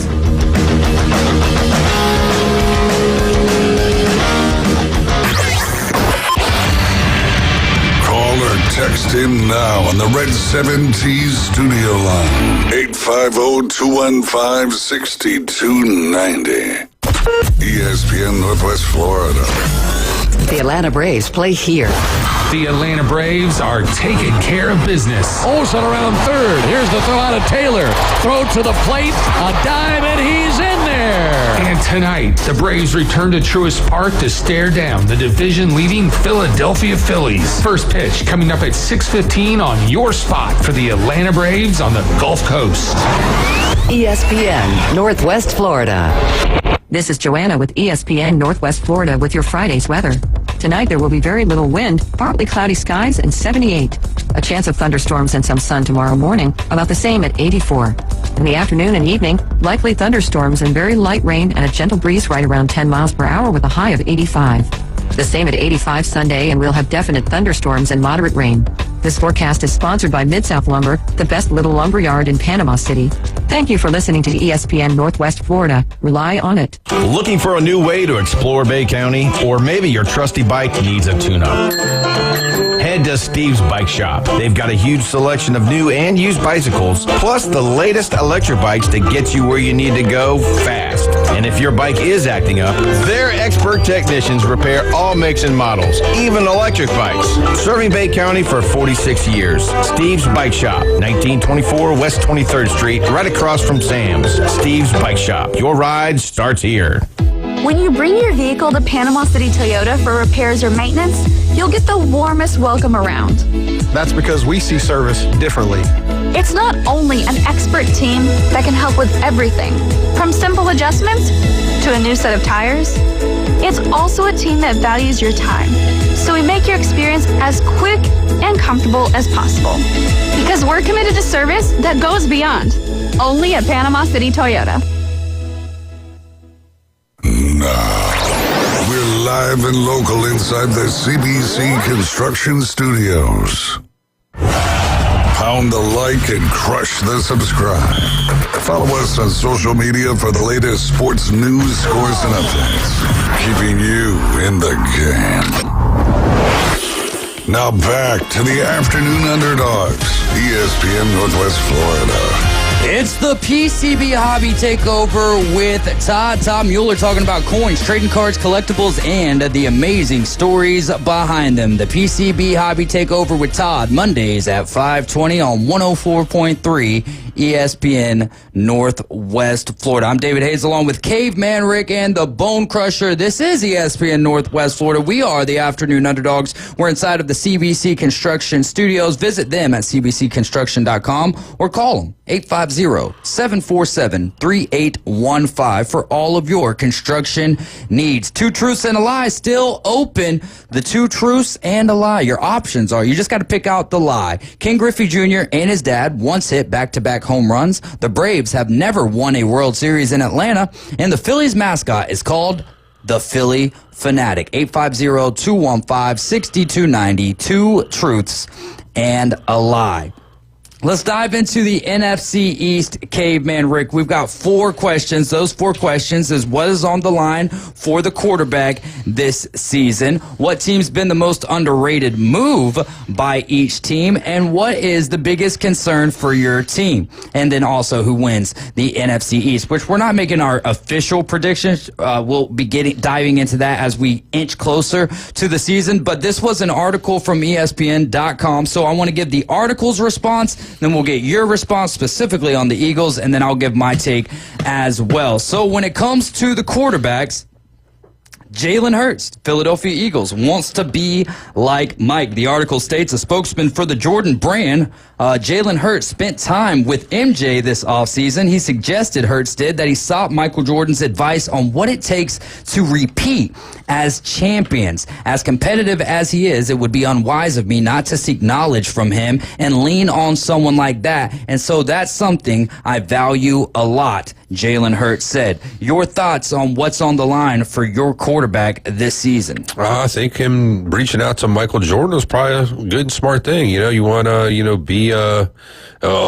Call or text him now on the Red 7T's studio line. 850-215-6290. ESPN Northwest Florida. The Atlanta Braves play here. The Atlanta Braves are taking care of business. Olsen around third. Here's the throw out of Taylor. Throw to the plate. A dive, and he's in there. And tonight, the Braves return to Truist Park to stare down the division-leading Philadelphia Phillies. First pitch coming up at 6:15 on your spot for the Atlanta Braves on the Gulf Coast. ESPN Northwest Florida. This is Joanna with ESPN Northwest Florida with your Friday's weather. Tonight there will be very little wind, partly cloudy skies, and 78. A chance of thunderstorms and some sun tomorrow morning, about the same at 84. In the afternoon and evening, likely thunderstorms and very light rain and a gentle breeze right around 10 miles per hour with a high of 85. The same at 85 Sunday, and we'll have definite thunderstorms and moderate rain. This forecast is sponsored by Mid-South Lumber, the best little lumber yard in Panama City. Thank you for listening to ESPN Northwest Florida. Rely on it. Looking for a new way to explore Bay County? Or maybe your trusty bike needs a tune-up? Head to Steve's Bike Shop. They've got a huge selection of new and used bicycles, plus the latest electric bikes to get you where you need to go fast. And if your bike is acting up, their expert technicians repair all makes and models, even electric bikes. Serving Bay County for 46 years. Steve's Bike Shop, 1924 West 23rd Street, right across from Sam's. Steve's Bike Shop. Your ride starts here. When you bring your vehicle to Panama City Toyota for repairs or maintenance, you'll get the warmest welcome around. That's because we see service differently. It's not only an expert team that can help with everything, from simple adjustments to a new set of tires. It's also a team that values your time, so we make your experience as quick and comfortable as possible. Because we're committed to service that goes beyond. Only at Panama City Toyota. Now, we're live and local inside the CBC Construction Studios. Pound the like and crush the subscribe. Follow us on social media for the latest sports news, scores, and updates. Keeping you in the game. Now back to the Afternoon Underdogs, ESPN Northwest Florida. It's the PCB Hobby Takeover with Todd Mueller talking about coins, trading cards, collectibles, and the amazing stories behind them. The PCB Hobby Takeover with Todd, Mondays at 5:20 on 104.3 ESPN Northwest Florida. I'm David Hayes along with Caveman Rick and the Bone Crusher. This is ESPN Northwest Florida. We are the Afternoon Underdogs. We're inside of the CBC Construction Studios. Visit them at cbcconstruction.com or call them 850-747-3815 for all of your construction needs. Two Truths and a Lie still open. The Two Truths and a Lie. Your options are, you just got to pick out the lie. Ken Griffey Jr. and his dad once hit back-to-back home runs. The Braves have never won a World Series in Atlanta. And the Phillies mascot is called the Philly Fanatic. 850-215-6290. Two Truths and a Lie. Let's dive into the NFC East, Caveman Rick. We've got 4 questions. Those 4 questions is what is on the line for the quarterback this season, what team's been the most underrated move by each team, and what is the biggest concern for your team, and then also who wins the NFC East, which we're not making our official predictions. We'll be diving into that as we inch closer to the season, but this was an article from ESPN.com, so I want to give the article's response. Then we'll get your response specifically on the Eagles, and then I'll give my take as well. So when it comes to the quarterbacks, Jalen Hurts, Philadelphia Eagles, wants to be like Mike. The article states a spokesman for the Jordan brand, Jalen Hurts, spent time with MJ this offseason. He suggested, Hurts did, that he sought Michael Jordan's advice on what it takes to repeat as champions. As competitive as he is, it would be unwise of me not to seek knowledge from him and lean on someone like that. And so that's something I value a lot, Jalen Hurts said. Your thoughts on what's on the line for your quarterback this season? I think him reaching out to Michael Jordan was probably a good, smart thing. You want to, be a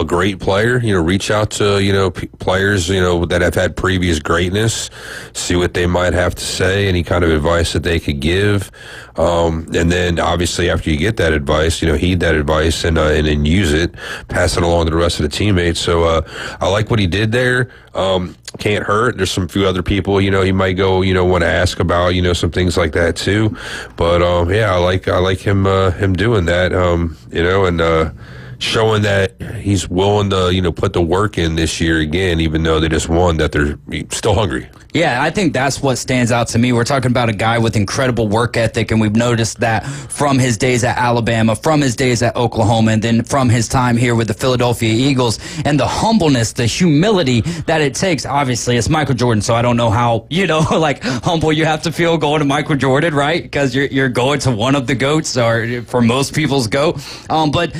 great player. Reach out to, players, that have had previous greatness, see what they might have to say, any kind of advice that they could give. And then obviously after you get that advice, heed that advice and then use it, pass it along to the rest of the teammates. So, I like what he did there. Can't hurt. There's some few other people, he might go, want to ask about, some things like that too. But, yeah, I like him doing that, and, showing that he's willing to, put the work in this year again, even though they just won, that they're still hungry. Yeah, I think that's what stands out to me. We're talking about a guy with incredible work ethic, and we've noticed that from his days at Alabama, from his days at Oklahoma, and then from his time here with the Philadelphia Eagles, and the humbleness, the humility that it takes. Obviously, it's Michael Jordan, so I don't know how, humble you have to feel going to Michael Jordan, right? Because you're going to one of the GOATs, or for most people's GOAT. But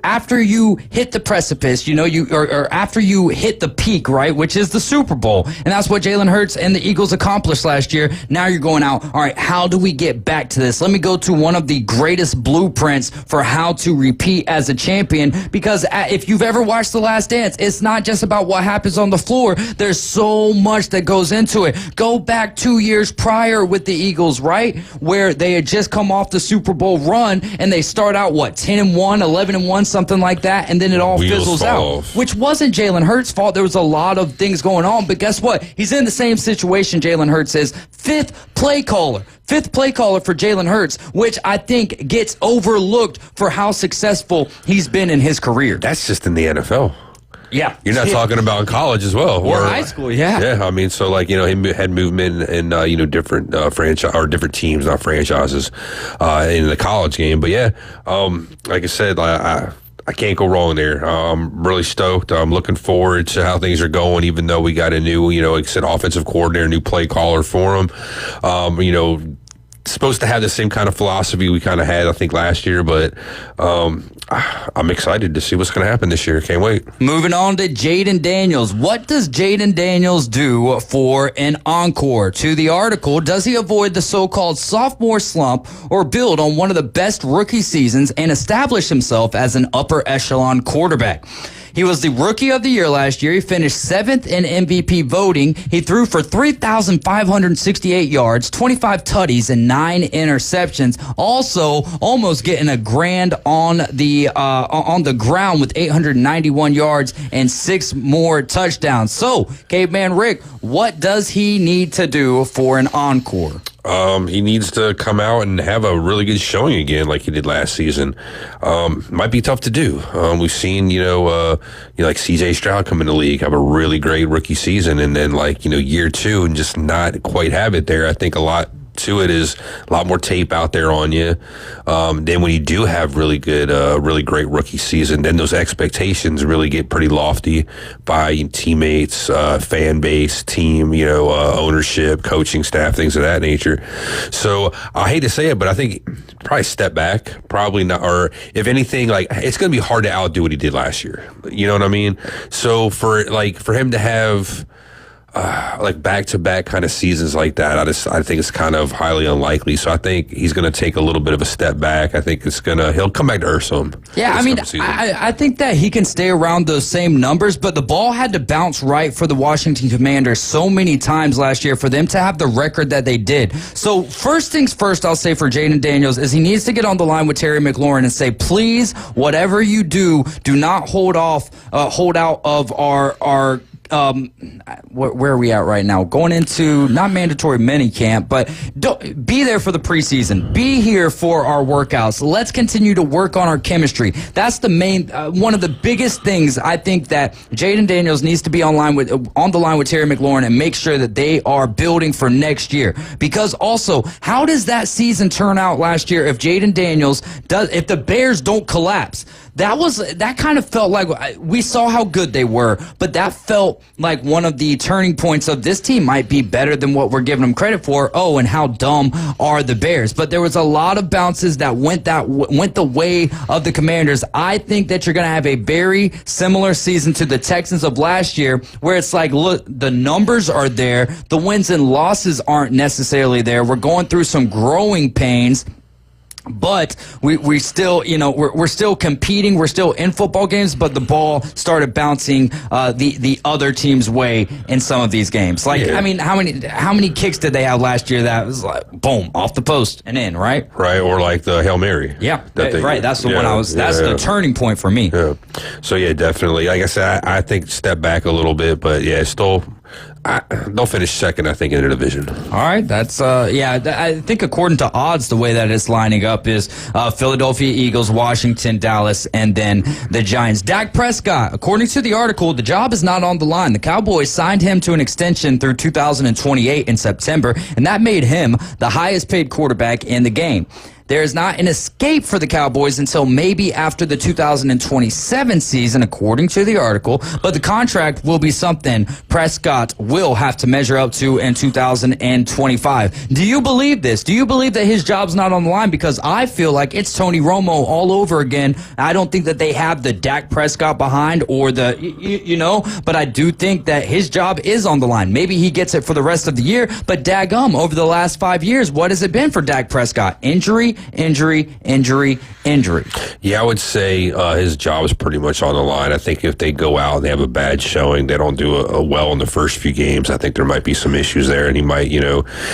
after you hit the precipice, or after you hit the peak, right, which is the Super Bowl, and that's what Jalen Hurts and the Eagles accomplished last year. Now you're going out, all right, how do we get back to this? Let me go to one of the greatest blueprints for how to repeat as a champion, because if you've ever watched The Last Dance, it's not just about what happens on the floor. There's so much that goes into it. Go back 2 years prior with the Eagles, right, where they had just come off the Super Bowl run, and they start out, 10-1, 11-1, something like that, and then it all fizzles out, which wasn't Jalen Hurts' fault. There was a lot of things going on, but guess what? He's in the same situation Jalen Hurts is. Fifth play caller for Jalen Hurts, which I think gets overlooked for how successful he's been in his career. That's just in the NFL. Yeah. You're not talking about in college as well. Or high school, yeah. Yeah, I mean, so like, he had movement in, different franchise or different teams, not franchises, in the college game. But yeah, like I said, I can't go wrong there. I'm really stoked. I'm looking forward to how things are going, even though we got a new, like I said, offensive coordinator, new play caller for him. Supposed to have the same kind of philosophy we kind of had, I think, last year, but I'm excited to see what's going to happen this year. Can't wait. Moving on to Jaden Daniels. What does Jaden Daniels do for an encore? To the article, does he avoid the so-called sophomore slump or build on one of the best rookie seasons and establish himself as an upper echelon quarterback? He was the Rookie of the Year last year. He finished 7th in MVP voting. He threw for 3,568 yards, 25 tutties, and 9 interceptions. Also, almost getting a grand on the ground with 891 yards and 6 more touchdowns. So, Caveman Rick, what does he need to do for an encore? He needs to come out and have a really good showing again, like he did last season. Might be tough to do. We've seen, like CJ Stroud come in the league, have a really great rookie season, and then year 2 and just not quite have it there. I think a lot to it is a lot more tape out there on you. Then when you do have really good, really great rookie season, then those expectations really get pretty lofty by teammates, fan base, team, ownership, coaching staff, things of that nature. So I hate to say it, but I think probably step back, probably not, or if anything, like it's going to be hard to outdo what he did last year. You know what I mean? So for him to have back-to-back kind of seasons like that, I think it's kind of highly unlikely. So I think he's going to take a little bit of a step back. I think he'll come back to earth some. Yeah, I mean, I think that he can stay around those same numbers, but the ball had to bounce right for the Washington Commanders so many times last year for them to have the record that they did. So first things first, I'll say for Jaden Daniels is he needs to get on the line with Terry McLaurin and say, please, whatever you do not hold out of our where are we at right now? Going into not mandatory mini camp, but be there for the preseason. Be here for our workouts. Let's continue to work on our chemistry. That's the main, one of the biggest things I think that Jaden Daniels needs to be on the line with Terry McLaurin and make sure that they are building for next year. Because also, how does that season turn out last year if Jaden Daniels if the Bears don't collapse? That kind of felt like we saw how good they were, but that felt like one of the turning points of this team might be better than what we're giving them credit for. Oh, and how dumb are the Bears? But there was a lot of bounces that went the way of the Commanders. I think that you're going to have a very similar season to the Texans of last year, where it's like, look, the numbers are there, the wins and losses aren't necessarily there. We're going through some growing pains. But we still, we're still competing. We're still in football games, but the ball started bouncing the other team's way in some of these games. I mean, how many kicks did they have last year that was like boom off the post and in, right? Right, or like the Hail Mary. Yeah, right. That's the one That's the turning point for me. Yeah. So yeah, definitely. Like I said, I think step back a little bit, but yeah, still. They'll finish second, I think, in the division. All right, that's I think according to odds, the way that it's lining up is Philadelphia Eagles, Washington, Dallas, and then the Giants. Dak Prescott, according to the article, the job is not on the line. The Cowboys signed him to an extension through 2028 in September, and that made him the highest paid quarterback in the game. There is not an escape for the Cowboys until maybe after the 2027 season, according to the article, but the contract will be something Prescott will have to measure up to in 2025. Do you believe this? Do you believe that his job's not on the line? Because I feel like it's Tony Romo all over again. I don't think that they have the Dak Prescott behind or but I do think that his job is on the line. Maybe he gets it for the rest of the year, but daggum, over the last 5 years, what has it been for Dak Prescott? Injury. Yeah, I would say his job is pretty much on the line. I think if they go out and they have a bad showing, they don't do well in the first few games, I think there might be some issues there, and he might,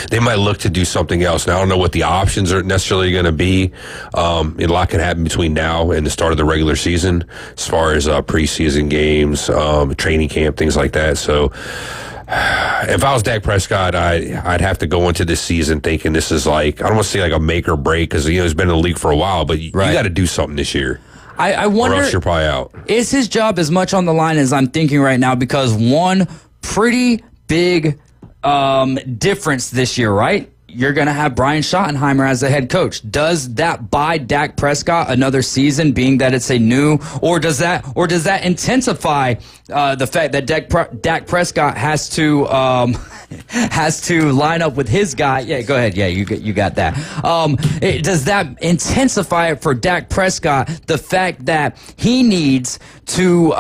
they might look to do something else. Now, I don't know what the options are necessarily going to be. A lot can happen between now and the start of the regular season as far as preseason games, training camp, things like that. So if I was Dak Prescott, I'd have to go into this season thinking this is like, I don't want to say like a make or break because he's been in the league for a while, but you got to do something this year. I wonder, or else you're probably out. Is his job as much on the line as I'm thinking right now? Because one pretty big difference this year, right? You're going to have Brian Schottenheimer as the head coach. Does that buy Dak Prescott another season, being that it's a new, or does that intensify the fact that Dak Prescott has to line up with his guy? Yeah, go ahead. Yeah, you got that. Does that intensify it for Dak Prescott, the fact that he needs to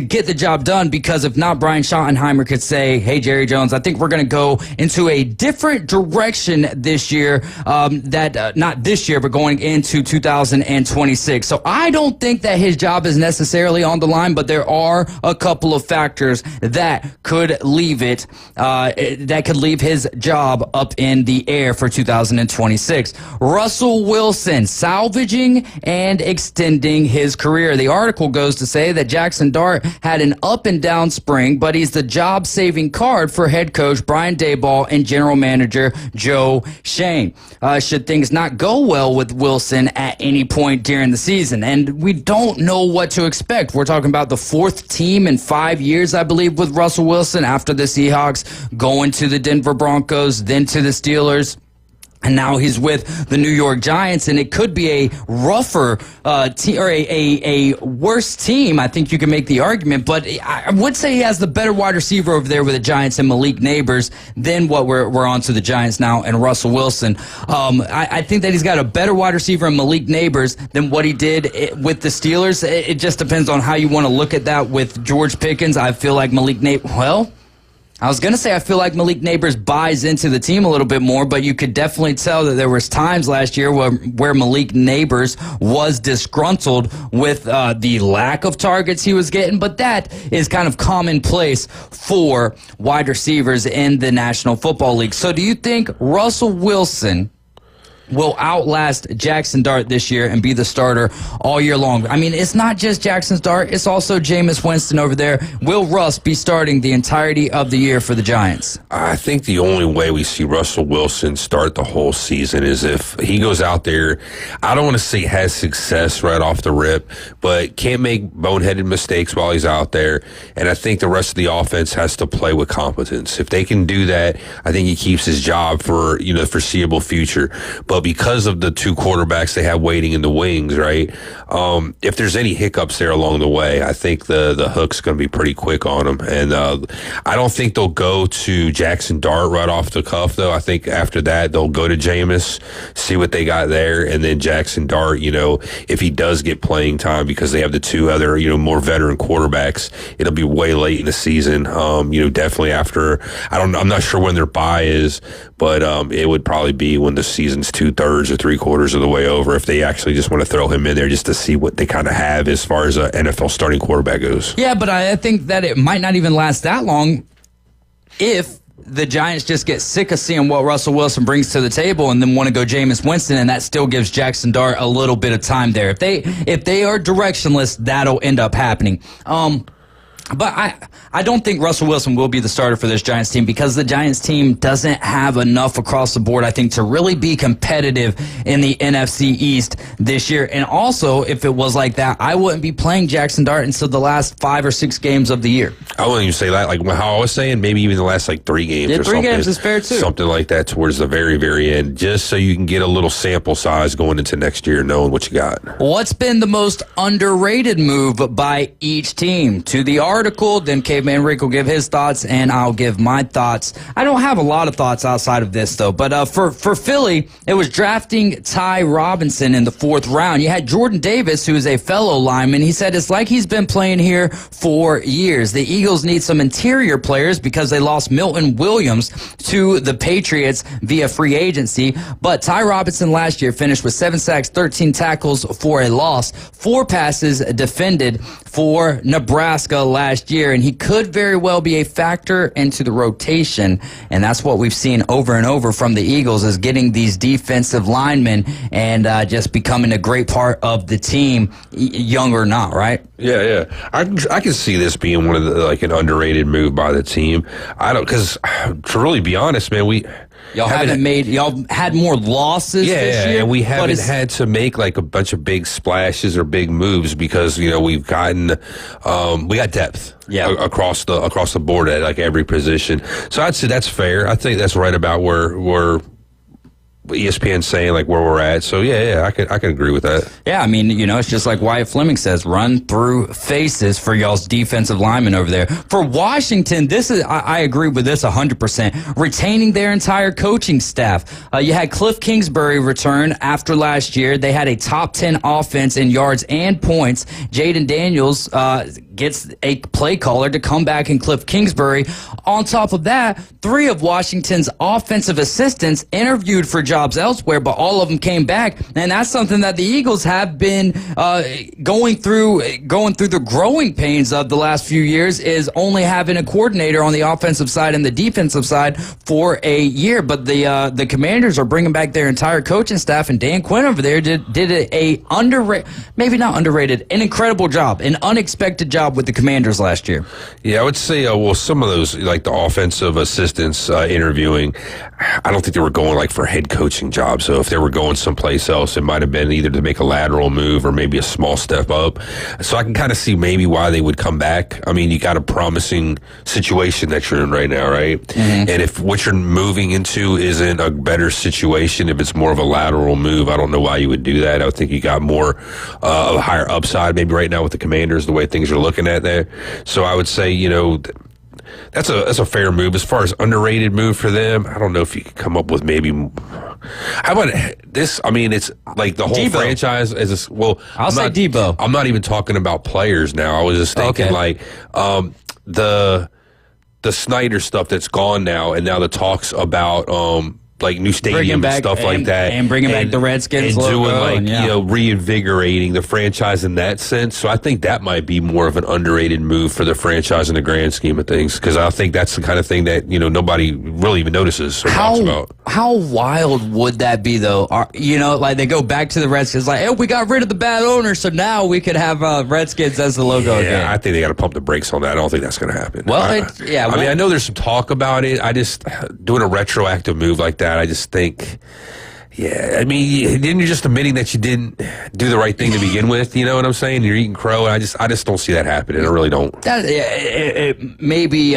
get the job done? Because if not, Brian Schottenheimer could say, "Hey, Jerry Jones, I think we're going to go into a different direction this year, not this year, but going into 2026. So I don't think that his job is necessarily on the line, but there are a couple of factors that could leave his job up in the air for 2026. Russell Wilson salvaging and extending his career. The article goes to say that Jackson Dart had an up and down spring, but he's the job-saving card for head coach Brian Daboll and general manager Joe Shane. Should things not go well with Wilson at any point during the season? And we don't know what to expect. We're talking about the fourth team in 5 years, I believe, with Russell Wilson, after the Seahawks, going to the Denver Broncos, then to the Steelers. And now he's with the New York Giants, and it could be a rougher team, or a worse team. I think you can make the argument, but I would say he has the better wide receiver over there with the Giants and Malik Neighbors than what we're on to the Giants now and Russell Wilson. I think that he's got a better wide receiver in Malik Neighbors than what he did with the Steelers. It just depends on how you want to look at that with George Pickens. I feel like Malik Neighbors, I was going to say I feel like Malik Neighbors buys into the team a little bit more, but you could definitely tell that there was times last year where Malik Neighbors was disgruntled with the lack of targets he was getting, but that is kind of commonplace for wide receivers in the National Football League. So do you think Russell Wilson will outlast Jackson Dart this year and be the starter all year long? I mean, it's not just Jackson Dart, it's also Jameis Winston over there. Will Russ be starting the entirety of the year for the Giants? I think the only way we see Russell Wilson start the whole season is if he goes out there, I don't want to say has success right off the rip, but can't make boneheaded mistakes while he's out there. And I think the rest of the offense has to play with competence. If they can do that, I think he keeps his job for the foreseeable future. But because of the two quarterbacks they have waiting in the wings, right? If there's any hiccups there along the way, I think the hook's going to be pretty quick on them. And I don't think they'll go to Jackson Dart right off the cuff, though. I think after that, they'll go to Jameis, see what they got there, and then Jackson Dart, if he does get playing time because they have the two other, more veteran quarterbacks, it'll be way late in the season. Definitely after, I'm not sure when their bye is, but it would probably be when the season's 2/3 or 3/4 of the way over, if they actually just want to throw him in there just to see what they kind of have as far as an NFL starting quarterback goes. Yeah, but I think that it might not even last that long if the Giants just get sick of seeing what Russell Wilson brings to the table and then want to go Jameis Winston, and that still gives Jackson Dart a little bit of time there. If they are directionless, that'll end up happening. But I don't think Russell Wilson will be the starter for this Giants team, because the Giants team doesn't have enough across the board, I think, to really be competitive in the NFC East this year. And also, if it was like that, I wouldn't be playing Jackson Dart until the last 5 or 6 games of the year. I wouldn't even say that. Like how I was saying, maybe even the last 3 games or something. 3 games is fair, too. Something like that towards the very, very end, just so you can get a little sample size going into next year, knowing what you got. What's been the most underrated move by each team? To the article, then Caveman Rick will give his thoughts, and I'll give my thoughts. I don't have a lot of thoughts outside of this, though. But for Philly, it was drafting Ty Robinson in the 4th round. You had Jordan Davis, who is a fellow lineman. He said it's like he's been playing here for years. The Eagles need some interior players because they lost Milton Williams to the Patriots via free agency. But Ty Robinson last year finished with 7 sacks, 13 tackles for a loss, 4 passes defended for Nebraska last year, and he could very well be a factor into the rotation. And that's what we've seen over and over from the Eagles, is getting these defensive linemen and just becoming a great part of the team, young or not, right? Yeah. I can see this being one of the an underrated move by the team. Because to really be honest, man, Y'all had more losses this year. And we haven't had to make like a bunch of big splashes or big moves because, we've gotten, we got depth across the board at like every position. So I'd say that's fair. I think that's right about where ESPN's saying like where we're at. So I can agree with that. Yeah, I mean, it's just like Wyatt Fleming says, run through faces for y'all's defensive linemen over there. For Washington, I agree with this 100%. Retaining their entire coaching staff. You had Cliff Kingsbury return after last year. They had a top 10 offense in yards and points. Jaden Daniels gets a play caller to come back in Cliff Kingsbury. On top of that, 3 of Washington's offensive assistants interviewed for jobs elsewhere, but all of them came back, and that's something that the Eagles have been going through the growing pains of the last few years, is only having a coordinator on the offensive side and the defensive side for a year. But the Commanders are bringing back their entire coaching staff, and Dan Quinn over there did an incredible job, an unexpected job with the Commanders last year. Yeah, I would say, some of those, like the offensive assistants interviewing, I don't think they were going like for head coaching jobs. So if they were going someplace else, it might have been either to make a lateral move or maybe a small step up. So I can kind of see maybe why they would come back. I mean, you got a promising situation that you're in right now, right? Mm-hmm. And if what you're moving into isn't a better situation, if it's more of a lateral move, I don't know why you would do that. I would think you got more of a higher upside maybe right now with the Commanders, the way things are looking at there. So I would say, that's a fair move. As far as underrated move for them, I don't know if you could come up with maybe. How about this? I mean, it's like the whole Debo franchise is I'll say Debo. I'm not even talking about players now. I was just thinking the Snyder stuff that's gone now, and now the talks about like new stadium and stuff like that, and bringing back the Redskins and logo, doing reinvigorating the franchise in that sense. So I think that might be more of an underrated move for the franchise in the grand scheme of things, because I think that's the kind of thing that nobody really even notices or talks about. How wild would that be, though? Like they go back to the Redskins, like, hey, we got rid of the bad owner, so now we could have Redskins as the logo again. Yeah, I think they got to pump the brakes on that. I don't think that's going to happen. Well, I mean, I know there's some talk about it. I just doing a retroactive move like that, I just think, I mean, then you're just admitting that you didn't do the right thing to begin with. You know what I'm saying? You're eating crow, and I just don't see that happening. I really don't. It maybe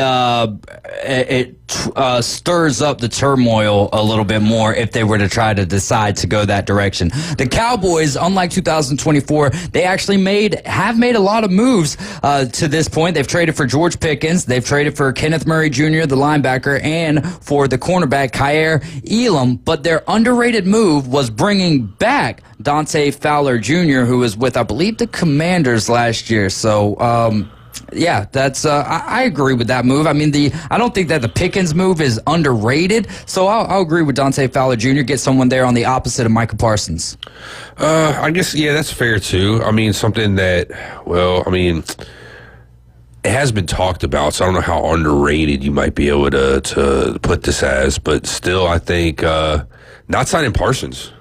stirs up the turmoil a little bit more if they were to try to decide to go that direction. The Cowboys, unlike 2024, they actually have made a lot of moves to this point. They've traded for George Pickens. They've traded for Kenneth Murray Jr., the linebacker, and for the cornerback, Kyer Elam. But their underrated move was bringing back Dante Fowler Jr., who was with, I believe, the Commanders last year. So, that's I agree with that move. I mean, I don't think that the Pickens move is underrated, so I'll agree with Dante Fowler Jr. Get someone there on the opposite of Micah Parsons. I guess that's fair too. I mean, something that it has been talked about, so I don't know how underrated you might be able to put this as, but still, I think not signing Parsons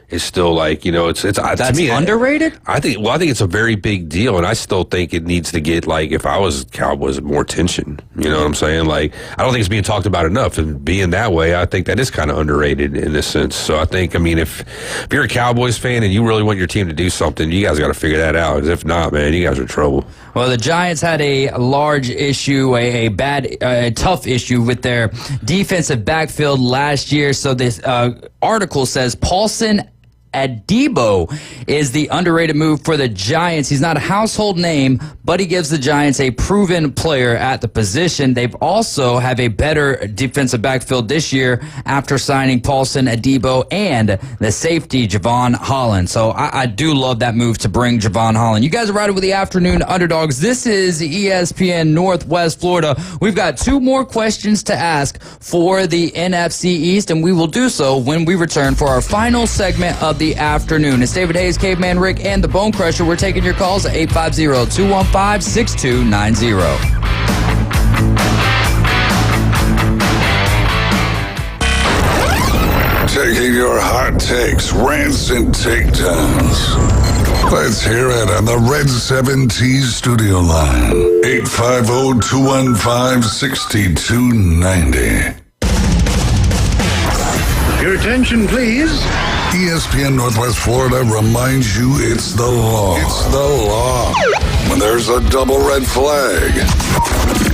is still like, it's that's to me, underrated? I think it's a very big deal, and I still think it needs to get, like, if I was Cowboys, more attention. You know what I'm saying? Like, I don't think it's being talked about enough, and being that way, I think that is kind of underrated in this sense. So I think, if you're a Cowboys fan and you really want your team to do something, you guys got to figure that out, because if not, man, you guys are in trouble. Well, the Giants had a large issue, a tough issue with their defensive backfield last year. So this article says Paulson Adebo is the underrated move for the Giants. He's not a household name, but he gives the Giants a proven player at the position. They've also have a better defensive backfield this year after signing Paulson Adebo and the safety Javon Holland. So I do love that move to bring Javon Holland. You guys are riding with the Afternoon Underdogs. This is ESPN Northwest Florida. We've got 2 more questions to ask for the NFC East, and we will do so when we return for our final segment of the afternoon. It's David Hayes, Caveman Rick, and the Bone Crusher. We're taking your calls at 850-215-6290. Taking your hot takes, rants, and takedowns. Let's hear it on the Red 7T studio line. 850-215-6290. attention, please. ESPN Northwest Florida reminds you it's the law. It's the law. When there's a double red flag,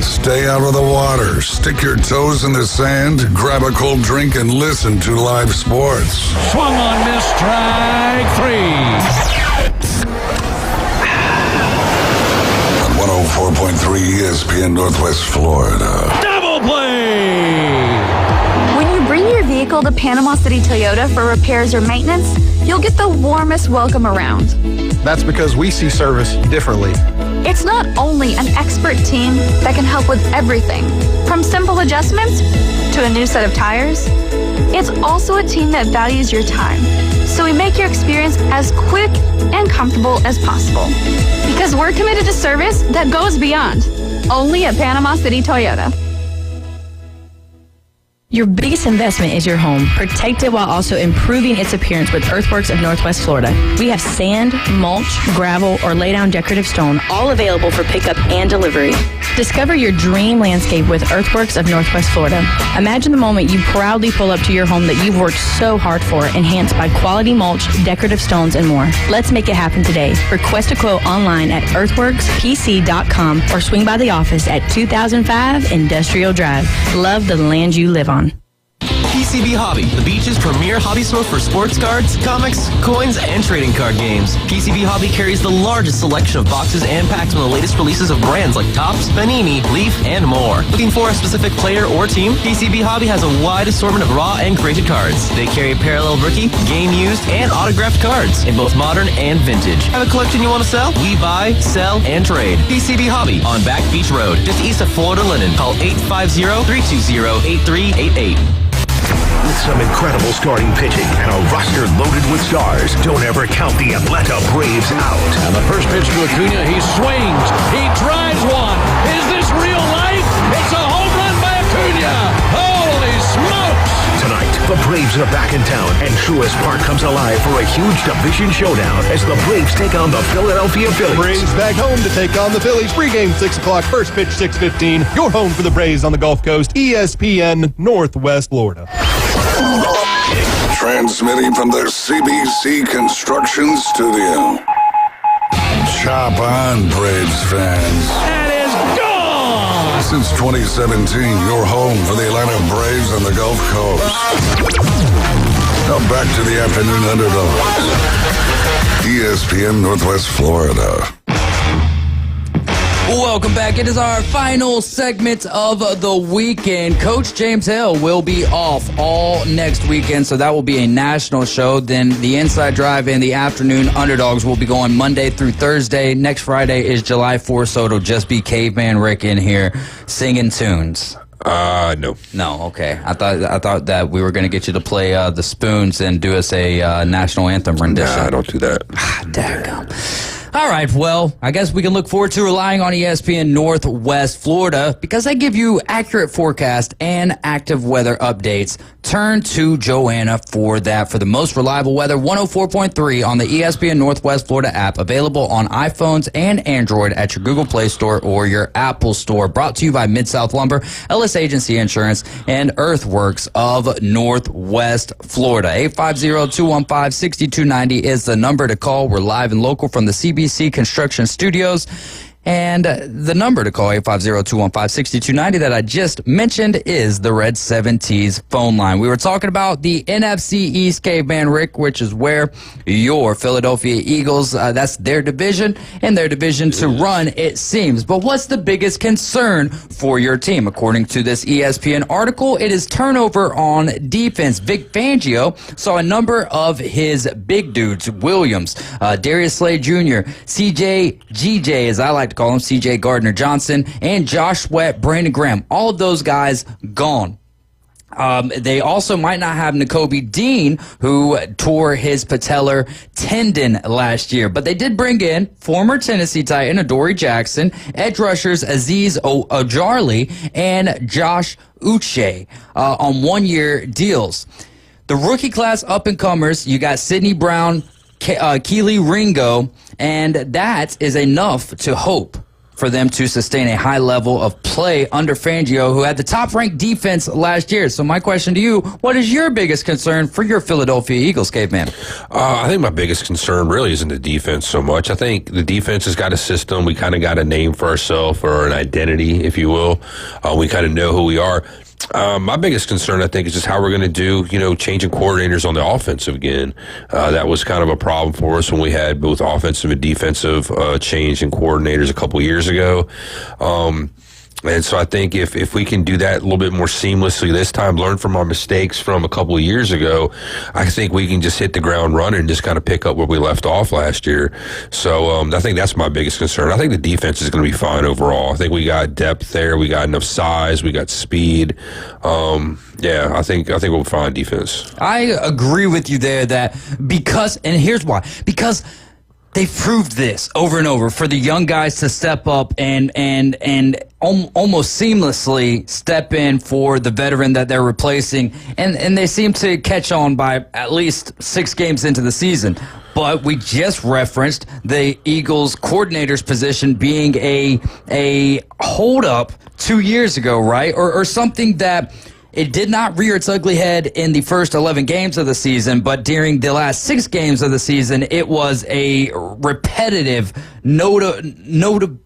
stay out of the water, stick your toes in the sand, grab a cold drink, and listen to live sports. Swung on, miss, strike three. On 104.3 ESPN Northwest Florida. Double play! When you bring your vehicle to Panama City Toyota for repairs or maintenance, you'll get the warmest welcome around. That's because we see service differently. It's not only an expert team that can help with everything, from simple adjustments to a new set of tires. It's also a team that values your time, so we make your experience as quick and comfortable as possible. Because we're committed to service that goes beyond. Only at Panama City Toyota. Your biggest investment is your home. Protect it while also improving its appearance with Earthworks of Northwest Florida. We have sand, mulch, gravel, or lay down decorative stone, all available for pickup and delivery. Discover your dream landscape with Earthworks of Northwest Florida. Imagine the moment you proudly pull up to your home that you've worked so hard for, enhanced by quality mulch, decorative stones, and more. Let's make it happen today. Request a quote online at earthworkspc.com or swing by the office at 2005 Industrial Drive. Love the land you live on. PCB Hobby, the beach's premier hobby store for sports cards, comics, coins, and trading card games. PCB Hobby carries the largest selection of boxes and packs from the latest releases of brands like Topps, Panini, Leaf, and more. Looking for a specific player or team? PCB Hobby has a wide assortment of raw and graded cards. They carry parallel rookie, game used, and autographed cards in both modern and vintage. Have a collection you want to sell? We buy, sell, and trade. PCB Hobby on Back Beach Road, just east of Florida Linen. Call 850-320-8388. With some incredible starting pitching and a roster loaded with stars, don't ever count the Atlanta Braves out. And the first pitch to Acuna, he swings, he drives one. Is this real life? It's a home run by Acuna. Holy smokes! Tonight, the Braves are back in town, and Truist Park comes alive for a huge division showdown as the Braves take on the Philadelphia Phillies. Braves back home to take on the Phillies. Pregame 6 o'clock, first pitch 6:15. Your home for the Braves on the Gulf Coast, ESPN Northwest Florida. Transmitting from the CBC Construction Studio. Chop on, Braves fans. That is gone! Since 2017, your home for the Atlanta Braves on the Gulf Coast. Now back to the Afternoon Underdogs. ESPN Northwest Florida. Welcome back. It is our final segment of the weekend. Coach James Hill will be off all next weekend, so that will be a national show. Then the Inside Drive and the Afternoon Underdogs will be going Monday through Thursday. Next Friday is July 4th, so it'll just be Caveman Rick in here singing tunes. No. No, okay. I thought that we were going to get you to play the spoons and do us a national anthem rendition. Nah, don't do that. Daggum. All right, well, I guess we can look forward to relying on ESPN Northwest Florida because they give you accurate forecast and active weather updates. Turn to Joanna for that. For the most reliable weather, 104.3 on the ESPN Northwest Florida app, available on iPhones and Android at your Google Play Store or your Apple Store. Brought to you by Mid-South Lumber, Ellis Agency Insurance, and Earthworks of Northwest Florida. 850-215-6290 is the number to call. We're live and local from the CBC Construction Studios. And the number to call, 850-215-6290, that I just mentioned is the Red 7T's phone line. We were talking about the NFC East, Caveman Rick, which is where your Philadelphia Eagles, that's their division, and their division to run, it seems. But what's the biggest concern for your team? According to this ESPN article, it is turnover on defense. Vic Fangio saw a number of his big dudes, Williams, Darius Slade Jr., CJ, GJ, as I like to call him, CJ Gardner-Johnson, and Josh Sweat, Brandon Graham. All of those guys gone. They also might not have Nakobe Dean, who tore his patellar tendon last year. But they did bring in former Tennessee Titan Adoree Jackson, edge rushers Aziz Ojarli, and Josh Uche on one-year deals. The rookie class up-and-comers, you got Sidney Brown, Keely Ringo, and that is enough to hope for them to sustain a high level of play under Fangio, who had the top-ranked defense last year. So my question to you, what is your biggest concern for your Philadelphia Eagles, Caveman? I think my biggest concern really isn't the defense so much. I think the defense has got a system. We kind of got a name for ourselves, or an identity, if you will. We kind of know who we are. My biggest concern, I think, is just how we're going to do, changing coordinators on the offensive again. That was kind of a problem for us when we had both offensive and defensive change in coordinators a couple years ago. And so I think if we can do that a little bit more seamlessly this time, learn from our mistakes from a couple of years ago, I think we can just hit the ground running and just kind of pick up where we left off last year. So I think that's my biggest concern. I think the defense is going to be fine overall. I think we got depth there. We got enough size. We got speed. I think we'll find defense. I agree with you there and here's why. Because they've proved this over and over for the young guys to step up and almost seamlessly step in for the veteran that they're replacing. And they seem to catch on by at least 6 games into the season. But we just referenced the Eagles coordinator's position being a hold-up 2 years ago, right? Or something that it did not rear its ugly head in the first 11 games of the season, but during the last 6 games of the season, it was a repetitive, notable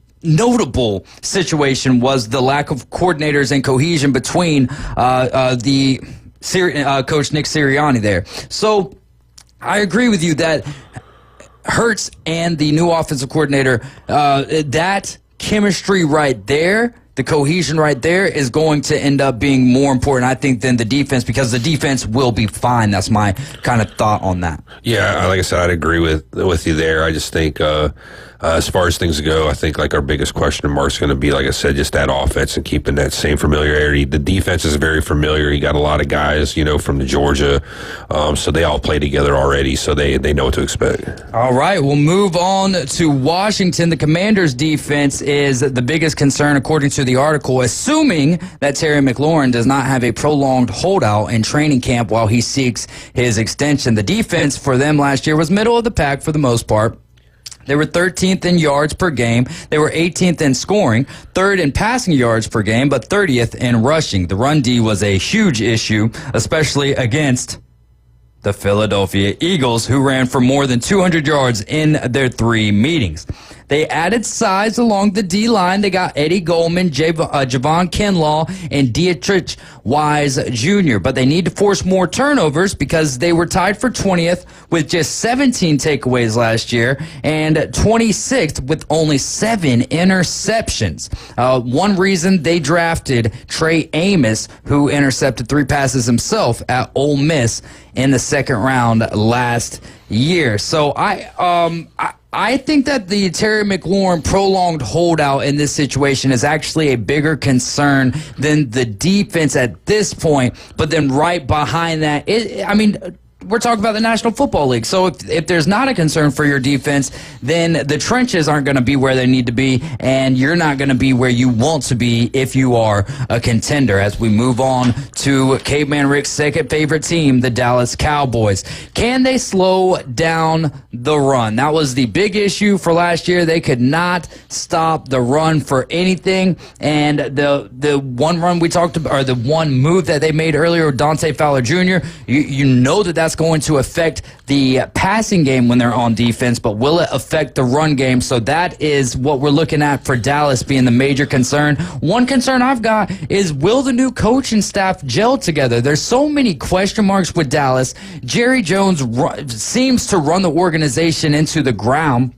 situation was the lack of coordinators and cohesion between Coach Nick Sirianni there. So I agree with you that Hurts and the new offensive coordinator, that chemistry right there, the cohesion right there is going to end up being more important, I think, than the defense, because the defense will be fine. That's my kind of thought on that. Yeah, like I said, I'd agree with you there. I just think as far as things go, I think our biggest question mark is going to be, like I said, just that offense and keeping that same familiarity. The defense is very familiar. You got a lot of guys, from the Georgia, so they all play together already, so they know what to expect. All right, we'll move on to Washington. The Commanders' defense is the biggest concern, according to the article, assuming that Terry McLaurin does not have a prolonged holdout in training camp while he seeks his extension. The defense for them last year was middle of the pack for the most part. They were 13th in yards per game. They were 18th in scoring, 3rd in passing yards per game, but 30th in rushing. The run D was a huge issue, especially against the Philadelphia Eagles, who ran for more than 200 yards in their 3 meetings. They added size along the D-line. They got Eddie Goldman, Javon Kinlaw, and Dietrich Wise Jr., but they need to force more turnovers because they were tied for 20th with just 17 takeaways last year and 26th with only 7 interceptions. One reason they drafted Trey Amos, who intercepted 3 passes himself at Ole Miss in the 2nd round last year. So I think that the Terry McLaurin prolonged holdout in this situation is actually a bigger concern than the defense at this point. But then right behind that, we're talking about the National Football League. So if there's not a concern for your defense, then the trenches aren't going to be where they need to be, and you're not going to be where you want to be if you are a contender. As we move on to Caveman Rick's second favorite team, the Dallas Cowboys. Can they slow down the run? That was the big issue for last year. They could not stop the run for anything, and the one run we talked about, or the one move that they made earlier, Dante Fowler Jr., you know that's going to affect the passing game when they're on defense, but will it affect the run game? So that is what we're looking at for Dallas being the major concern. One concern I've got is, will the new coaching staff gel together? There's so many question marks with Dallas. Jerry Jones seems to run the organization into the ground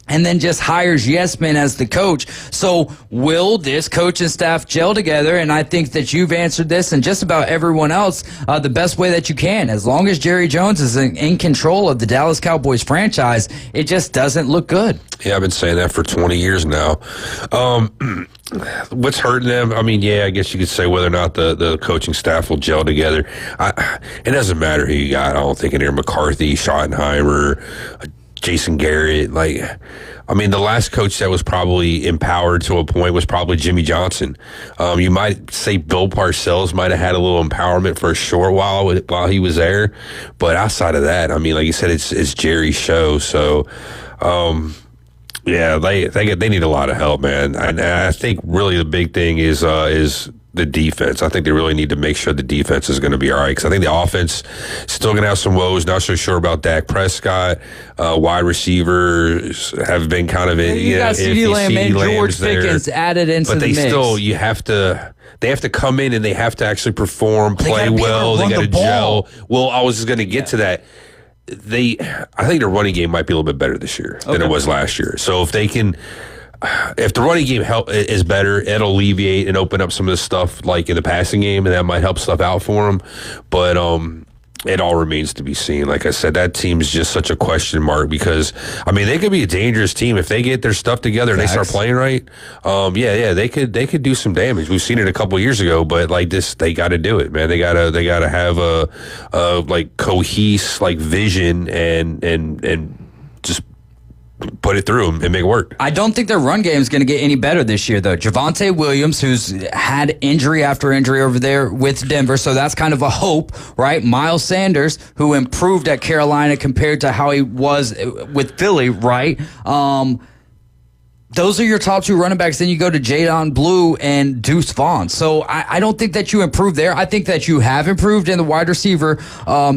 and then just hires yes men as the coach. So will this coaching staff gel together? And I think that you've answered this, and just about everyone else, the best way that you can. As long as Jerry Jones is in control of the Dallas Cowboys franchise, it just doesn't look good. Yeah, I've been saying that for 20 years now. What's hurting them? I guess you could say whether or not the coaching staff will gel together. It doesn't matter who you got. I don't think Aaron McCarthy, Schottenheimer, Jason Garrett, the last coach that was probably empowered to a point was probably Jimmy Johnson. You might say Bill Parcells might have had a little empowerment for a short while he was there, but outside of that, like you said, it's Jerry's show. So Yeah, they need a lot of help, man. And I think really the big thing is the defense. I think they really need to make sure the defense is going to be all right, because I think the offense is still going to have some woes. Not so sure about Dak Prescott. Wide receivers have been kind of You got CeeDee Lamb and George Pickens added into the mix. But they still, they have to come in and they have to actually perform, play well. They got to gel. Well, I was just going to get to that. I think their running game might be a little bit better this year than it was last year. So if the running game is better, it'll alleviate and open up some of the stuff like in the passing game, and that might help stuff out for them. But it all remains to be seen. Like I said, that team's just such a question mark, because they could be a dangerous team if they get their stuff together and they start playing right. They could do some damage. We've seen it a couple years ago, but like this, they got to do it, man. They gotta have a like cohesive vision and just put it through them and make it work. I don't think their run game is going to get any better this year, though. Javonte Williams, who's had injury after injury over there with Denver, so that's kind of a hope, right? Miles Sanders, who improved at Carolina compared to how he was with Philly, right? Those are your top two running backs. Then you go to Jadon Blue and Deuce Vaughn. So I don't think that you improved there. I think that you have improved in the wide receiver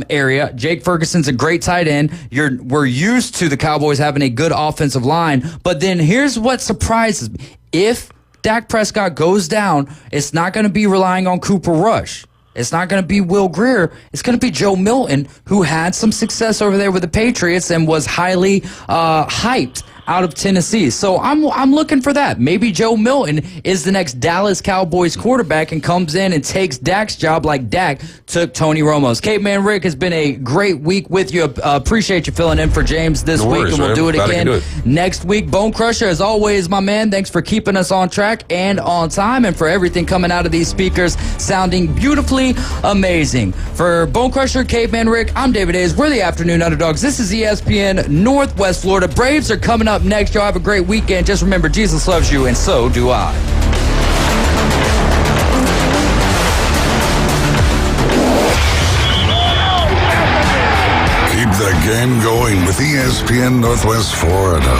area. Jake Ferguson's a great tight end. We're used to the Cowboys having a good offensive line. But then here's what surprises me. If Dak Prescott goes down, it's not going to be relying on Cooper Rush. It's not going to be Will Grier. It's going to be Joe Milton, who had some success over there with the Patriots and was highly hyped out of Tennessee. So I'm looking for that. Maybe Joe Milton is the next Dallas Cowboys quarterback and comes in and takes Dak's job like Dak took Tony Romo's. Caveman Rick, has been a great week with you. Appreciate you filling in for James this week, and we'll do it again next week. Bone Crusher, as always, my man, thanks for keeping us on track and on time, and for everything coming out of these speakers sounding beautifully amazing. For Bone Crusher, Caveman Rick, I'm David Hayes. We're the Afternoon Underdogs. This is ESPN Northwest Florida. Braves are coming up next. Y'all have a great weekend. Just remember, Jesus loves you, and so do I. Keep the game going with ESPN Northwest Florida.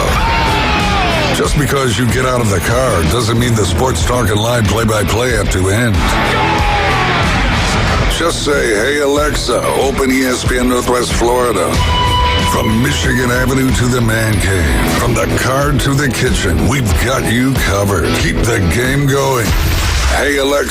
Just because you get out of the car doesn't mean the Sports Talk and Live play-by-play have to end. Just say, hey, Alexa, open ESPN Northwest Florida. From Michigan Avenue to the man cave, from the car to the kitchen, we've got you covered. Keep the game going. Hey, Alexa.